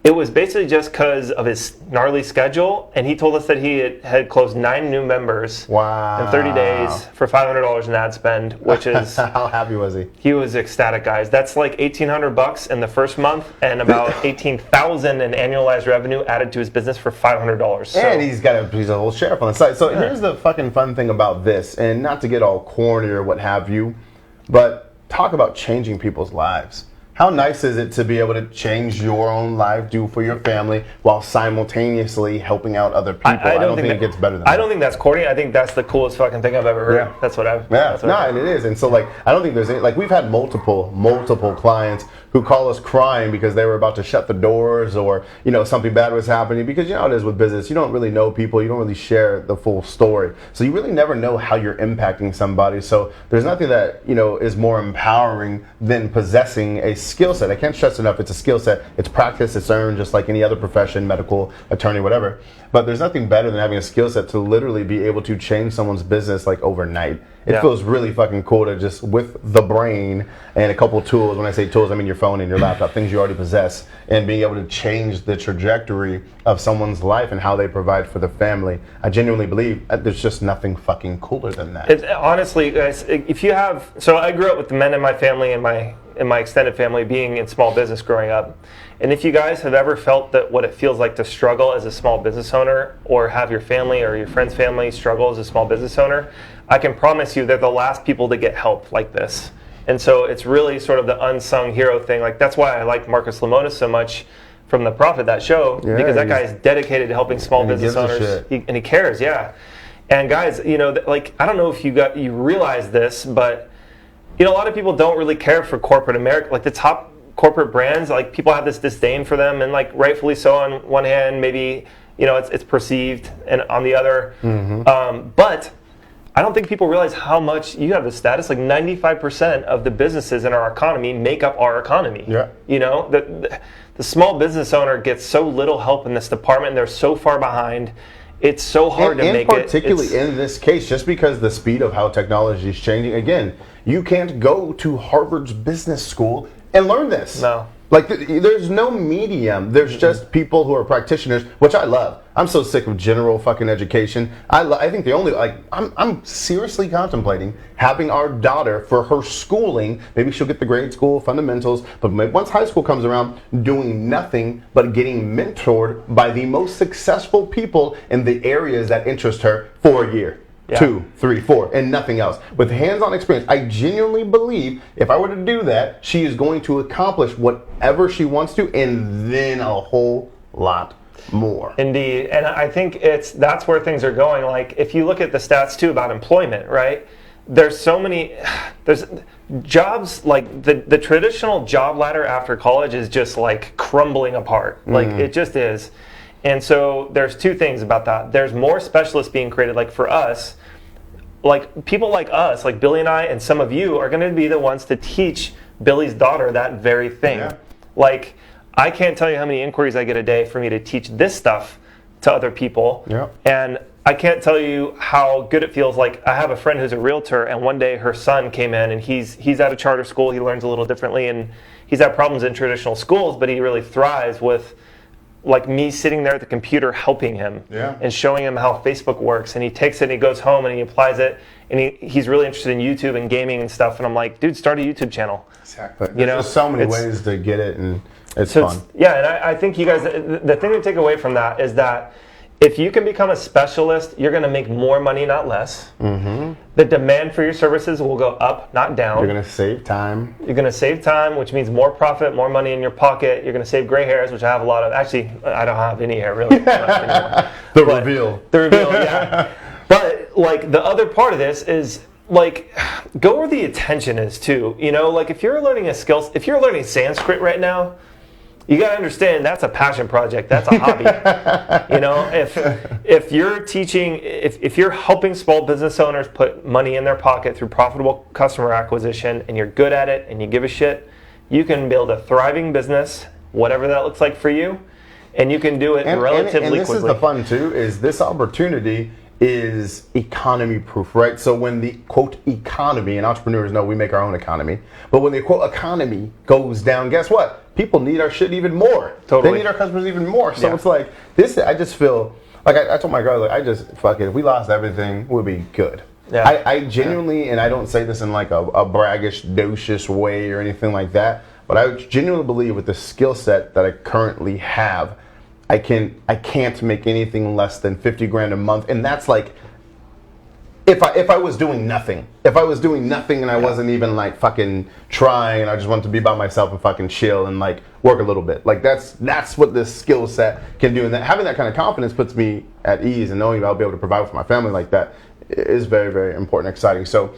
It was basically just because of his gnarly schedule, and he told us that he had closed 9 new members in 30 days for $500 in ad spend, which is... How happy was he? He was ecstatic, guys. That's like $1,800 in the first month, and about $18,000 in annualized revenue added to his business for $500. So, and he's got a whole sheriff on the side. So here's the fucking fun thing about this, and not to get all corny or what have you, but talk about changing people's lives. How nice is it to be able to change your own life, do for your family, while simultaneously helping out other people? I don't think it gets better than that. I don't think that's corny. I think that's the coolest fucking thing I've ever heard. Yeah. That's what I've... Yeah, and it is. And so, like, I don't think there's any... Like, we've had multiple clients who call us crying because they were about to shut the doors or, you know, something bad was happening. Because, you know, it is with business. You don't really know people. You don't really share the full story. So you really never know how you're impacting somebody. So there's nothing that, you know, is more empowering than possessing a skill set. I can't stress enough, it's a skill set. It's practice, it's earned, just like any other profession, medical, attorney, whatever. But there's nothing better than having a skill set to literally be able to change someone's business like overnight. It feels really fucking cool to just, with the brain and a couple tools, when I say tools, I mean your phone and your laptop, things you already possess, and being able to change the trajectory of someone's life and how they provide for the family. I genuinely believe there's just nothing fucking cooler than that. Honestly, guys, if you have... So I grew up with the men in my family and my extended family being in small business growing up. And if you guys have ever felt that what it feels like to struggle as a small business owner, or have your family or your friend's family struggle as a small business owner, I can promise you they're the last people to get help like this. And so it's really sort of the unsung hero thing. Like, that's why I like Marcus Lemonis so much from The Profit, that show, because that guy is dedicated to helping small business owners. And he cares, And guys, you know, like, I don't know if you realize this, but you know, a lot of people don't really care for corporate America. Like, the top corporate brands, like, people have this disdain for them, and like, rightfully so on one hand, maybe, you know, it's perceived, and on the other. But I don't think people realize how much you have the status. Like, 95% of the businesses in our economy make up our economy. Yeah. You know, the small business owner gets so little help in this department, and they're so far behind. It's so hard to make it. And particularly in this case, just because the speed of how technology is changing, again, you can't go to Harvard's business school and learn this. No. Like, there's no medium. There's just people who are practitioners, which I love. I'm so sick of general fucking education. I think the only, like, I'm seriously contemplating having our daughter, for her schooling, maybe she'll get the grade school fundamentals, but once high school comes around, doing nothing but getting mentored by the most successful people in the areas that interest her for a year. 2, 3, 4, and nothing else. With hands-on experience, I genuinely believe if I were to do that, she is going to accomplish whatever she wants to, and then a whole lot more. Indeed, and I think that's where things are going. Like, if you look at the stats too about employment, right? There's jobs, like the traditional job ladder after college is just like crumbling apart. Like, it just is. And so there's two things about that. There's more specialists being created. Like, for us, like, people like us, like Billy and I, and some of you are going to be the ones to teach Billy's daughter that very thing. Yeah. Like, I can't tell you how many inquiries I get a day for me to teach this stuff to other people. Yeah. And I can't tell you how good it feels. Like, I have a friend who's a realtor, and one day her son came in, and he's at a charter school. He learns a little differently, and he's had problems in traditional schools, but he really thrives with, like, me sitting there at the computer helping him and showing him how Facebook works. And he takes it and he goes home and he applies it, and he's really interested in YouTube and gaming and stuff. And I'm like, dude, start a YouTube channel. Exactly. There's so many ways to get it, and it's fun. And I think you guys, the thing to take away from that is that if you can become a specialist, you're going to make more money, not less. The demand for your services will go up, not down. You're going to save time. You're going to save time, which means more profit, more money in your pocket. You're going to save gray hairs, which I have a lot of. Actually, I don't have any hair, really. The reveal, yeah. But, like, the other part of this is, like, go where the attention is, too. You know, like, if you're learning if you're learning Sanskrit right now, you got to understand that's a passion project. That's a hobby. You know, if you're teaching, if you're helping small business owners put money in their pocket through profitable customer acquisition, and you're good at it and you give a shit, you can build a thriving business, whatever that looks like for you, and you can do it relatively quickly. And this is the fun too, is this opportunity is economy proof, right? So when the quote economy, and entrepreneurs know we make our own economy, but when the quote economy goes down, guess what? People need our shit even more. Totally. They need our customers even more. So Yeah. it's like this. I just feel like I told my girl, like, I just fuck it. If we lost everything, we'll be good. Yeah. I genuinely, and I don't say this in like a braggish, docious way or anything like that, but I genuinely believe with the skill set that I currently have, I can't make anything less than 50 grand a month, and that's like if I was doing nothing. If I was doing nothing and I wasn't even like fucking trying, and I just wanted to be by myself and fucking chill and like work a little bit. Like that's what this skill set can do, and that having that kind of confidence puts me at ease, and knowing that I'll be able to provide for my family like that is very, very important, exciting. So,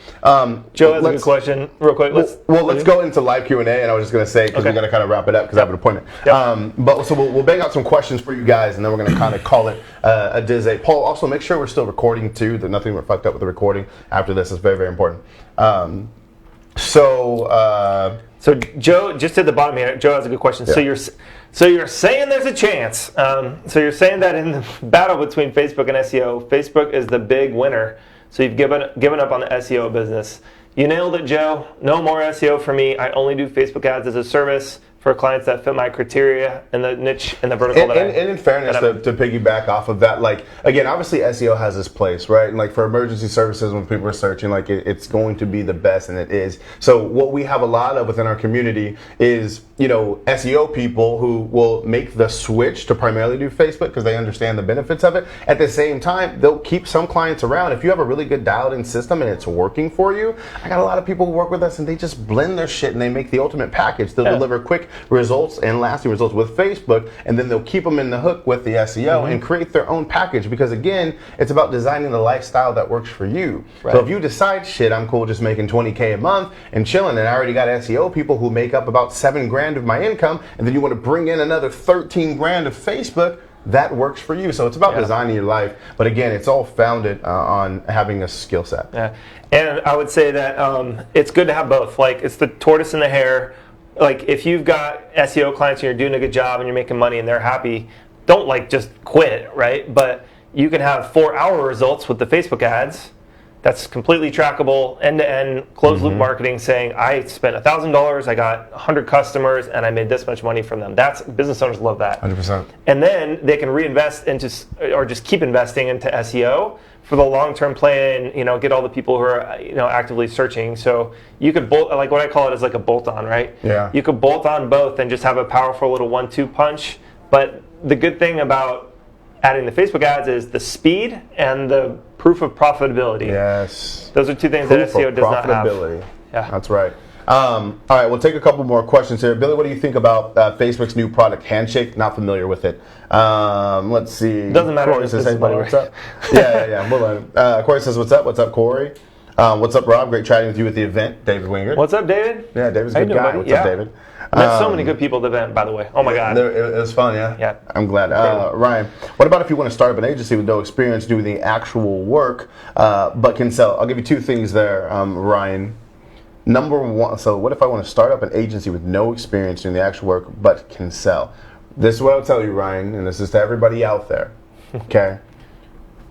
Joe has a good question, real quick. Let's go into live Q&A, and I was just going to say, because we're going to kind of wrap it up because I have an appointment. Yep. But so we'll bang out some questions for you guys, and then we're going to kind of call it a Qzx. Paul, also make sure we're still recording too. That nothing we're fucked up with the recording after this is very, very important. So Joe, just at the bottom here, Joe has a good question. Yeah. So you're saying there's a chance. So you're saying that in the battle between Facebook and SEO, Facebook is the big winner. So you've given up on the SEO business. You nailed it, Joe. No more SEO for me. I only do Facebook ads as a service for clients that fit my criteria and the niche and the vertical and in fairness, to piggyback off of that, like, again, obviously SEO has its place, right? And like for emergency services, when people are searching, like it's going to be the best, and it is. So what we have a lot of within our community is, SEO people who will make the switch to primarily do Facebook because they understand the benefits of it. At the same time, they'll keep some clients around. If you have a really good dialed-in system and it's working for you, I got a lot of people who work with us and they just blend their shit and they make the ultimate package. They'll deliver quick results and lasting results with Facebook, and then they'll keep them in the hook with the SEO and create their own package, because again, it's about designing the lifestyle that works for you. Right. So if you decide, shit, I'm cool just making 20K a month and chilling, and I already got SEO people who make up about 7 grand of my income, and then you want to bring in another 13 grand of Facebook, that works for you. So it's about designing your life, but again, it's all founded on having a skill set. Yeah, and I would say that it's good to have both. Like, it's the tortoise and the hare. Like, if you've got SEO clients and you're doing a good job and you're making money and they're happy, don't like just quit, right? But you can have 4-hour results with the Facebook ads. That's completely trackable, end-to-end, closed-loop marketing, saying I spent $1,000, I got 100 customers, and I made this much money from them. Business owners love that. 100%. And then they can reinvest into, or just keep investing into SEO for the long-term play, and get all the people who are actively searching. So you could like what I call it is like a bolt-on, right? Yeah. You could bolt on both and just have a powerful little 1-2 punch. But the good thing about adding the Facebook ads is the speed and the proof of profitability. Yes. Those are two things that SEO does not have. Profitability. Yeah. That's right. All right, we'll take a couple more questions here. Billy, what do you think about Facebook's new product, Handshake? Not familiar with it. Let's see. Doesn't matter. Corey says, hey, buddy, what's up? Yeah. Hold on. Corey says, what's up? What's up, Corey? What's up, Rob? Great chatting with you at the event. David Wingert. What's up, David? Yeah, David's a How good you doing, guy. buddy? What's up, David? Met so many good people at the event, by the way. Oh, my God. It was fun, yeah? Yeah. I'm glad. Ryan, what about if you want to start up an agency with no experience doing the actual work, but can sell? I'll give you two things there, Ryan. Number one, so what if I want to start up an agency with no experience doing the actual work, but can sell? This is what I'll tell you, Ryan, and this is to everybody out there, okay?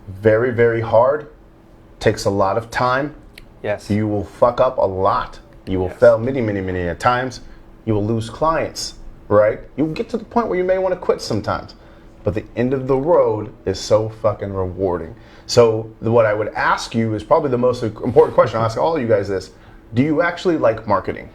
Very, very hard. Takes a lot of time. Yes. You will fuck up a lot. You will fail many, many, many times. You will lose clients, right? You'll get to the point where you may want to quit sometimes. But the end of the road is so fucking rewarding. So what I would ask you is probably the most important question. I'll ask all of you guys this. Do you actually like marketing?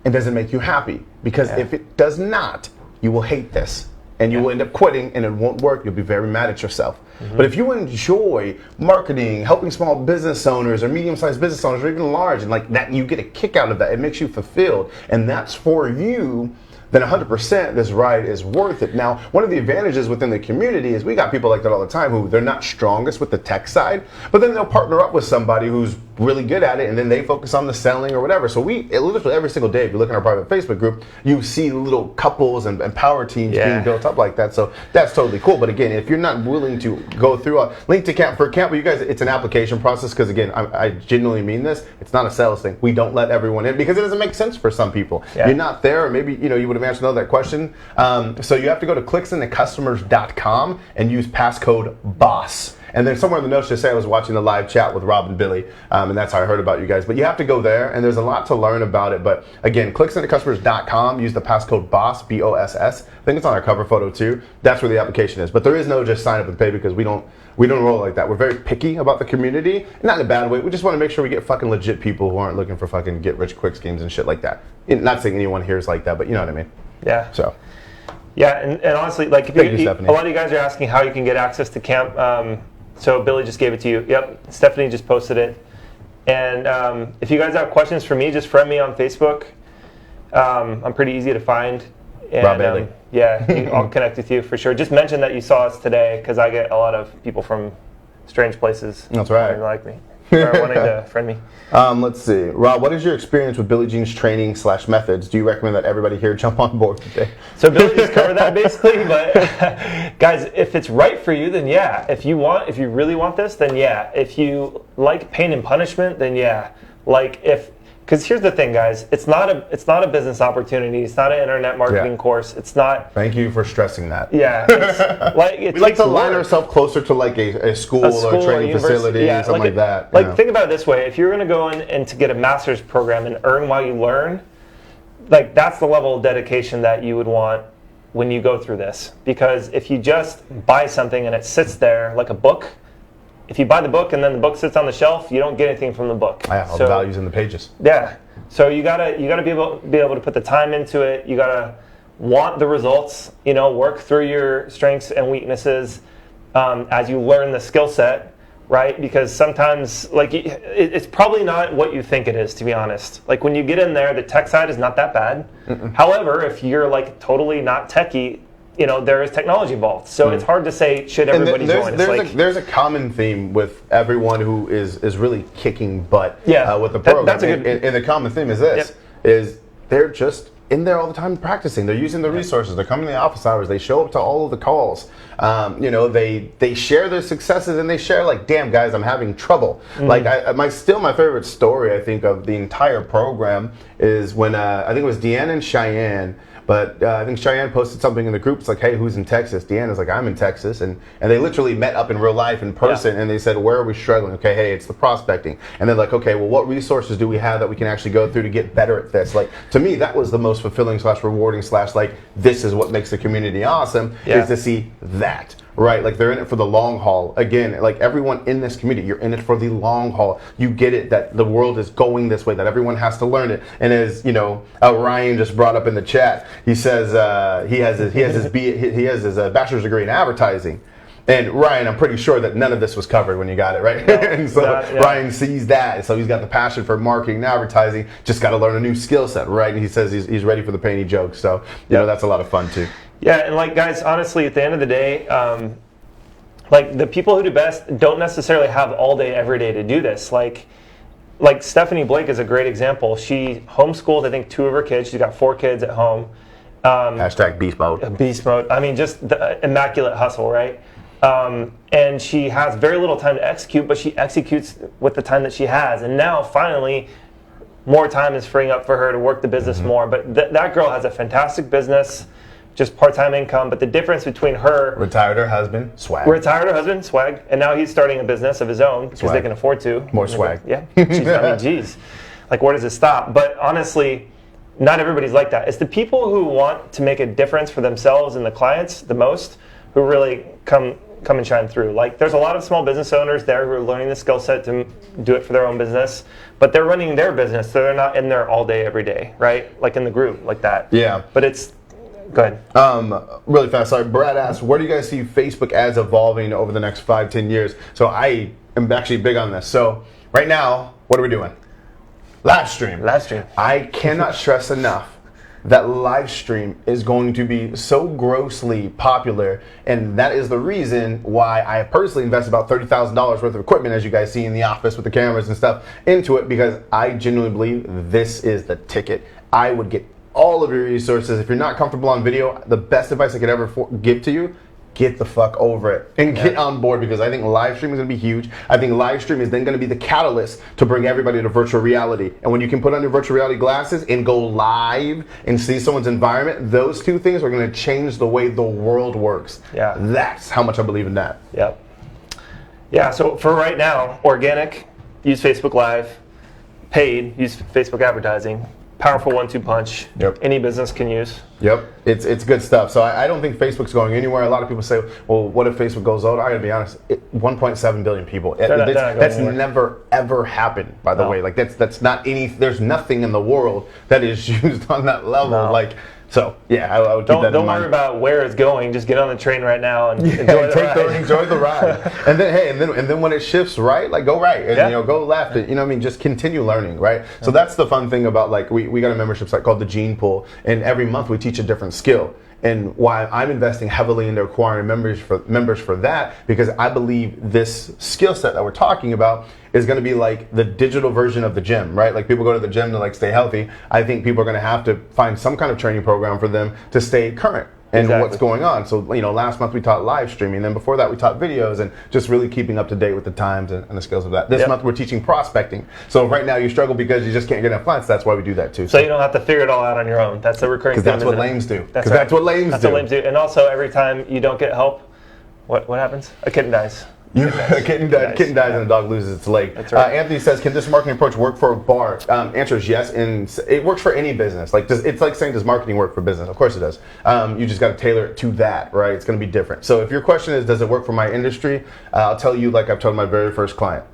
And does it make you happy? Because if it does not, you will hate this. And you will end up quitting, and it won't work. You'll be very mad at yourself. But if you enjoy marketing, helping small business owners or medium-sized business owners or even large, and like that, you get a kick out of that. It makes you fulfilled, and that's for you. Then 100% this ride is worth it. Now, one of the advantages within the community is we got people like that all the time who they're not strongest with the tech side, but then they'll partner up with somebody who's really good at it, and then they focus on the selling or whatever. So literally every single day, if you look in our private Facebook group, you see little couples and power teams being built up like that. So that's totally cool. But again, if you're not willing to go through a link to Camp for Camp, you guys, it's an application process, because again, I genuinely mean this. It's not a sales thing. We don't let everyone in because it doesn't make sense for some people. You're not there, or maybe you would have answered that question. So you have to go to clicksintocustomers.com and use passcode BOSS. And then somewhere in the notes just say I was watching the live chat with Rob and Billy, and that's how I heard about you guys. But you have to go there, and there's a lot to learn about it. But again, clicksenditocustomers.com, use the passcode BOSS, B-O-S-S. I think it's on our cover photo too. That's where the application is. But there is no just sign up and pay, because we don't roll like that. We're very picky about the community, not in a bad way. We just want to make sure we get fucking legit people who aren't looking for fucking get rich quick schemes and shit like that. Not saying anyone here is like that, but you know what I mean. Yeah. So. Yeah, and honestly, like if Thank you, a Stephanie. lot of you guys are asking how you can get access to camp. So Billy just gave it to you. Yep, Stephanie just posted it. And if you guys have questions for me, just friend me on Facebook. I'm pretty easy to find. And, Rob Bailey. Yeah, I'll connect with you for sure. Just mention that you saw us today, because I get a lot of people from strange places. That's right. Wanting to like me. Or wanting to friend me. Let's see. Rob, what is your experience with Billy Jean's training / methods? Do you recommend that everybody here jump on board today? So Billy just covered that basically, but guys, if it's right for you, then yeah. If you really want this, then yeah. If you like pain and punishment, then yeah. Because here's the thing, guys. It's not a business opportunity. It's not an internet marketing course. It's not. Thank you for stressing that. Yeah. We like to align ourselves closer to like a school or a training facility, something like that. Think about it this way: if you're going to go in and to get a master's program and earn while you learn, like that's the level of dedication that you would want when you go through this. Because if you just buy something and it sits there like a book. If you buy the book and then the book sits on the shelf, you don't get anything from the book. All the values in the pages. Yeah. So you gotta be able to put the time into it. You gotta want the results. Work through your strengths and weaknesses as you learn the skill set, right? Because sometimes, it's probably not what you think it is, to be honest. Like when you get in there, the tech side is not that bad. However, if you're totally not techie, there is technology involved. So it's hard to say, should everybody join? There's a common theme with everyone who is really kicking butt with the program. That's a good. And the common theme is this, is they're just in there all the time practicing. They're using the resources. They're coming to the office hours. They show up to all of the calls. They share their successes, and they share damn guys, I'm having trouble. My favorite story, I think, of the entire program is when I think it was Deanna and Cheyenne. But I think Cheyenne posted something in the group. It's like, hey, who's in Texas? Deanna's like, I'm in Texas. And they literally met up in real life in person, and they said, where are we struggling? Okay, hey, it's the prospecting. And they're like, okay, well, what resources do we have that we can actually go through to get better at this? To me, that was the most fulfilling / rewarding / this is what makes the community awesome, is to see that. Right, they're in it for the long haul. Again, everyone in this community, you're in it for the long haul. You get it that the world is going this way, that everyone has to learn it. And as Ryan just brought up in the chat, he says he has his bachelor's degree in advertising. And Ryan, I'm pretty sure that none of this was covered when you got it, right? No, and so Ryan sees that, so he's got the passion for marketing and advertising. Just got to learn a new skill set, right? And he says he's ready for the pain he jokes. So that's a lot of fun too. Yeah, and guys, honestly, at the end of the day, the people who do best don't necessarily have all day, every day to do this. Like Stephanie Blake is a great example. She homeschooled, I think, 2 of her kids. She's got 4 kids at home. Hashtag beast mode. Beast mode. I mean, just the immaculate hustle, right? And she has very little time to execute, but she executes with the time that she has. And now, finally, more time is freeing up for her to work the business more. But that girl has a fantastic business. Just part-time income, but the difference between her... Retired her husband, swag. And now he's starting a business of his own because they can afford to. More swag. Yeah. Geez. Where does it stop? But honestly, not everybody's like that. It's the people who want to make a difference for themselves and the clients the most who really come and shine through. There's a lot of small business owners there who are learning the skill set to do it for their own business, but they're running their business, so they're not in there all day, every day, right? In the group, like that. Yeah. But it's... Go ahead. Really fast. Sorry, Brad asked, where do you guys see Facebook ads evolving over the next 5-10 years? So I am actually big on this. So right now, what are we doing? Live stream. I cannot stress enough that live stream is going to be so grossly popular, and that is the reason why I personally invest about $30,000 worth of equipment, as you guys see in the office with the cameras and stuff, into it, because I genuinely believe this is the ticket. I would get all of your resources. If you're not comfortable on video, the best advice I could ever give to you, get the fuck over it and get on board, because I think live stream is going to be huge. I think live stream is then going to be the catalyst to bring everybody to virtual reality. And when you can put on your virtual reality glasses and go live and see someone's environment, those 2 things are going to change the way the world works. Yeah. That's how much I believe in that. Yep. Yeah, so for right now, organic, use Facebook Live. Paid, use Facebook advertising. Powerful 1-2 punch. Yep. Any business can use. Yep, it's good stuff. So I don't think Facebook's going anywhere. A lot of people say, well, what if Facebook goes out? I gotta be honest, 1.7 billion people. That's never ever happened, by the way. Like that's not any. There's nothing in the world that is used on that level. No. Like. So yeah, I would keep that in mind. Don't worry about where it's going. Just get on the train right now and enjoy the ride. And then hey, and then when it shifts right, like go right, and go left. You know what I mean? Just continue learning, right? So that's the fun thing about like we got a membership site called the Gene Pool, and every month we teach a different skill. And why I'm investing heavily into acquiring members for that, because I believe this skill set that we're talking about is going to be like the digital version of the gym, right? Like people go to the gym to like stay healthy. I think people are going to have to find some kind of training program for them to stay current and what's going on. So, last month we taught live streaming. Then before that we taught videos and just really keeping up to date with the times and the skills of that. This month we're teaching prospecting. So right now you struggle because you just can't get enough clients. That's why we do that too. So you don't have to figure it all out on your own. That's the recurring thing. Because that's what lames do. That's what lames do. And also every time you don't get help, what happens? A kitten dies. A kitten dies and a dog loses its leg. That's right. Anthony says, can this marketing approach work for a bar? Answer is yes, and it works for any business. Like it's like saying, does marketing work for business? Of course it does. You just got to tailor it to that, right? It's going to be different. So if your question is, does it work for my industry? I'll tell you, like I've told my very first client,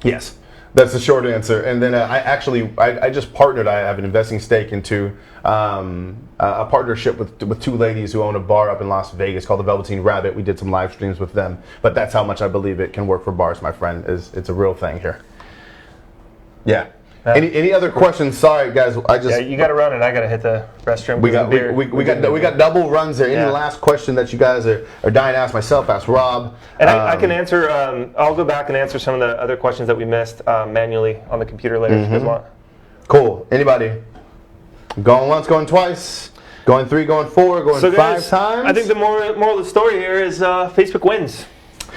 yes. That's the short answer. And then I just partnered. I have an investing stake into a partnership with two ladies who own a bar up in Las Vegas called the Velveteen Rabbit. We did some live streams with them. But that's how much I believe it can work for bars, my friend. It's a real thing here. Yeah. Any other questions? Sorry, guys. You got to run, and I got to hit the restroom. We got double runs there. Any last question that you guys are dying to ask myself? Ask Rob. And I can answer. I'll go back and answer some of the other questions that we missed manually on the computer later if you guys want. Cool. Anybody? Going once, going twice, going 3, going 4, going 5 times. I think the moral of the story here is Facebook wins.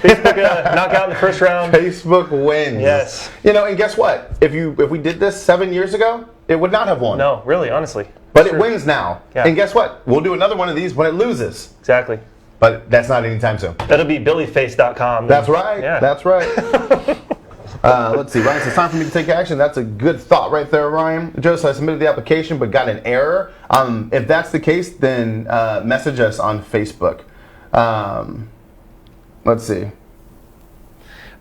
Facebook knockout in the first round. Facebook wins. Yes. And guess what? If we did this 7 years ago, it would not have won. No, really, honestly. But it wins now. Yeah. And guess what? We'll do another one of these when it loses. Exactly. But that's not anytime soon. That'll be billyface.com. That's right. Yeah. That's right. Let's see. Ryan, it's time for me to take action. That's a good thought right there, Ryan. Joseph, I submitted the application but got an error. If that's the case, then message us on Facebook. Let's see.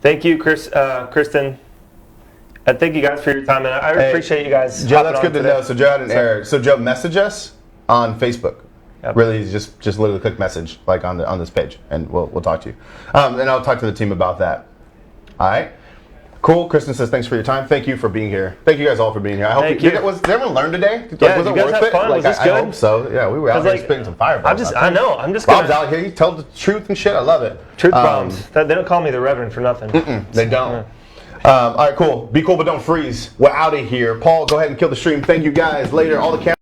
Thank you, Kristen. Thank you guys for your time, and I appreciate you guys. Joe, that's good to know. So Joe had an error. So Joe, message us on Facebook. Yep. Really, just literally click message like on this page, and we'll talk to you. And I'll talk to the team about that. All right. Cool. Kristen says, thanks for your time. Thank you for being here. Thank you guys all for being here. I hope did everyone learn today? Yeah, was it worth it? Fun? Was this good? I hope so. Yeah, we were out here spitting some fireballs. I know. I'm just Bob's out here. You tell the truth and shit. I love it. Truth bombs. They don't call me the Reverend for nothing. They don't. All right, cool. Be cool, but don't freeze. We're out of here. Paul, go ahead and kill the stream. Thank you guys. Later, all the cameras.